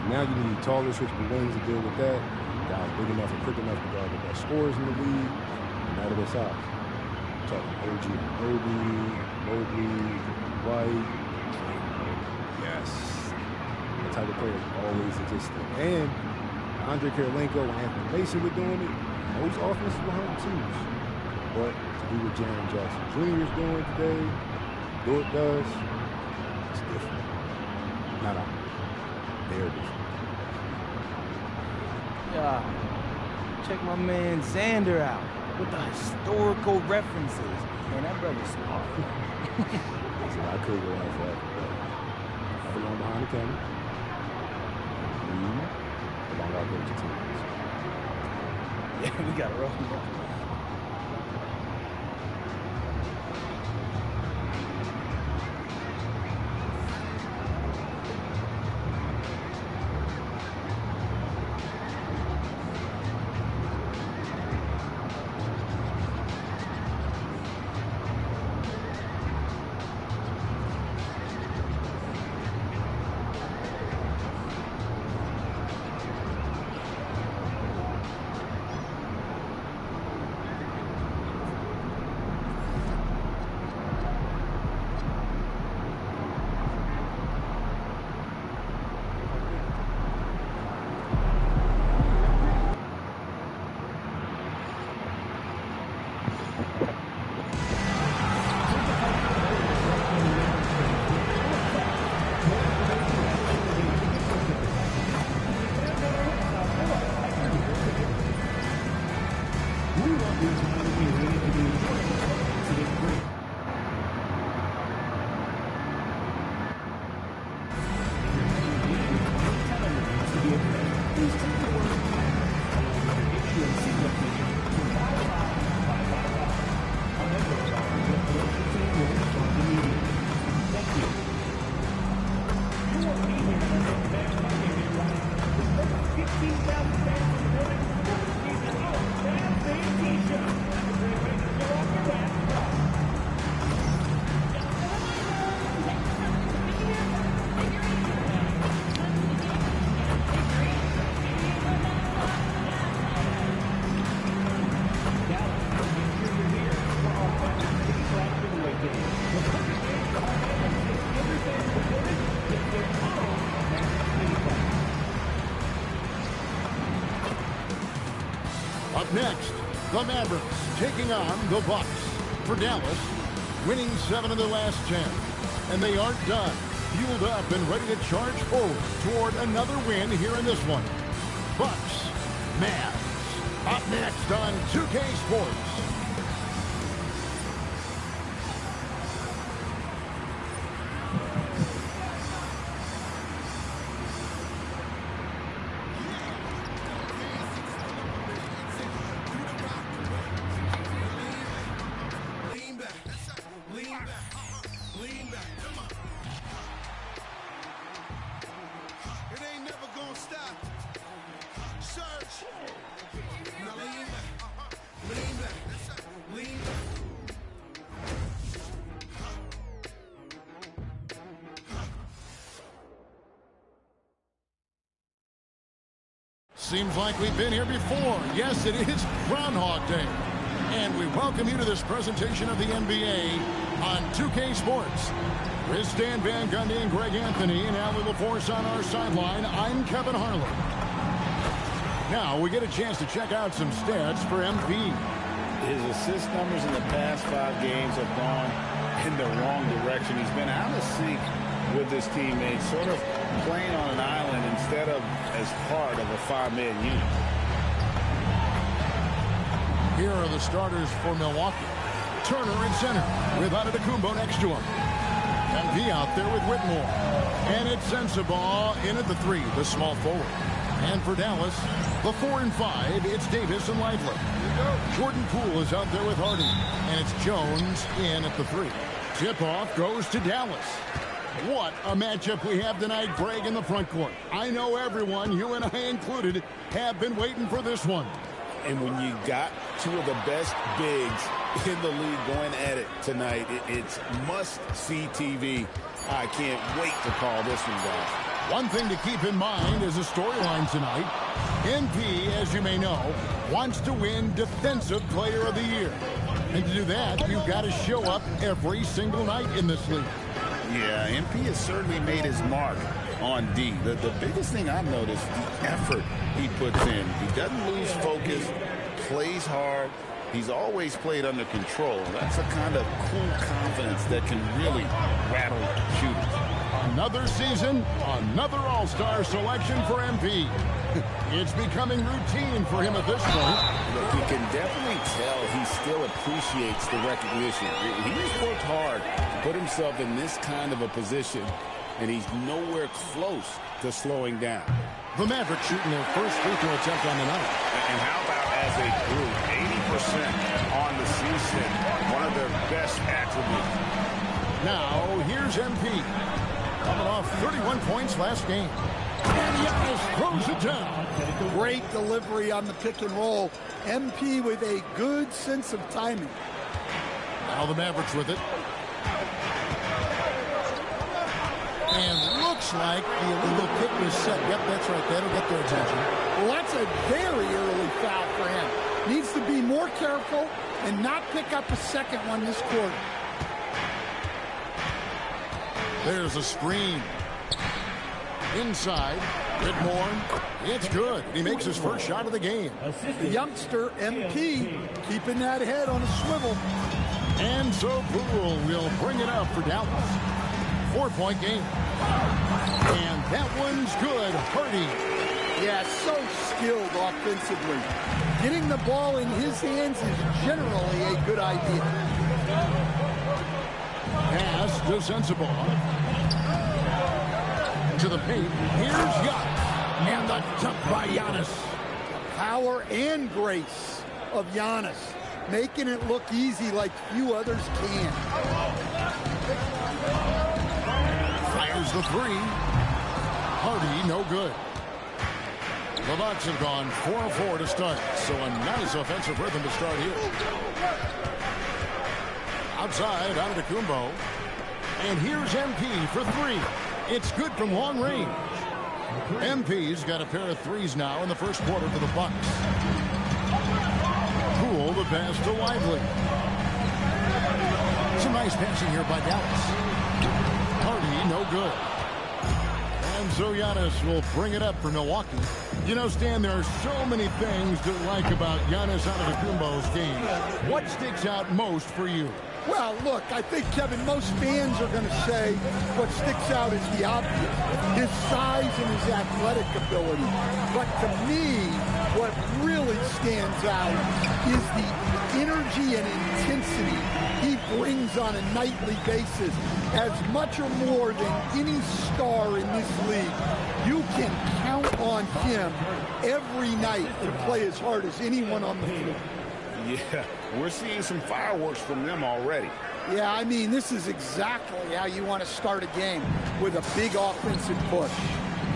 So now you need taller, switchable wings to deal with that. Guys big enough and quick enough to guard the best scorers in the league, no matter their size. Talking OG Mobley, White. Yes. That type of player always existed. And Andre Kirilenko and Anthony Mason were doing it. Those offenses were home teams. But to do what Jaren Jackson Jr. is doing today, Dort does, it's different. Not all. They're different. Yeah. Check my man Xander out with the historical references. Man, that brother's smart. So I could go out for that. I belong behind the camera. You belong out there with your teammates. Yeah, we got to roll. Up next, the Mavericks taking on the Bucks. For Dallas, winning 7 of their last 10. And they aren't done. fueled up and ready to charge forward toward another win here in this one. Bucks, Mavs, up next on 2K Sports. Seems like we've been here before. Yes, it is Groundhog Day. And we welcome you to this presentation of the NBA on 2K Sports. With Stan Van Gundy and Greg Anthony and Allie LaForce on our sideline, I'm Kevin Harlan. Now we get a chance to check out some stats for MP. His assist numbers in the past 5 games have gone in the wrong direction. He's been out of sync with his teammates, sort of playing on an island instead of as part of a 5-man unit. Here are the starters for Milwaukee. Turner in center with Antetokounmpo next to him. MP out there with Whitmore. And it's Sensabaugh in at the 3, the small forward. And for Dallas, the 4 and 5, it's Davis and Lively. Jordan Poole is out there with Hardy. And it's Jones in at the 3. Tip-off goes to Dallas. What a matchup we have tonight, Greg, in the front court. I know everyone, you and I included, have been waiting for this one. And when you got 2 of the best bigs in the league going at it tonight, it's must-see TV. I can't wait to call this one, guys. One thing to keep in mind is a storyline tonight. MP, as you may know, wants to win Defensive Player of the Year. And to do that, you've got to show up every single night in this league. Yeah, MP has certainly made his mark on D. The biggest thing I've noticed, the effort he puts in. He doesn't lose focus, plays hard. He's always played under control. That's a kind of cool confidence that can really rattle shooters. Another season, another All-Star selection for MP. It's becoming routine for him at this point. Look, you can definitely tell he still appreciates the recognition. He's worked hard to put himself in this kind of a position, and he's nowhere close to slowing down. The Mavericks shooting their first free throw attempt on the night. And how about as a group, 80% on the season, one of their best attributes. Now, here's MP. Coming off 31 points last game. And Giannis throws it down. Great delivery on the pick and roll. MP with a good sense of timing. Now the Mavericks with it. And looks like the illegal kick was set. Yep, that's right. That'll get their attention. Well, that's a very early foul for him. Needs to be more careful and not pick up a second one this quarter. There's a screen. Inside, Whitmore. It's good. He makes his first shot of the game. The youngster, MP, keeping that head on a swivel. And so Poole will bring it up for Dallas. 4-point game. And that one's good. Hardy. Yeah, so skilled offensively. Getting the ball in his hands is generally a good idea. Pass to Sensabaugh. To the paint. Here's Giannis. And the dunk by Giannis. Power and grace of Giannis. Making it look easy like few others can. Fires the 3. Hardy, no good. The Bucks have gone 4-4 to start. So a nice offensive rhythm to start here. Outside, Antetokounmpo. And here's MP for 3. It's good from long range. MP's got a pair of 3s now in the first quarter for the Bucks. Poole, the pass to Lively. Some nice passing here by Dallas. Hardy, no good. And so Giannis will bring it up for Milwaukee. You know, Stan, there are so many things to like about Giannis Antetokounmpo's game. What sticks out most for you? Well, look, I think, Kevin, most fans are going to say what sticks out is the obvious, his size and his athletic ability. But to me, what really stands out is the energy and intensity he brings on a nightly basis. As much or more than any star in this league, you can count on him every night to play as hard as anyone on the field. Yeah, we're seeing some fireworks from them already. Yeah, I mean, this is exactly how you want to start a game, with a big offensive push.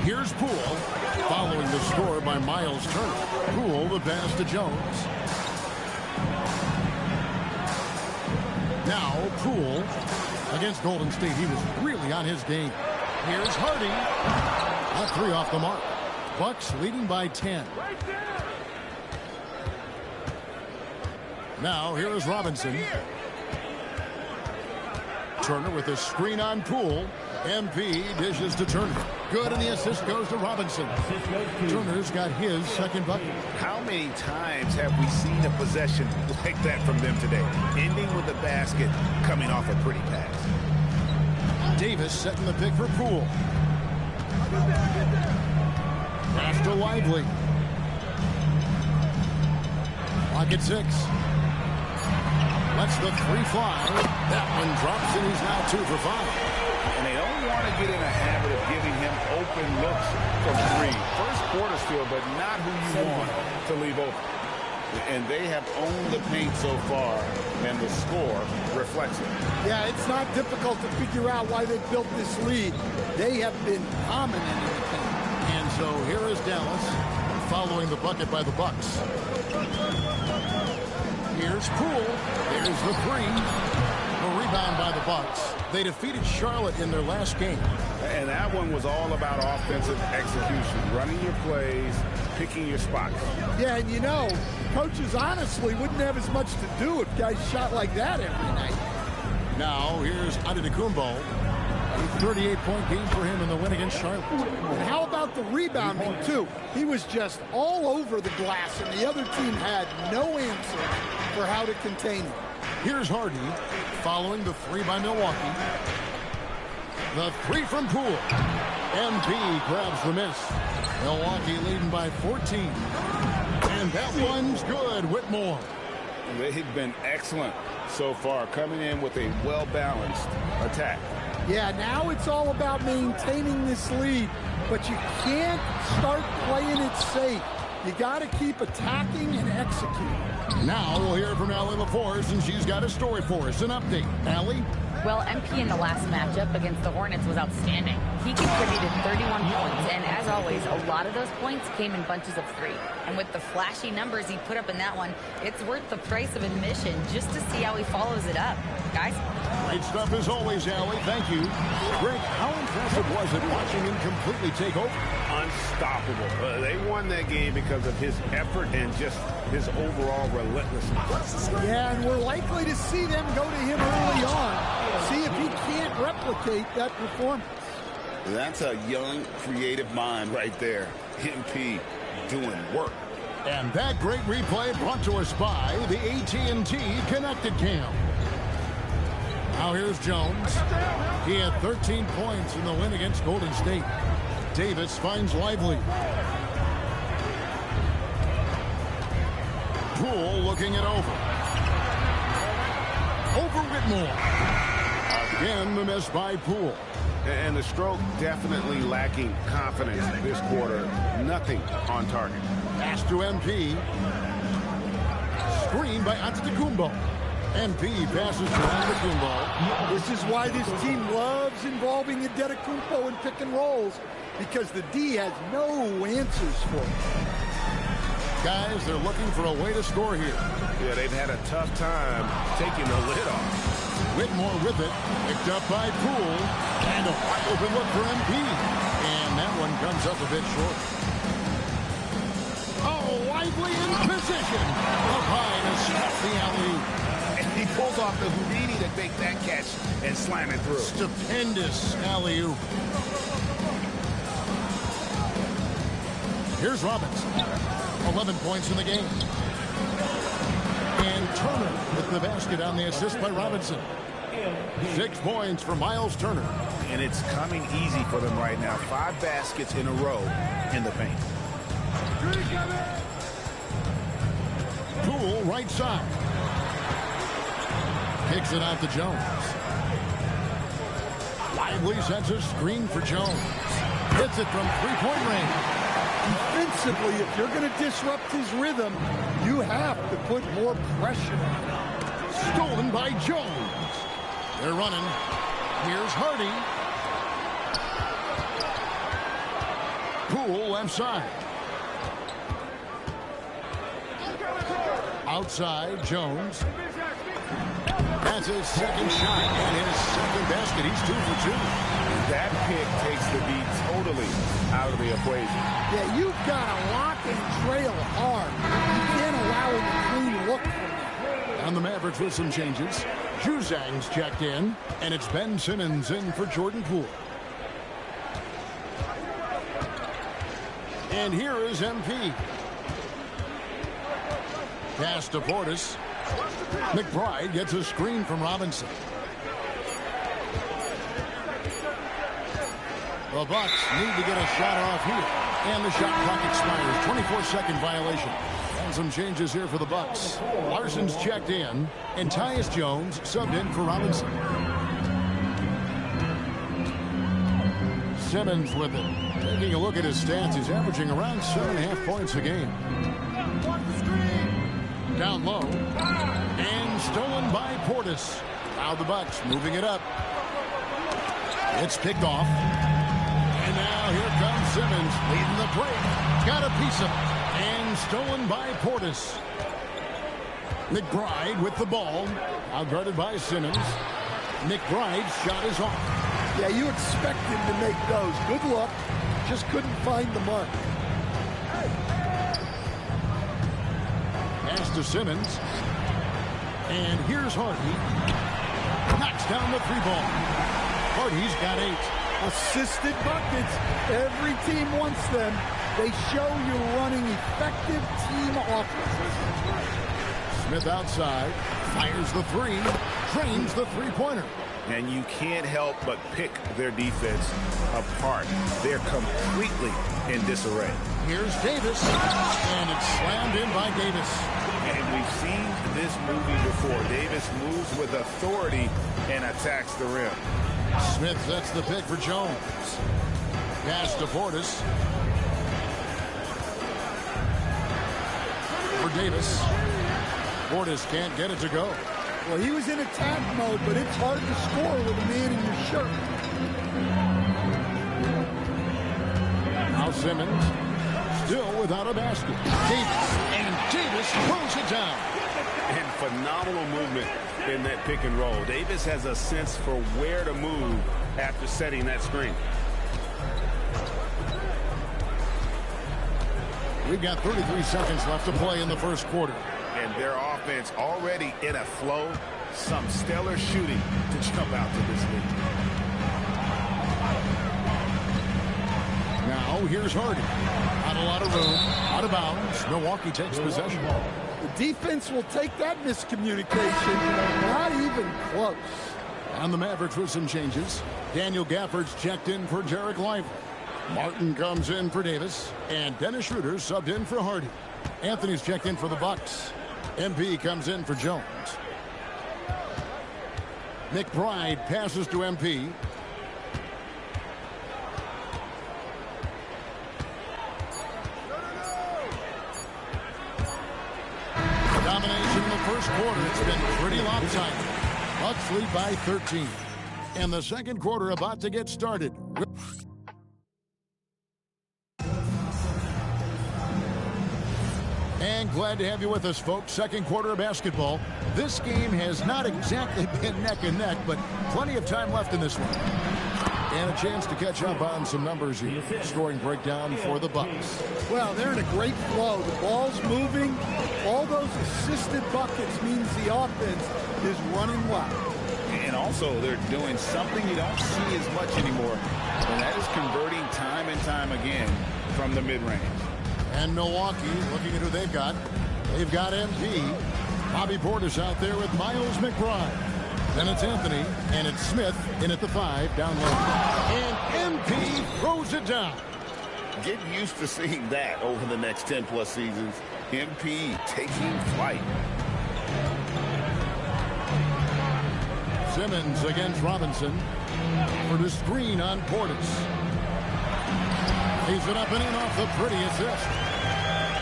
Here's Poole, following the score by Miles Turner. Poole, the pass to Jones. Now, Poole, against Golden State, he was really on his game. Here's Hardy. A three off the mark. Bucks leading by 10. Now, here is Robinson. Turner with a screen on Poole. MP dishes to Turner. Good, and the assist goes to Robinson. Turner's got his second bucket. How many times have we seen a possession like that from them today? Ending with a basket, coming off a pretty pass. Davis setting the pick for Poole. Pass to Lively. Clock at 6. Lets the three fly. That one drops, and he's now 2 for 5. And they don't want to get in a habit of giving him open looks from 3. First quarter still, but not who you want to leave open. And they have owned the paint so far, and the score reflects it. Yeah, it's not difficult to figure out why they built this lead. They have been dominant in the paint. And so here is Dallas, following the bucket by the Bucks. Here's Poole. There's the three. A rebound by the Bucks. They defeated Charlotte in their last game. And that one was all about offensive execution, running your plays, picking your spots. Yeah, and you know, coaches honestly wouldn't have as much to do if guys shot like that every night. Now, here's Antetokounmpo. A 38-point game for him in the win against Charlotte. And how about the rebounding, too? He was just all over the glass, and the other team had no answer for how to contain him. Here's Hardy, following the three by Milwaukee. The three from Poole. MP grabs the miss. Milwaukee leading by 14. And that one's good. Whitmore. They've been excellent so far, coming in with a well-balanced attack. Yeah, now it's all about maintaining this lead, but you can't start playing it safe. You got to keep attacking and executing. Now we'll hear from Allie LaForce, and she's got a story for us. An update. Allie? Well, MP in the last matchup against the Hornets was outstanding. He contributed 31 points, and as always, a lot of those points came in bunches of 3. And with the flashy numbers he put up in that one, it's worth the price of admission just to see how he follows it up. Guys? Great stuff as always, Allie. Thank you. Greg, how impressive was it watching him completely take over? Unstoppable. They won that game because of his effort and just his overall relentlessness. Yeah, and we're likely to see them go to him early on. See if he can't replicate that performance. That's a young, creative mind right there. MP doing work. And that great replay brought to us by the AT&T Connected Cam. Now here's Jones. He had 13 points in the win against Golden State. Davis finds Lively. Poole looking it over. Over Whitmore. Again, the miss by Poole. And the stroke definitely lacking confidence this quarter. Nothing on target. Pass to MP. Screen by Antetokounmpo. MP passes to Antetokounmpo. This is why this team loves involving Antetokounmpo in pick and rolls, because the D has no answers for it. Guys, they're looking for a way to score here. Yeah, they've had a tough time taking the lid off. Whitmore with it, picked up by Poole, and a wide open look for MP. And that one comes up a bit short. Oh, Lively in position. Up high to stop the alley. And he pulls off the Houdini to take that catch and slam it through. Stupendous alley-oop. Here's Robinson. 11 points in the game. And Turner with the basket on the assist by Robinson. 6 points for Miles Turner. And it's coming easy for them right now. 5 baskets in a row in the paint. Poole right side. Kicks it out to Jones. Lively sets a screen for Jones. Hits it from three-point range. Defensively, if you're going to disrupt his rhythm, you have to put more pressure on him. Stolen by Jones. They're running. Here's Hardy. Poole left side. Outside, Jones. That's his second shot and his second basket. He's 2 for 2. That pick takes the beat totally out of the equation. Yeah, you've got to lock and trail hard. You can't allow him a clean look from that. And the Mavericks with some changes. Juzang's checked in, and it's Ben Simmons in for Jordan Poole. And here is MP. Pass to Portis. McBride gets a screen from Robinson. The Bucks need to get a shot off here. And the shot clock expires. 24-second violation. And some changes here for the Bucks. Larson's checked in, and Tyus Jones subbed in for Robinson. Simmons with it. Taking a look at his stats, he's averaging around 7.5 points a game. Down low. And stolen by Portis. Now the Bucks moving it up. It's picked off. And now here comes Simmons leading the break. Got a piece of it. And stolen by Portis. McBride with the ball. Out guarded by Simmons. McBride's shot is off. Yeah, you expect him to make those. Good luck. Just couldn't find the mark. Pass to Simmons. And here's Hardy. Knocks down the 3-ball. Hardy's got 8. Assisted buckets. Every team wants them. They show you're running effective team offenses. Smith outside. Fires the 3. Drains the 3-pointer. And you can't help but pick their defense apart. They're completely in disarray. Here's Davis. And it's slammed in by Davis. And we've seen this movie before. Davis moves with authority and attacks the rim. Smith sets the pick for Jones. Pass to Portis. For Davis. Portis can't get it to go. Well, he was in attack mode, but it's hard to score with a man in your shirt. Now Simmons, still without a basket. Davis, and Davis pulls it down. And phenomenal movement in that pick and roll. Davis has a sense for where to move after setting that screen. We've got 33 seconds left to play in the first quarter. And their offense already in a flow. Some stellar shooting to jump out to this lead. Now here's Hardy. Not a lot of room. Out of bounds. Milwaukee takes possession. The defense will take that miscommunication. Not even close. And the Mavericks with some changes. Daniel Gafford's checked in for Derek Lively. Martin comes in for Davis. And Dennis Schroeder subbed in for Hardy. Anthony's checked in for the Bucks. MP comes in for Jones. McBride passes to MP. Domination in the first quarter. It's been pretty lopsided. Bucks lead by 13. And the second quarter about to get started. And glad to have you with us, folks. Second quarter of basketball. This game has not exactly been neck and neck, but plenty of time left in this one. And a chance to catch up on some numbers here. Scoring breakdown for the Bucks. Well, they're in a great flow. The ball's moving. All those assisted buckets means the offense is running well. And also, they're doing something you don't see as much anymore, and that is converting time and time again from the mid-range. And Milwaukee, looking at who they've got. They've got MP. Bobby Portis out there with Miles McBride. Then it's Anthony, and it's Smith in at the 5, down low. And MP throws it down. Get used to seeing that over the next 10-plus seasons. MP taking flight. Simmons against Robinson for the screen on Portis. He's it up and in off the pretty assist.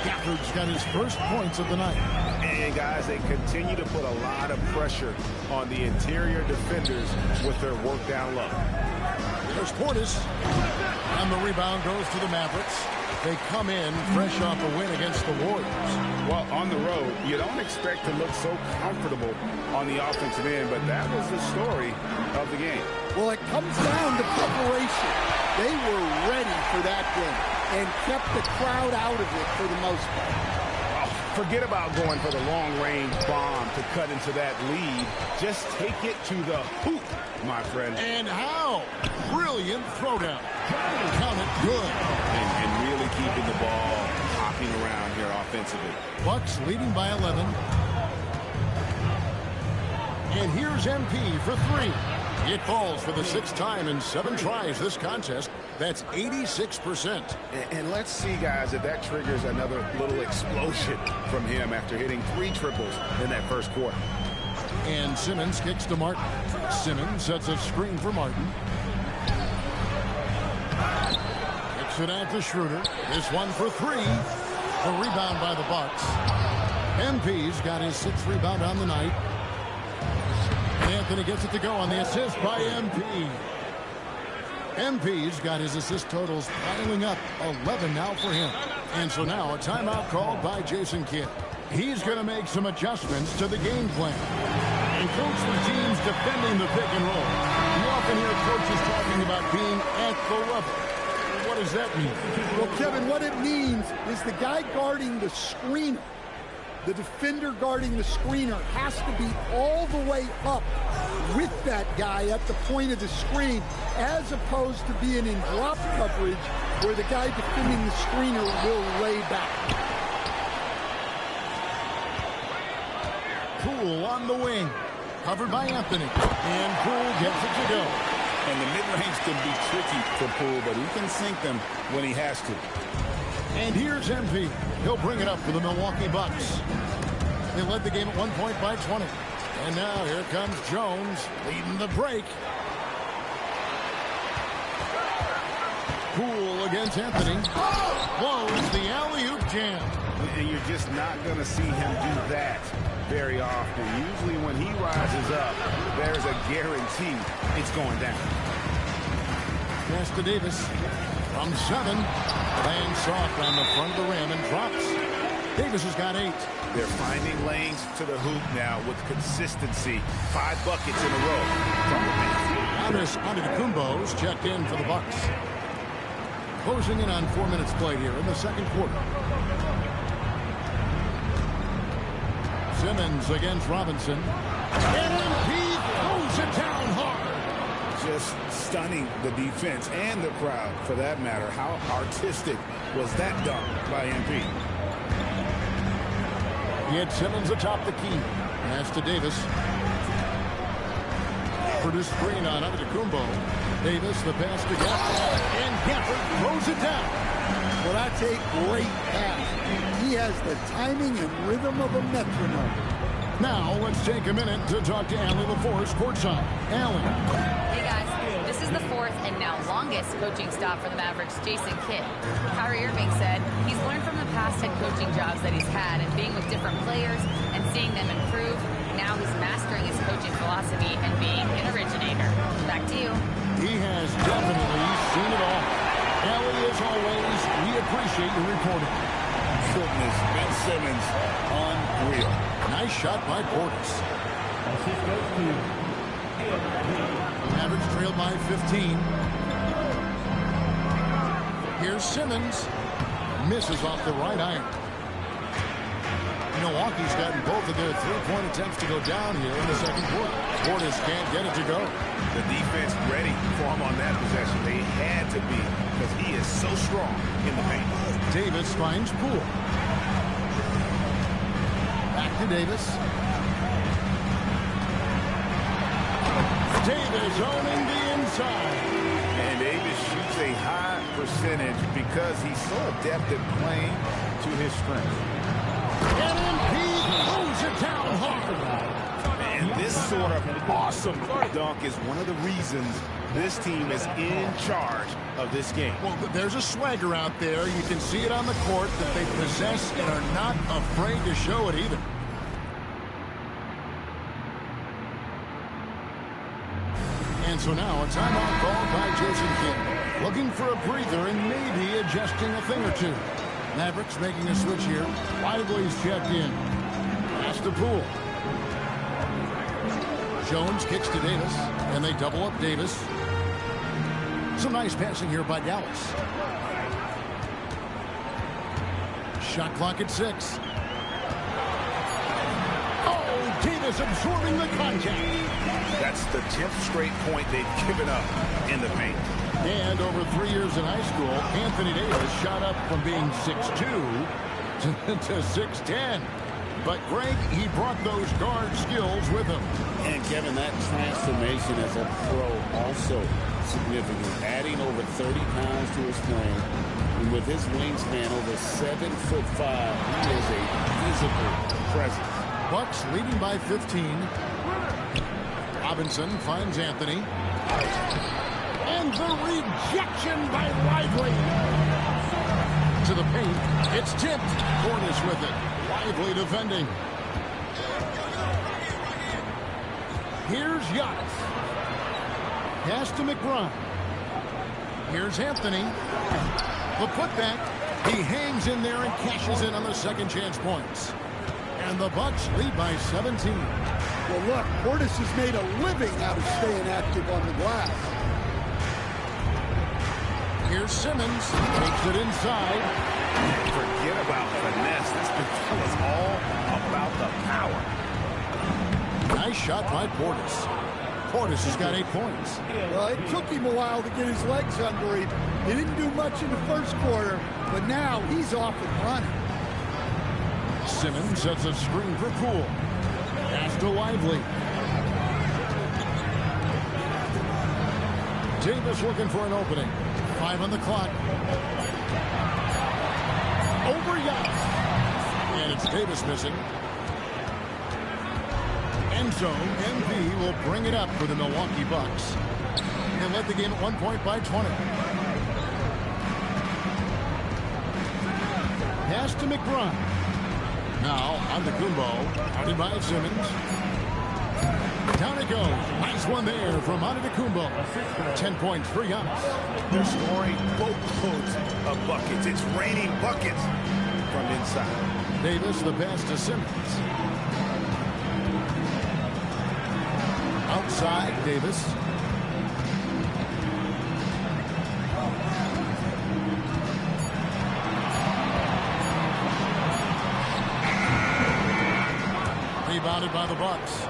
Gafford's got his first points of the night. And guys, they continue to put a lot of pressure on the interior defenders with their work down low. There's Portis. And the rebound goes to the Mavericks. They come in fresh off a win against the Warriors. Well, on the road, you don't expect to look so comfortable on the offensive end, but that was the story of the game. Well, it comes down to preparation. They were ready for that game and kept the crowd out of it for the most part. Forget about going for the long-range bomb to cut into that lead. Just take it to the hoop, my friend. And how? Brilliant throwdown. Count it good. And really keeping the ball hopping around here offensively. Bucks leading by 11. And here's MP for 3. It falls for the 6th time in 7 tries this contest. That's 86%. And let's see, guys, if that triggers another little explosion from him after hitting 3 triples in that first quarter. And Simmons kicks to Martin. Simmons sets a screen for Martin. Kicks it out to Schroeder. This one for 3. A rebound by the Bucks. MP's got his 6th rebound on the night. And Anthony gets it to go on the assist by MP. MP's got his assist totals piling up, 11 now for him. And so now a timeout called by Jason Kidd. He's going to make some adjustments to the game plan. And coach the teams defending the pick and roll. You often hear coaches talking about being at the level. What does that mean? Well, Kevin, what it means is the guy guarding the screener, the defender guarding the screener, has to be all the way up with that guy at the point of the screen, as opposed to being in drop coverage where the guy defending the screener will lay back. Poole on the wing, covered by Anthony, and Poole gets it to go. And the mid-range can be tricky for Poole, but he can sink them when he has to. And here's MP. He'll bring it up for the Milwaukee Bucks. They led the game at 1 point by 20. And now here comes Jones leading the break. Poole against Anthony. Blows the alley-oop jam. And you're just not going to see him do that very often. Usually when he rises up, there's a guarantee it's going down. Pass to Davis. From 7. Lands soft on the front of the rim and drops. Davis has got 8. They're finding lanes to the hoop now with consistency. 5 buckets in a row from the bench. Giannis Antetokounmpo's checked in for the Bucks. Closing in on 4 minutes played here in the second quarter. Simmons against Robinson. And he throws it down hard. Just stunning the defense and the crowd, for that matter. How artistic was that dunk by MP? He had Simmons atop the key. Pass to Davis. For the screen on Antetokounmpo. Davis, the pass to Gafford. And Gafford throws it down. Well, that's a great pass. He has the timing and rhythm of a metronome. Now, let's take a minute to talk to Allie LaForce courtside. Allie. Hey, guys. This is the 4th and now longest coaching stop for the Mavericks, Jason Kidd. Kyrie Irving said he's learned from the past head coaching jobs that he's had and being with different players and seeing them improve. Now he's mastering his coaching philosophy and being an originator. Back to you. He has definitely seen it all. Allie, as always, we appreciate your reporting. Goodness, Ben Simmons, unreal. Nice shot by Portis. Mavericks trail by 15. Here's Simmons. Misses off the right iron. Milwaukee's gotten both of their three-point attempts to go down here in the second quarter. Portis can't get it to go. The defense ready for him on that possession. They had to be, because he is so strong in the paint. Davis finds Poole. Back to Davis. Davis owning the inside. And Davis shoots a high percentage because he's so adept at playing to his strength. And MP throws it down hard. And this sort of awesome dunk is one of the reasons this team is in charge of this game. Well, there's a swagger out there. You can see it on the court that they possess and are not afraid to show it either. And so now a timeout called by Jason Kidd. Looking for a breather and maybe adjusting a thing or two. Mavericks making a switch here. Lively's checked in. Pass to Poole. Jones kicks to Davis, and they double up Davis. Some nice passing here by Dallas. Shot clock at 6. Oh, Davis absorbing the contact. That's the 10th straight point they've given up in the paint. And over 3 years in high school, Anthony Davis shot up from being 6'2 to 6'10. But Greg, he brought those guard skills with him. And Kevin, that transformation as a pro also significant. Adding over 30 pounds to his frame. And with his wingspan over 7'5", he is a physical presence. Bucks leading by 15. Robinson finds Anthony. And the rejection by Lively. To the paint. It's tipped. Cornish with it. Lively defending. Here's Giannis. Pass to McBride. Here's Anthony. The putback. He hangs in there and cashes in on the second chance points. And the Bucks lead by 17. Well, look, Portis has made a living out of staying active on the glass. Here's Simmons. Takes it inside. Forget about finesse. This is all about the power. Nice shot by Portis. Portis has got 8 points. Well, it took him a while to get his legs under him. He didn't do much in the first quarter, but now he's off and running. Simmons sets a screen for Poole. Pass to Lively. Davis looking for an opening. 5 on the clock. Over Giannis. And it's Davis missing. End zone. MV will bring it up for the Milwaukee Bucks. And led the game at 1 point by 20. Pass to McBride. Now on the Kumbo. Guarded by Simmons. Down it goes. Nice one there from Antetokounmpo. 10 points for Giannis. They're scoring boatloads of buckets. It's raining buckets from inside. Davis, the pass to Simmons. Outside, Davis. Rebounded by the Bucks.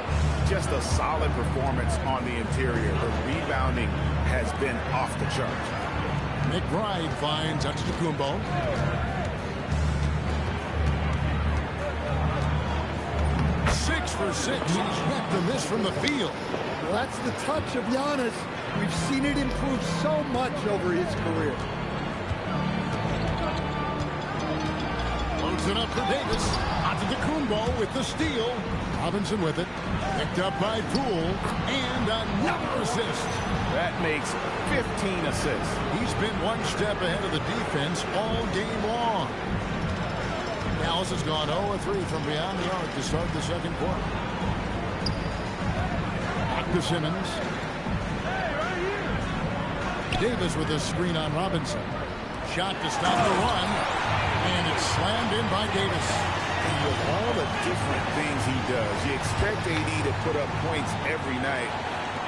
Just a solid performance on the interior. The rebounding has been off the charts. McBride finds Antetokounmpo. Six for 6. He's yet to miss from the field. Well, that's the touch of Giannis. We've seen it improve so much over his career. Loads it up for Davis. Antetokounmpo with the steal. Robinson with it. Picked up by Poole. And another assist. That makes 15 assists. He's been one step ahead of the defense all game long. Dallas has gone 0-3 from beyond the arc to start the second quarter. Back to Simmons. Davis with a screen on Robinson. Shot to stop the run. And it's slammed in by Davis. And with all the different things he does, you expect AD to put up points every night.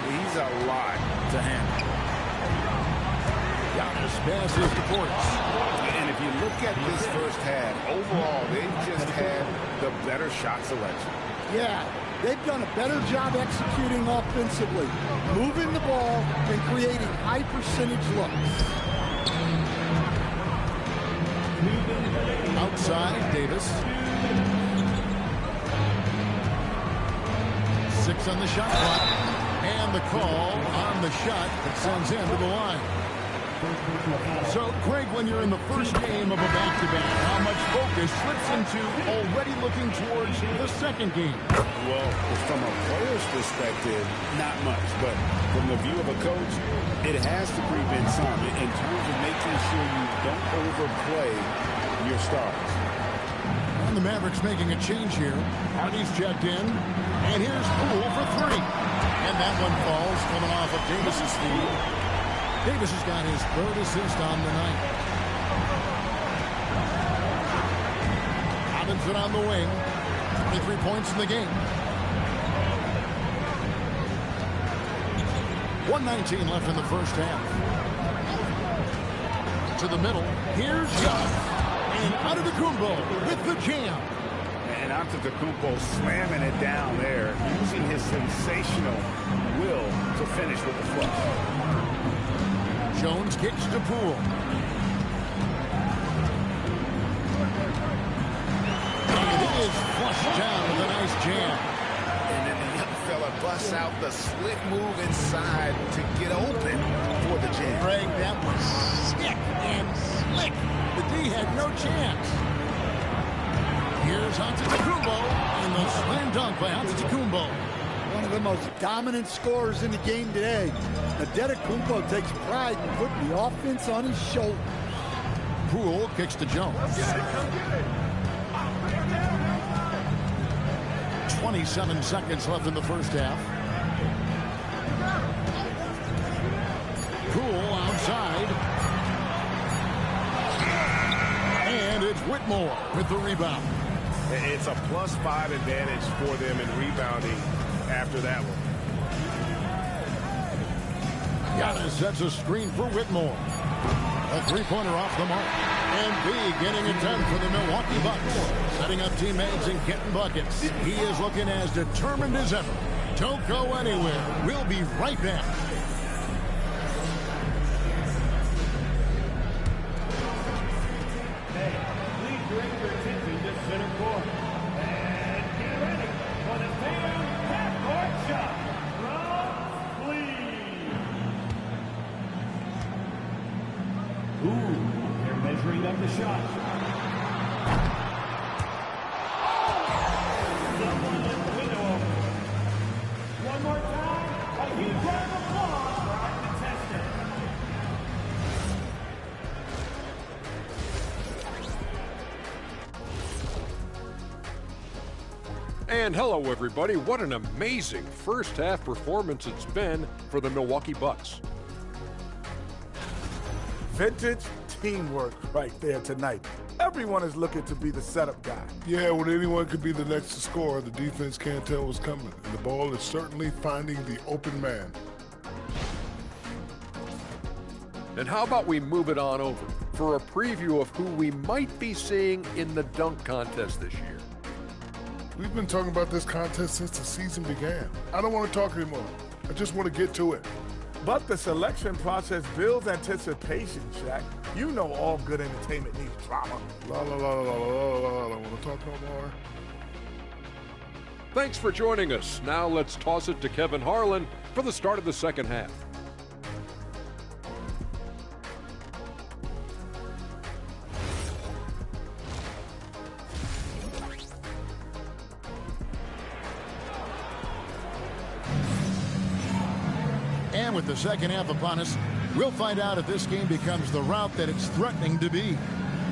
He's a lot to handle. Giannis passes the points. And if you look at this first half, overall, they've just had the better shot selection. Yeah, they've done a better job executing offensively, moving the ball and creating high percentage looks. Outside, Davis. seconds on the shot clock. And the call on the shot that sends him to the line. So, Craig, when you're in the first game of a back-to-back, how much focus slips into already looking towards the second game? Well, from a player's perspective, not much. But from the view of a coach, it has to creep in some in terms of making sure you don't overplay your stars. And the Mavericks making a change here. Hardy's checked in. And here's Poole for three. And that one falls coming off of Davis's feed. Davis has got his third assist on the night. Robinson on the wing. 23 points in the game. 1:19 left in the first half. To the middle. Here's Young. And Antetokounmpo with the jam. And Antetokounmpo slamming it down there, using his sensational will to finish with the flush. Jones kicks to Poole. And it is flushed down with a nice jam. And then the young fella busts out the slick move inside to get open for the jam. Greg, that was sick and slick. The D had no chance. Here's Antetokounmpo and the slam dunk by Antetokounmpo. One of the most dominant scorers in the game today. Antetokounmpo takes pride in putting the offense on his shoulders. Poole kicks to Jones. 27 seconds left in the first half. Poole outside. And it's Whitmore with the rebound. It's a +5 advantage for them in rebounding after that one. Giannis sets a screen for Whitmore. A three-pointer off the mark. And B getting it done for the Milwaukee Bucks. Setting up teammates and getting buckets. He is looking as determined as ever. Don't go anywhere. We'll be right back. Please direct your attention to center court. And get ready for the Tatum half-court shot. They're measuring up the shot. Someone left the window open. One more time, a huge round of applause for our contestant. And hello, everybody. What an amazing first half performance it's been for the Milwaukee Bucks. Vintage teamwork right there tonight. Everyone is looking to be the setup guy. Yeah, when anyone could be the next to score, the defense can't tell what's coming. And the ball is certainly finding the open man. And how about we move it on over for a preview of who we might be seeing in the dunk contest this year. We've been talking about this contest since the season began. I don't want to talk anymore. I just want to get to it. But the selection process builds anticipation, Shaq. You know all good entertainment needs drama. La la la la la la la la. Want to talk no more? Thanks for joining us. Now let's toss it to Kevin Harlan for the start of the second half. And with the second half upon us, we'll find out if this game becomes the route that it's threatening to be.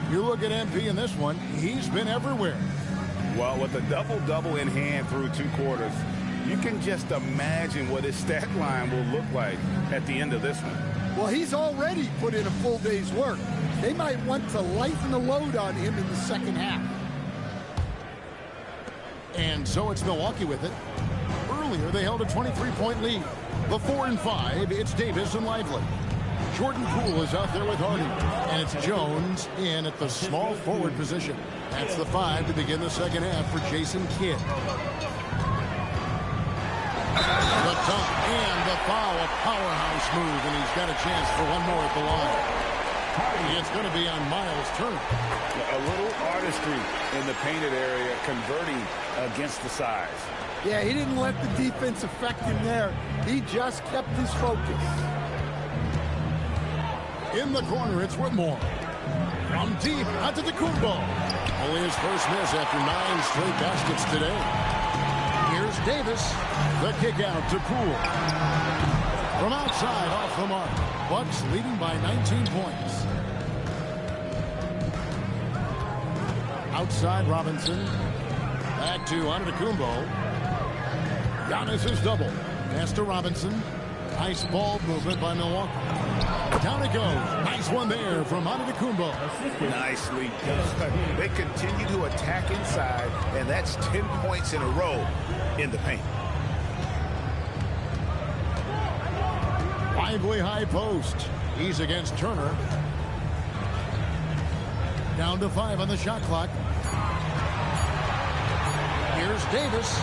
You look at MP in this one, he's been everywhere. Well, with a double-double in hand through 2 quarters, you can just imagine what his stat line will look like at the end of this one. Well, he's already put in a full day's work. They might want to lighten the load on him in the second half. And so it's Milwaukee with it. Earlier, they held a 23-point lead. The 4 and 5, it's Davis and Lively. Jordan Poole is out there with Hardy. And it's Jones in at the small forward position. That's the 5 to begin the second half for Jason Kidd. The dunk and the foul, a powerhouse move, and he's got a chance for one more at the line. It's going to be on Miles' turn. A little artistry in the painted area, converting against the size. Yeah, he didn't let the defense affect him there. He just kept his focus. In the corner, it's Whitmore. From deep, Antetokounmpo. Only his first miss after 9 straight baskets today. Here's Davis. The kick out to Poole. From outside, off the mark. Bucks leading by 19 points. Outside, Robinson. Back to Antetokounmpo. Giannis is double. Pass to Robinson. Nice ball movement by Milwaukee. Down it goes. Nice one there from Antetokounmpo. Nicely done. They continue to attack inside, and that's 10 points in a row in the paint. Lively high post. He's against Turner. Down to 5 on the shot clock. Here's Davis.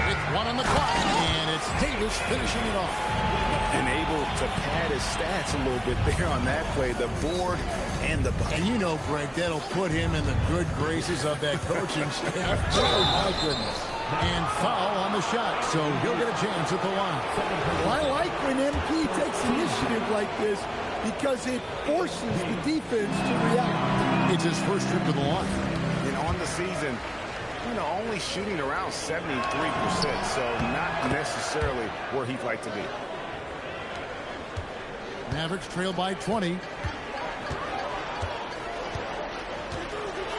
With 1 on the clock, and it's Davis finishing it off. And able to pad his stats a little bit there on that play, the board and the bucket. And you know, Greg, that'll put him in the good graces of that coaching staff. Oh, my goodness. And foul on the shot, so he'll get a chance at the line. Well, I like when MP takes initiative like this because it forces the defense to react. It's his first trip to the line. And on the season, only shooting around 73%, so not necessarily where he'd like to be. Mavericks trail by 20.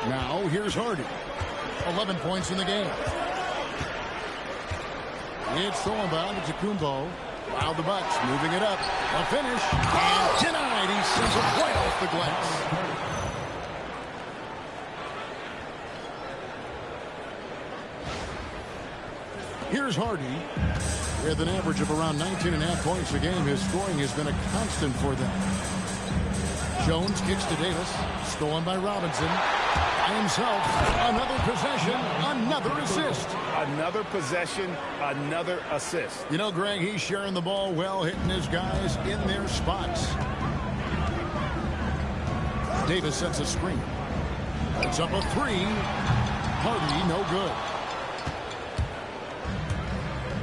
Now, here's Hardy. 11 points in the game. It's stolen by Antetokounmpo. While the Bucks moving it up. A finish. And denied. He sends it right off the glass. Here's Hardy. With an average of around 19.5 points a game, his scoring has been a constant for them. Jones kicks to Davis. Stolen by Robinson. By himself. Another possession. Another assist. Another possession. Another assist. You know, Greg, he's sharing the ball well, hitting his guys in their spots. Davis sets a screen. It's up a 3. Hardy, no good.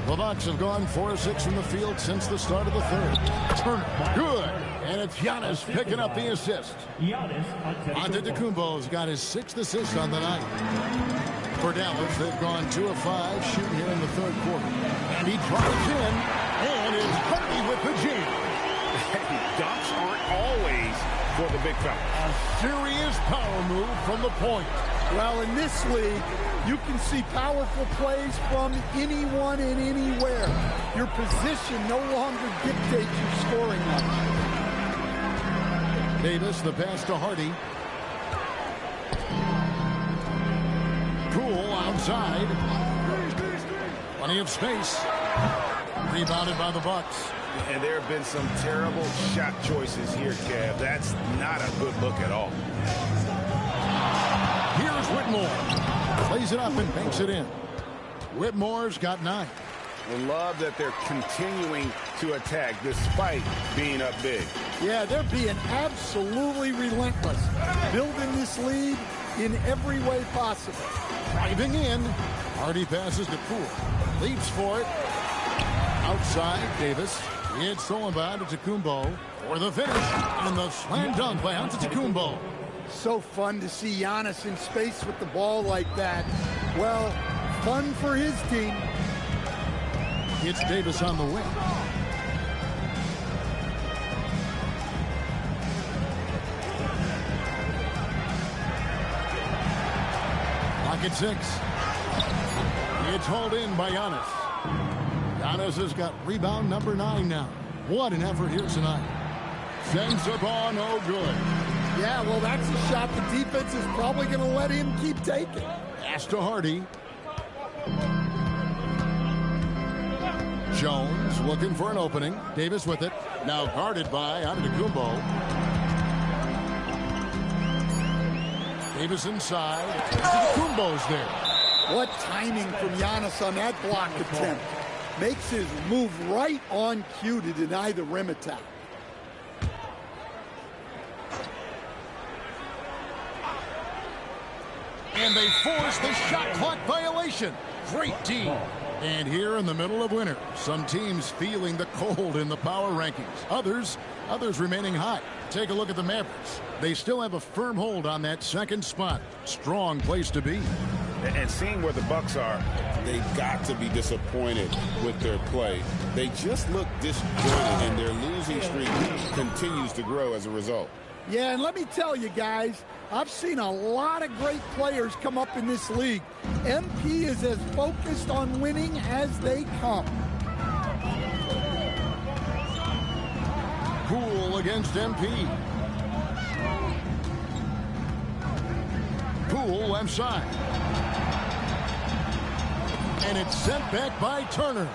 The Bucks have gone 4 of 6 from the field since the start of the third. Turner, good. And it's Giannis picking up the assist. Antetokounmpo's got his 6th assist on the night. For Dallas, they've gone 2 of 5 shooting here in the third quarter. And he drives in, and it's Hardy with the jam. Dunks aren't always for the big fella. A serious power move from the point. Well, in this league, you can see powerful plays from anyone and anywhere. Your position no longer dictates your scoring level. Davis, the pass to Hardy. Poole outside. Plenty of space. Rebounded by the Bucks. And there have been some terrible shot choices here, Kev. That's not a good look at all. Here's Whitmore. Plays it up and banks it in. Whitmore's got 9. I love that they're continuing to attack despite being up big. Yeah, they're being absolutely relentless. Building this lead in every way possible. Driving in. Hardy passes to Poole. Leaps for it. Outside, Davis. It's stolen by Antetokounmpo for the finish. And the slam dunk by Antetokounmpo. So fun to see Giannis in space with the ball like that. Well, fun for his team. It's Davis on the wing. Pocket 6. It's hauled in by Giannis. Giannis has got rebound number 9 now. What an effort here tonight. Sends the ball, no good. Yeah, well, that's a shot the defense is probably going to let him keep taking. Pass to Hardy. Jones looking for an opening. Davis with it. Now guarded by Antetokounmpo. Davis inside. Antetokounmpo's there. What timing from Giannis on that block attempt. Makes his move right on cue to deny the rim attack. And And they force the shot clock violation. Great D. And here in the middle of winter, some teams feeling the cold in the power rankings. Others remaining hot. Take a look at the Mavericks. They still have a firm hold on that second spot. Strong place to be. And seeing where the Bucks are, they've got to be disappointed with their play. They just look disjointed, and their losing streak continues to grow as a result. Yeah, and let me tell you guys, I've seen a lot of great players come up in this league. MP is as focused on winning as they come. Poole against MP. Poole left side. And it's sent back by Turner.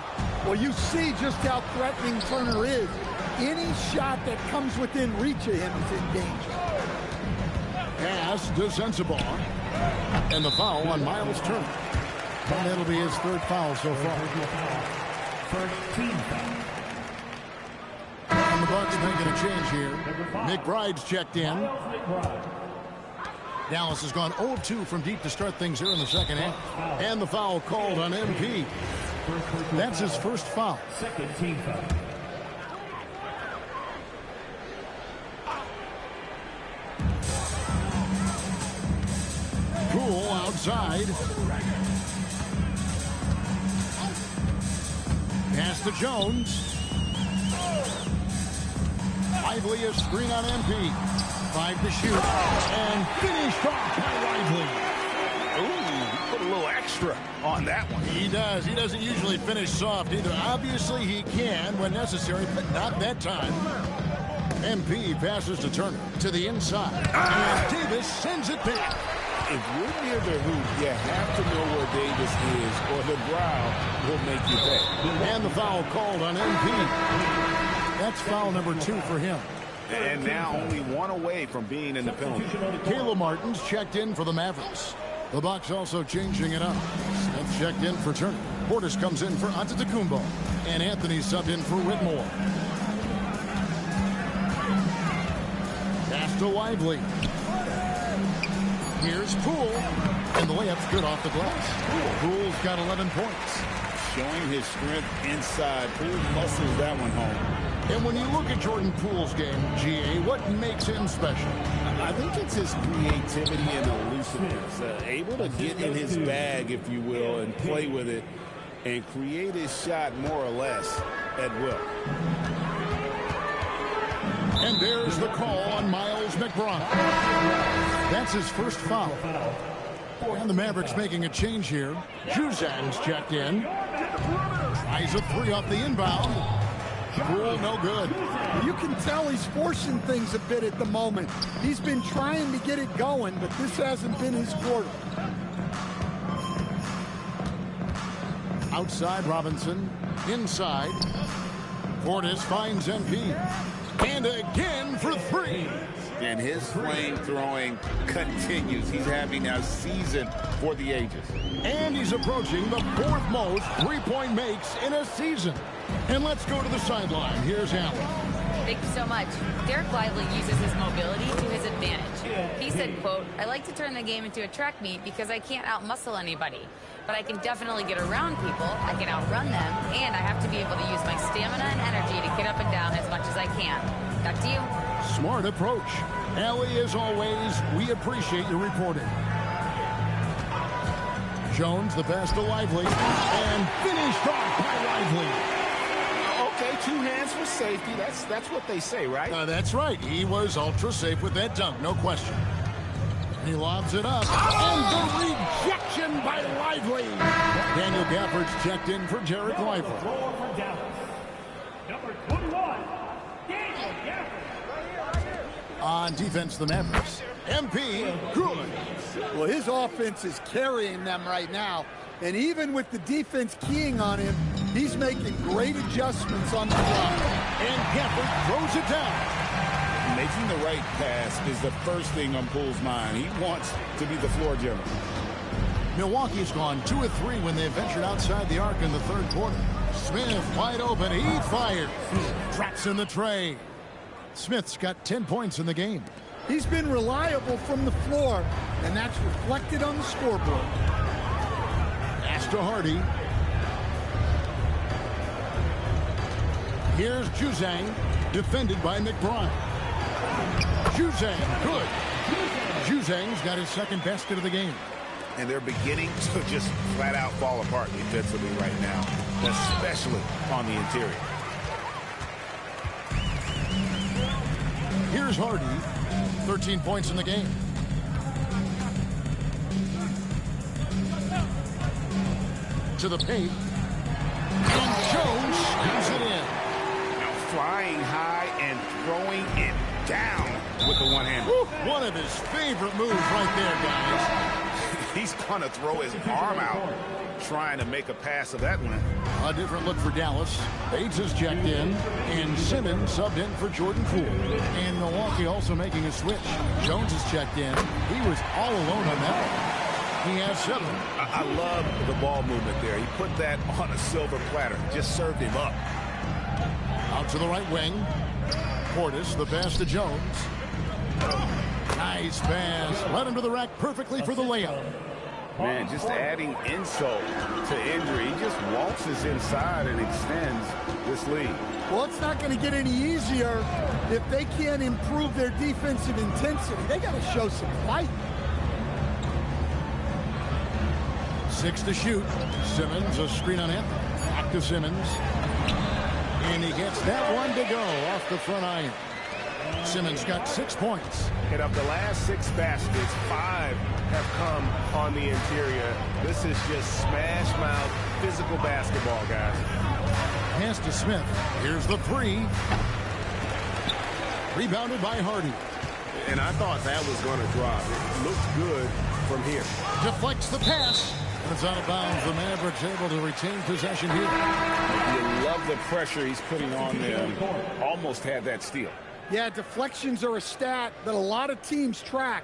Well, you see just how threatening Turner is. Any shot that comes within reach of him is in danger. Pass to Sensabaugh. And the foul on Miles Turner. And that'll be his third foul so far. First team foul. And the Bucks making a change here. McBride's checked in. Dallas has gone 0-2 from deep to start things here in the second half. And the foul called on MP. That's his first foul. Second team foul. Poole outside. Pass to Jones. Lively a screen on MP. 5 to shoot. And finished off by Lively. Ooh, put a little extra on that one. He does. He doesn't usually finish soft either. Obviously, he can when necessary, but not that time. MP passes to Turner to the inside. And Davis sends it back. If you're near the hoop, you have to know where Davis is, or the ground will make you pay. And the foul called on MP. That's foul number 2 for him. And now only one away from being in the penalty. Caleb Martin's checked in for the Mavericks. The Bucks also changing it up. Smith checked in for Turner. Portis comes in for Antetokounmpo. And Anthony subbed in for Whitmore. Pass to Lively. Here's Poole. And the layup's good off the glass. Poole's got 11 points. Showing his strength inside. Poole muscles that one home. And when you look at Jordan Poole's game, GA, what makes him special? I think it's his creativity and elusiveness. Able to get in his bag, if you will, and play with it and create his shot more or less at will. And there's the call on Miles McBride. That's his first foul. And the Mavericks making a change here. Juzan's checked in. Tries a 3 off the inbound. Poole, no good. You can tell he's forcing things a bit at the moment. He's been trying to get it going, but this hasn't been his quarter. Outside Robinson. Inside. Portis finds MP. And again for 3. And his flame throwing continues. He's having a season for the ages. And he's approaching the 4th most three-point makes in a season. And let's go to the sideline. Here's Allen. Thank you so much. Derek Lively uses his mobility to his advantage. He said, quote, "I like to turn the game into a track meet because I can't outmuscle anybody. But I can definitely get around people, I can outrun them, and I have to be able to use my stamina and energy to get up and down as much as I can." Back to you. Smart approach. Allie, as always, we appreciate your reporting. Jones, the pass to Lively, and finished off by Lively. Okay, 2 hands for safety. That's what they say, right? That's right. He was ultra safe with that dunk, no question. He lobs it up, and the rejection by Lively. Daniel Gafford's checked in for Derek Lively. Number 21, Daniel Gafford. On defense, the Mavericks. MP, good. Well, his offense is carrying them right now. And even with the defense keying on him, he's making great adjustments on the fly. And Gafford throws it down. Making the right pass is the first thing on Poole's mind. He wants to be the floor general. Milwaukee's gone 2 of 3 when they ventured outside the arc in the 3rd quarter. Smith wide open. He fires. Drops in the tray. Smith's got 10 points in the game. He's been reliable from the floor, and that's reflected on the scoreboard. Pass to Hardy. Here's Juzang, defended by McBride. Juzang, good. Juzang's got his second basket of the game. And they're beginning to just flat out fall apart defensively right now, especially on the interior. Here's Hardy, 13 points in the game. To the paint. And Jones screws it in. Now flying high and throwing it down with the one-hander. One of his favorite moves right there, guys. He's going to throw his arm out trying to make a pass of that one. A different look for Dallas. Bates has checked in, and Simmons subbed in for Jordan Poole. And Milwaukee also making a switch. Jones has checked in. He was all alone on that one. He has 7. I love the ball movement there. He put that on a silver platter. Just served him up. Out to the right wing. Portis, the pass to Jones. Nice pass. Led him to the rack perfectly for the layup. Man, just adding insult to injury. He just waltzes inside and extends this lead. Well, it's not going to get any easier if they can't improve their defensive intensity. They got to show some fight. 6 to shoot. Simmons, a screen on him. Back to Simmons. And he gets that one to go off the front iron. Simmons got 6 points. And of the last 6 baskets, 5 have come on the interior. This is just smash mouth physical basketball, guys. Pass to Smith. Here's the 3. Rebounded by Hardy. And I thought that was going to drop. It looked good from here. Deflects the pass. And it's out of bounds. The Mavericks able to retain possession here. You love the pressure he's putting on them. Almost had that steal. Yeah, deflections are a stat that a lot of teams track,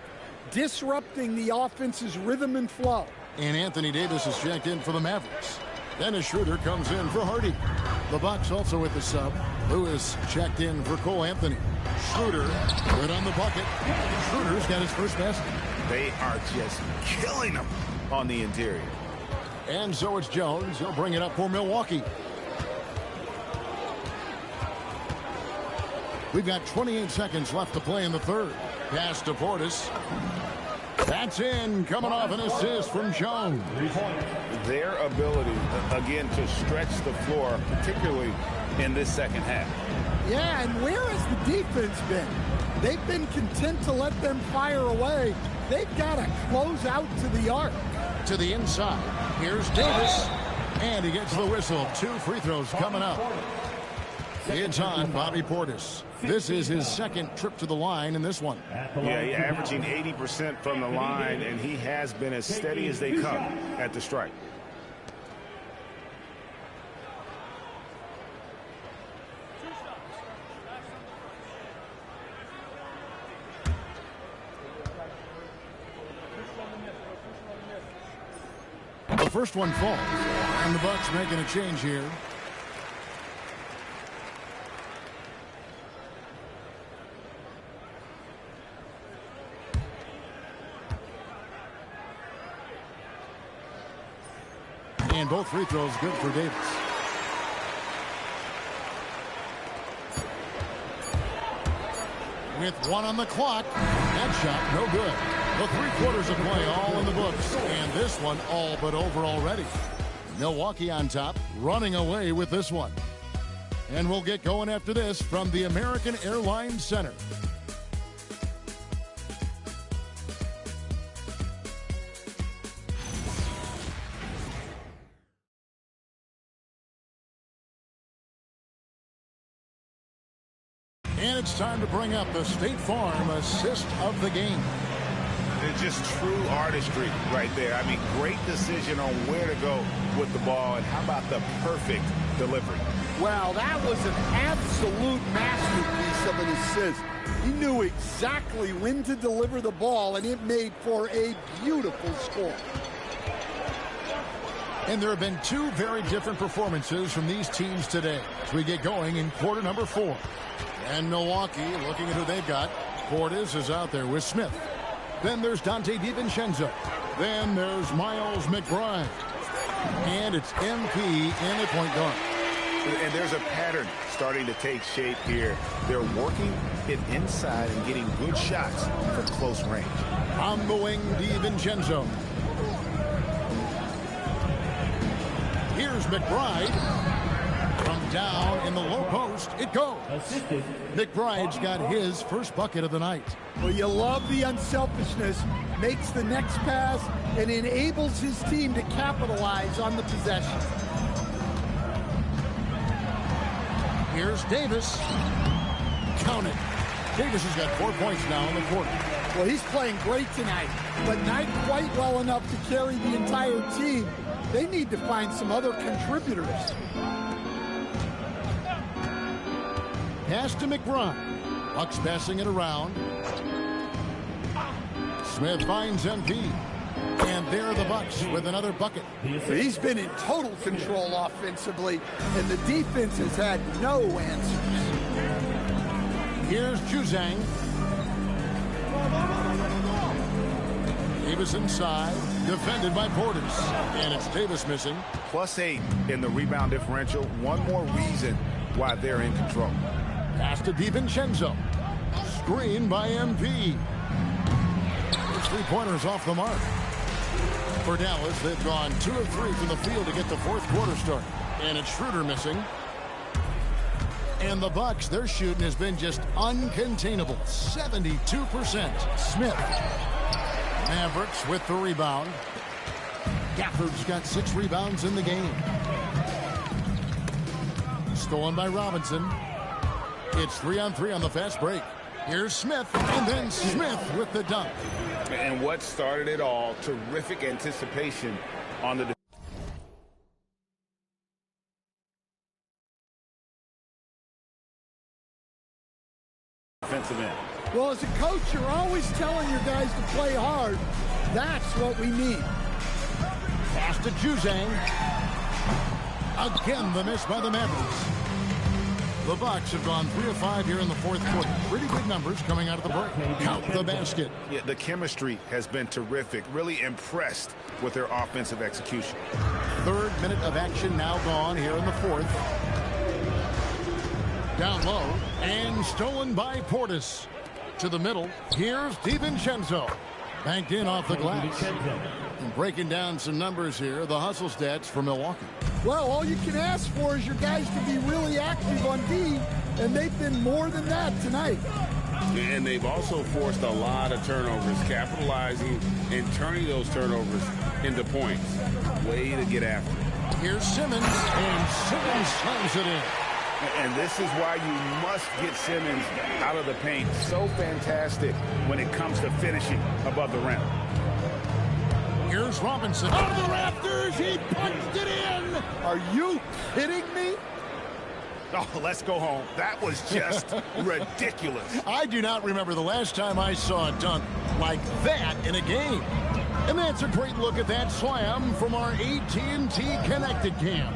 disrupting the offense's rhythm and flow. And Anthony Davis is checked in for the Mavericks. Dennis Schroeder comes in for Hardy. The Bucks also with the sub. Lewis checked in for Cole Anthony. Schroeder good on the bucket. Schroeder's got his first basket. They are just killing them on the interior. And so it's Jones. He'll bring it up for Milwaukee. We've got 28 seconds left to play in the third. Pass to Portis. That's in. Coming off an assist from Jones. Their ability, again, to stretch the floor, particularly in this second half. Yeah, and where has the defense been? They've been content to let them fire away. They've got to close out to the arc. To the inside. Here's Davis. And he gets the whistle. 2 free throws coming up. It's on Bobby Portis. This is his second trip to the line in this one. Yeah, he's averaging 80% from the line, and he has been as steady as they come at the strike. The first one falls, and the Bucks making a change here. And both free throws good for Davis. With 1 on the clock, that shot no good. The 3 quarters of play all in the books, and this one all but over already. Milwaukee on top, running away with this one. And we'll get going after this from the American Airlines Center. And it's time to bring up the State Farm assist of the game. It's just true artistry right there. I mean, great decision on where to go with the ball, and how about the perfect delivery? Well, that was an absolute masterpiece of an assist. He knew exactly when to deliver the ball, and it made for a beautiful score. And there have been 2 very different performances from these teams today as we get going in quarter number 4. And Milwaukee, looking at who they've got, Portis is out there with Smith. Then there's Dante DiVincenzo. Then there's Miles McBride. And it's MP in the point guard. And there's a pattern starting to take shape here. They're working it inside and getting good shots from close range. On the wing, DiVincenzo. Here's McBride. From down in the low post, it goes. McBride's got his first bucket of the night. Well, you love the unselfishness. Makes the next pass and enables his team to capitalize on the possession. Here's Davis. Count it. Davis has got 4 points now in the quarter. Well, he's playing great tonight, but not quite well enough to carry the entire team. They need to find some other contributors. Pass to McBride. Bucks passing it around. Smith finds MP. And there are the Bucks with another bucket. He's been in total control offensively, and the defense has had no answers. Here's Juzang. Davis inside, defended by Portis. And it's Davis missing. +8 in the rebound differential. One more reason why they're in control. Pass to DiVincenzo. Screen by MP. His three-pointers off the mark. For Dallas, they've gone 2 of 3 from the field to get the fourth quarter started. And it's Schroeder missing. And the Bucks, their shooting has been just uncontainable. 72%. Smith. Mavericks with the rebound. Gafford's got 6 rebounds in the game. Stolen by Robinson. It's 3-on-3 on the fast break. Here's Smith, and then Smith with the dunk. And what started it all, terrific anticipation on the defensive end. Well, as a coach, you're always telling your guys to play hard. That's what we need. Pass to Juzang. Again, the miss by the Mavericks. The Bucks have gone 3 of 5 here in the fourth quarter. Pretty good numbers coming out of the break. Count the basket. Yeah, the chemistry has been terrific. Really impressed with their offensive execution. 3rd minute of action now gone here in the fourth. Down low and stolen by Portis. To the middle. Here's DiVincenzo. Banked in off the glass. And breaking down some numbers here, the hustle stats for Milwaukee. Well, all you can ask for is your guys to be really active on D, and they've been more than that tonight. And they've also forced a lot of turnovers, capitalizing and turning those turnovers into points. Way to get after it. Here's Simmons, and Simmons slams it in. And this is why you must get Simmons out of the paint. So fantastic when it comes to finishing above the rim. Here's Robinson. Out of the rafters, he punched it in. Are you kidding me? Oh, let's go home. That was just ridiculous. I do not remember the last time I saw a dunk like that in a game. And that's a great look at that slam from our AT&T Connected Cam.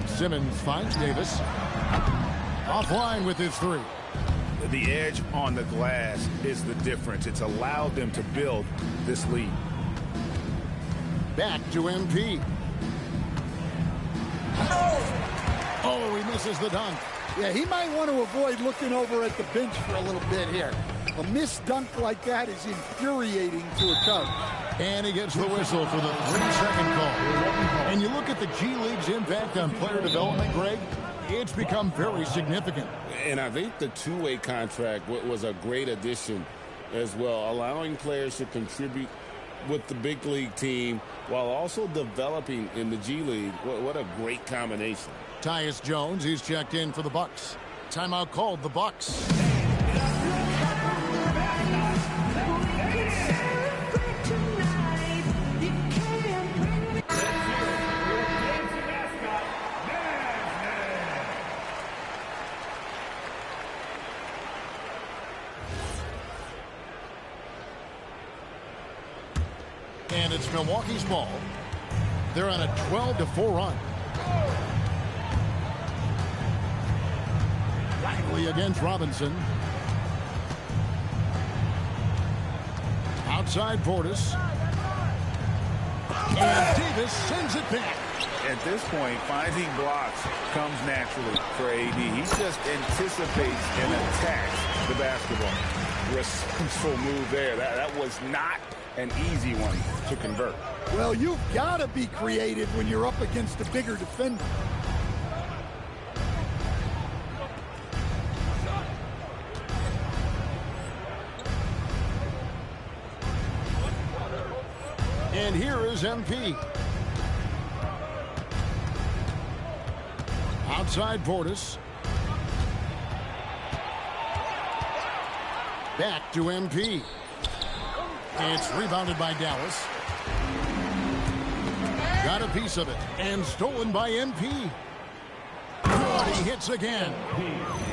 Simmons finds Davis. Offline with his 3. The edge on the glass is the difference. It's allowed them to build this lead. Back to MP. Oh, he misses the dunk. Yeah, he might want to avoid looking over at the bench for a little bit here. A missed dunk like that is infuriating to a coach. And he gets the whistle for the 3-second call. And you look at the G League's impact on player development, Greg, it's become very significant. And I think the two-way contract was a great addition as well, allowing players to contribute with the big league team while also developing in the G League. What a great combination. Tyus Jones, he's checked in for the Bucks. Timeout called the Bucks. And it's Milwaukee's ball. They're on a 12-4 run. Lively against Robinson. Outside Portis. And Davis sends it back. At this point, finding blocks comes naturally for AD. He just anticipates and attacks the basketball. Resourceful move there. That was not an easy one to convert. Well, you've got to be creative when you're up against a bigger defender. And here is MP. Outside Portis. Back to MP. It's rebounded by Dallas. Got a piece of it. And stolen by MP. Good, he hits again.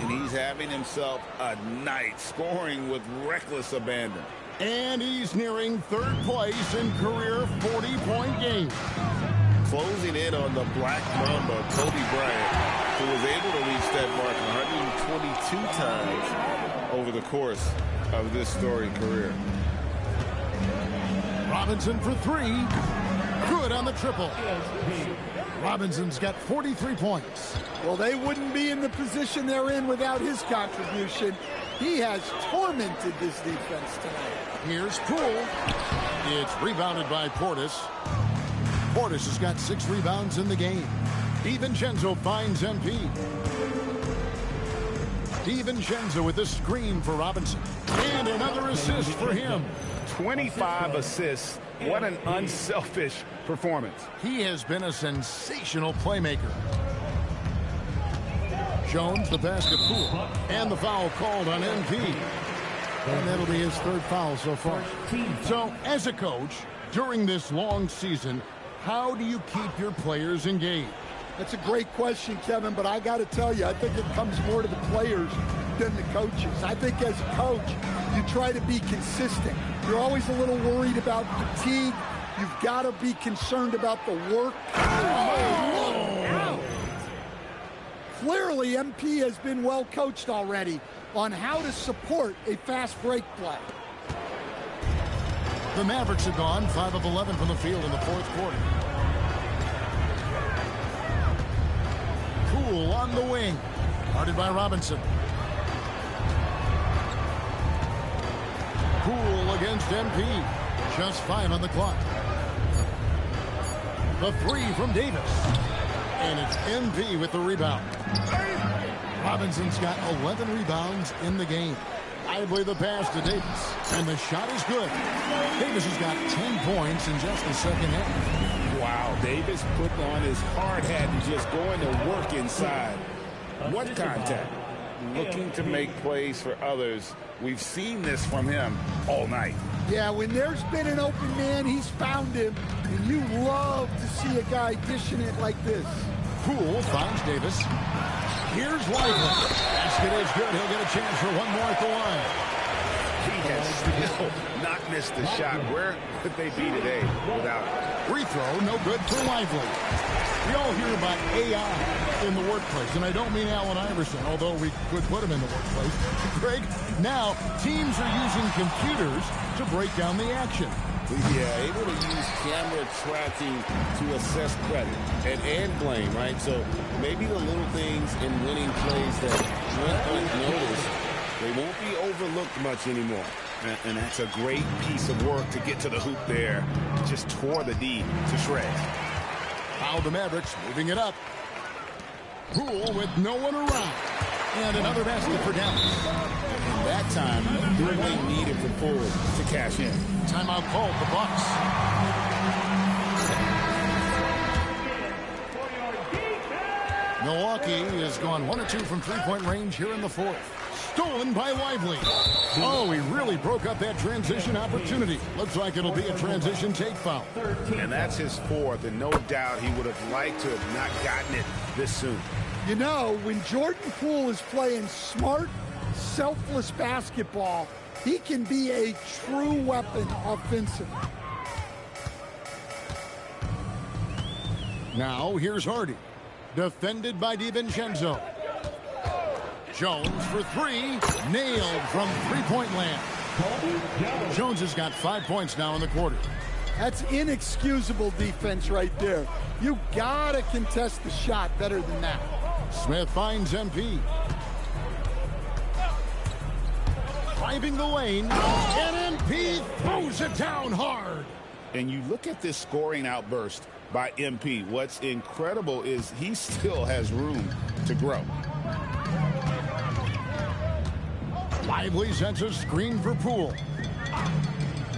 And he's having himself a night, scoring with reckless abandon. And he's nearing third place in career 40-point game. Closing in on the Black Mamba, Kobe Bryant, who was able to reach that mark 122 times over the course of this storied career. Robinson for three. Good on the triple. Robinson's got 43 points. Well, they wouldn't be in the position they're in without his contribution. He has tormented this defense tonight. Here's Poole. It's rebounded by Portis. Portis has got 6 rebounds in the game. DiVincenzo finds MP. DiVincenzo with a screen for Robinson. And another assist for him. 25 assists. What an unselfish performance. He has been a sensational playmaker. Jones, the basket, Poole. And the foul called on MP. And that'll be his third foul so far. So, as a coach, during this long season, how do you keep your players engaged? That's a great question, Kevin, but I got to tell you, I think it comes more to the players than the coaches. I think as a coach, you try to be consistent. You're always a little worried about fatigue. You've got to be concerned about the work. Clearly, MP has been well coached already on how to support a fast break play. The Mavericks have gone 5 of 11 from the field in the fourth quarter. Poole on the wing. Guarded by Robinson. Poole against MP. Just 5 on the clock. The 3 from Davis. And it's MP with the rebound. Robinson's got 11 rebounds in the game. Lively the pass to Davis. And the shot is good. Davis has got 10 points in just the second half. Wow, Davis put on his hard hat and just going to work inside. What contact. Looking to make plays for others. We've seen this from him all night. Yeah, when there's been an open man, he's found him. And you love to see a guy dishing it like this. Poole finds Davis. Here's Lively. Basket is good. He'll get a chance for one more at the line. He has still not missed the shot. Where could they be today without it? Free throw, no good for Lively. We all hear about AI in the workplace, and I don't mean Allen Iverson, although we could put him in the workplace. Greg, now teams are using computers to break down the action. Yeah, able to use camera tracking to assess credit and blame, right? So maybe the little things in winning plays that went unnoticed, they won't be overlooked much anymore. And that's a great piece of work to get to the hoop there. Just tore the D to shreds. Now the Mavericks moving it up. Poole with no one around. And another basket for Dallas. And that time, doing what they needed for Poole to cash in. Timeout called the Bucks. Milwaukee has gone 1 of 2 from three-point range here in the fourth. Stolen by Lively. Oh, he really broke up that transition opportunity. Looks like it'll be a transition take foul. And that's his fourth, and no doubt he would have liked to have not gotten it this soon. You know, when Jordan Poole is playing smart, selfless basketball, he can be a true weapon offensively. Now, here's Hardy. Defended by DiVincenzo. Jones for 3. Nailed from three-point land. Jones has got 5 points now in the quarter. That's inexcusable defense right there. You gotta contest the shot better than that. Smith finds MP. Driving the lane, and MP throws it down hard. And you look at this scoring outburst by MP. What's incredible is he still has room to grow. Lively sends a screen for Poole.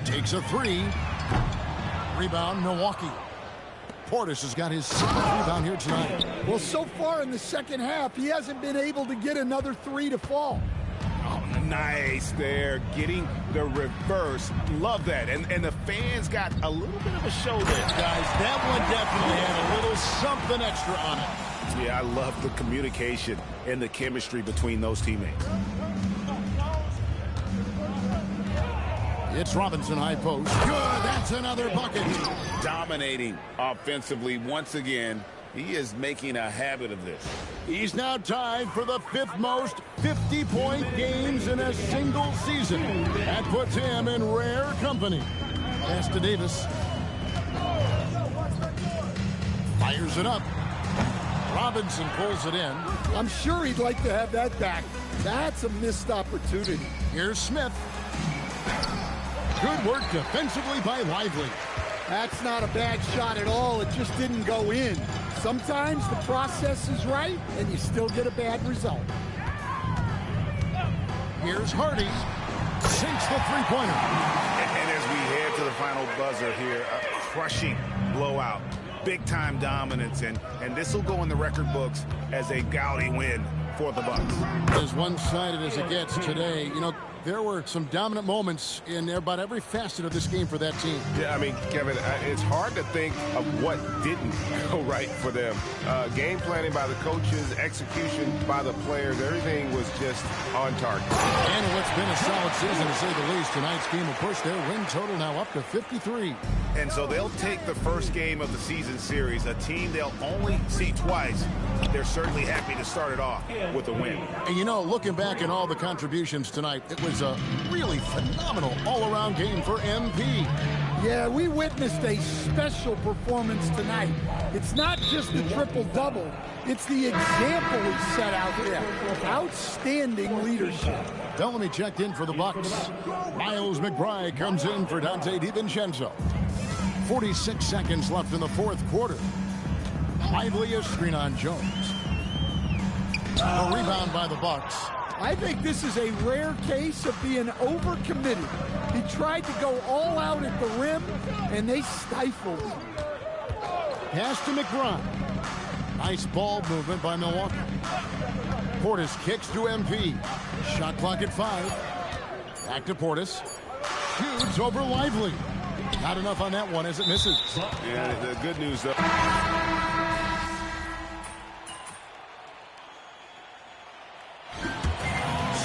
Takes a three. Rebound, Milwaukee. Portis has got his 7th rebound here tonight. Well, so far in the second half, he hasn't been able to get another three to fall. Oh, nice there. Getting the reverse. Love that. And the fans got a little bit of a show there. Guys, that one definitely had a little something extra on it. Yeah, I love the communication and the chemistry between those teammates. It's Robinson, high post. Good, that's another bucket. Dominating offensively once again. He is making a habit of this. He's now tied for the 5th most 50-point games in a single season. That puts him in rare company. Pass to Davis. Fires it up. Robinson pulls it in. I'm sure he'd like to have that back. That's a missed opportunity. Here's Smith. Good work defensively by Lively. That's not a bad shot at all. It just didn't go in. Sometimes the process is right, and you still get a bad result. Here's Hardy. Sinks the three-pointer. And as we head to the final buzzer here, a crushing blowout. Big-time dominance, and this will go in the record books as a gaudy win for the Bucks. As one-sided as it gets today, you know, there were some dominant moments in about every facet of this game for that team. Yeah, I mean, Kevin, it's hard to think of what didn't go right for them. Game planning by the coaches, execution by the players, everything was just on target. And what's been a solid season, to say the least, tonight's game will push their win total now up to 53. And so they'll take the first game of the season series, a team they'll only see twice. They're certainly happy to start it off with a win. And you know, looking back at all the contributions tonight, it was a really phenomenal all-around game for MP. Yeah, we witnessed a special performance tonight. It's not just the triple-double. It's the example he set out there. Outstanding leadership. Bellamy checked in for the Bucks. Miles McBride comes in for Dante DiVincenzo. 46 seconds left in the 4th quarter. Lively a screen on Jones. A rebound by the Bucks. I think this is a rare case of being overcommitted. He tried to go all out at the rim, and they stifled him. Pass to McBride. Nice ball movement by Milwaukee. Portis kicks to MP. Shot clock at 5. Back to Portis. Shoots over Lively. Not enough on that one as it misses. Yeah, the good news, though.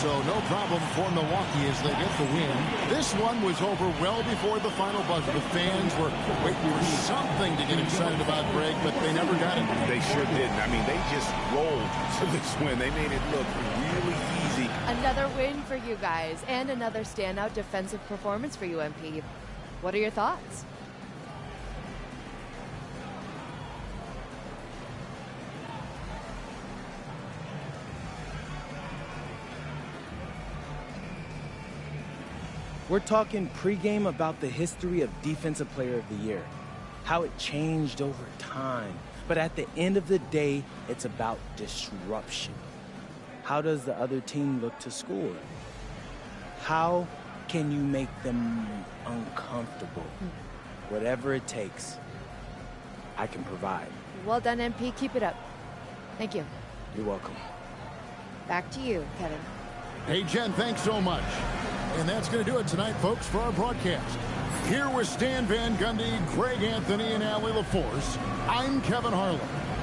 So no problem for Milwaukee as they get the win. This one was over well before the final buzzer. The fans were waiting for something to get excited about, Greg, but they never got it. They sure didn't. I mean, they just rolled to this win. They made it look really easy. Another win for you guys and another standout defensive performance for you, MP. What are your thoughts? We're talking pregame about the history of Defensive Player of the Year, how it changed over time. But at the end of the day, it's about disruption. How does the other team look to score? How can you make them uncomfortable? Whatever it takes, I can provide. Well done, MP. Keep it up. Thank you. You're welcome. Back to you, Kevin. Hey, Jen, thanks so much. And that's going to do it tonight, folks, for our broadcast. Here with Stan Van Gundy, Greg Anthony, and Allie LaForce, I'm Kevin Harlan,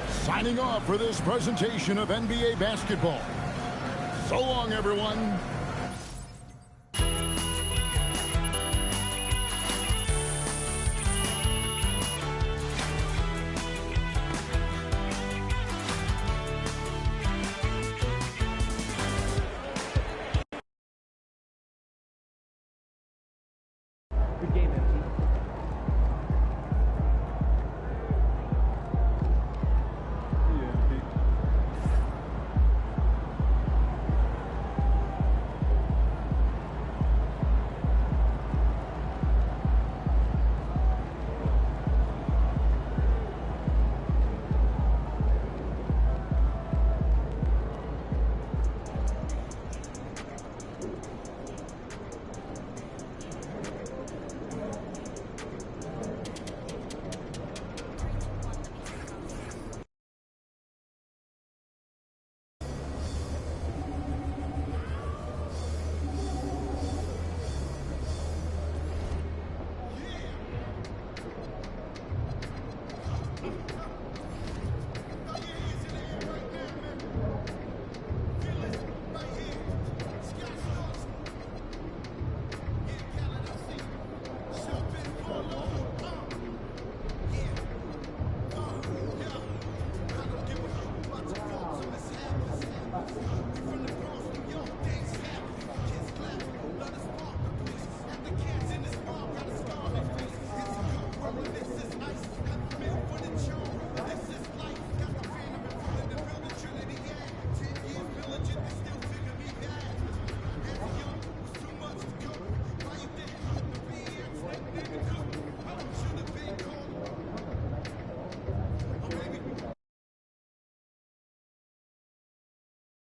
signing off for this presentation of NBA basketball. So long, everyone. Good game, MP.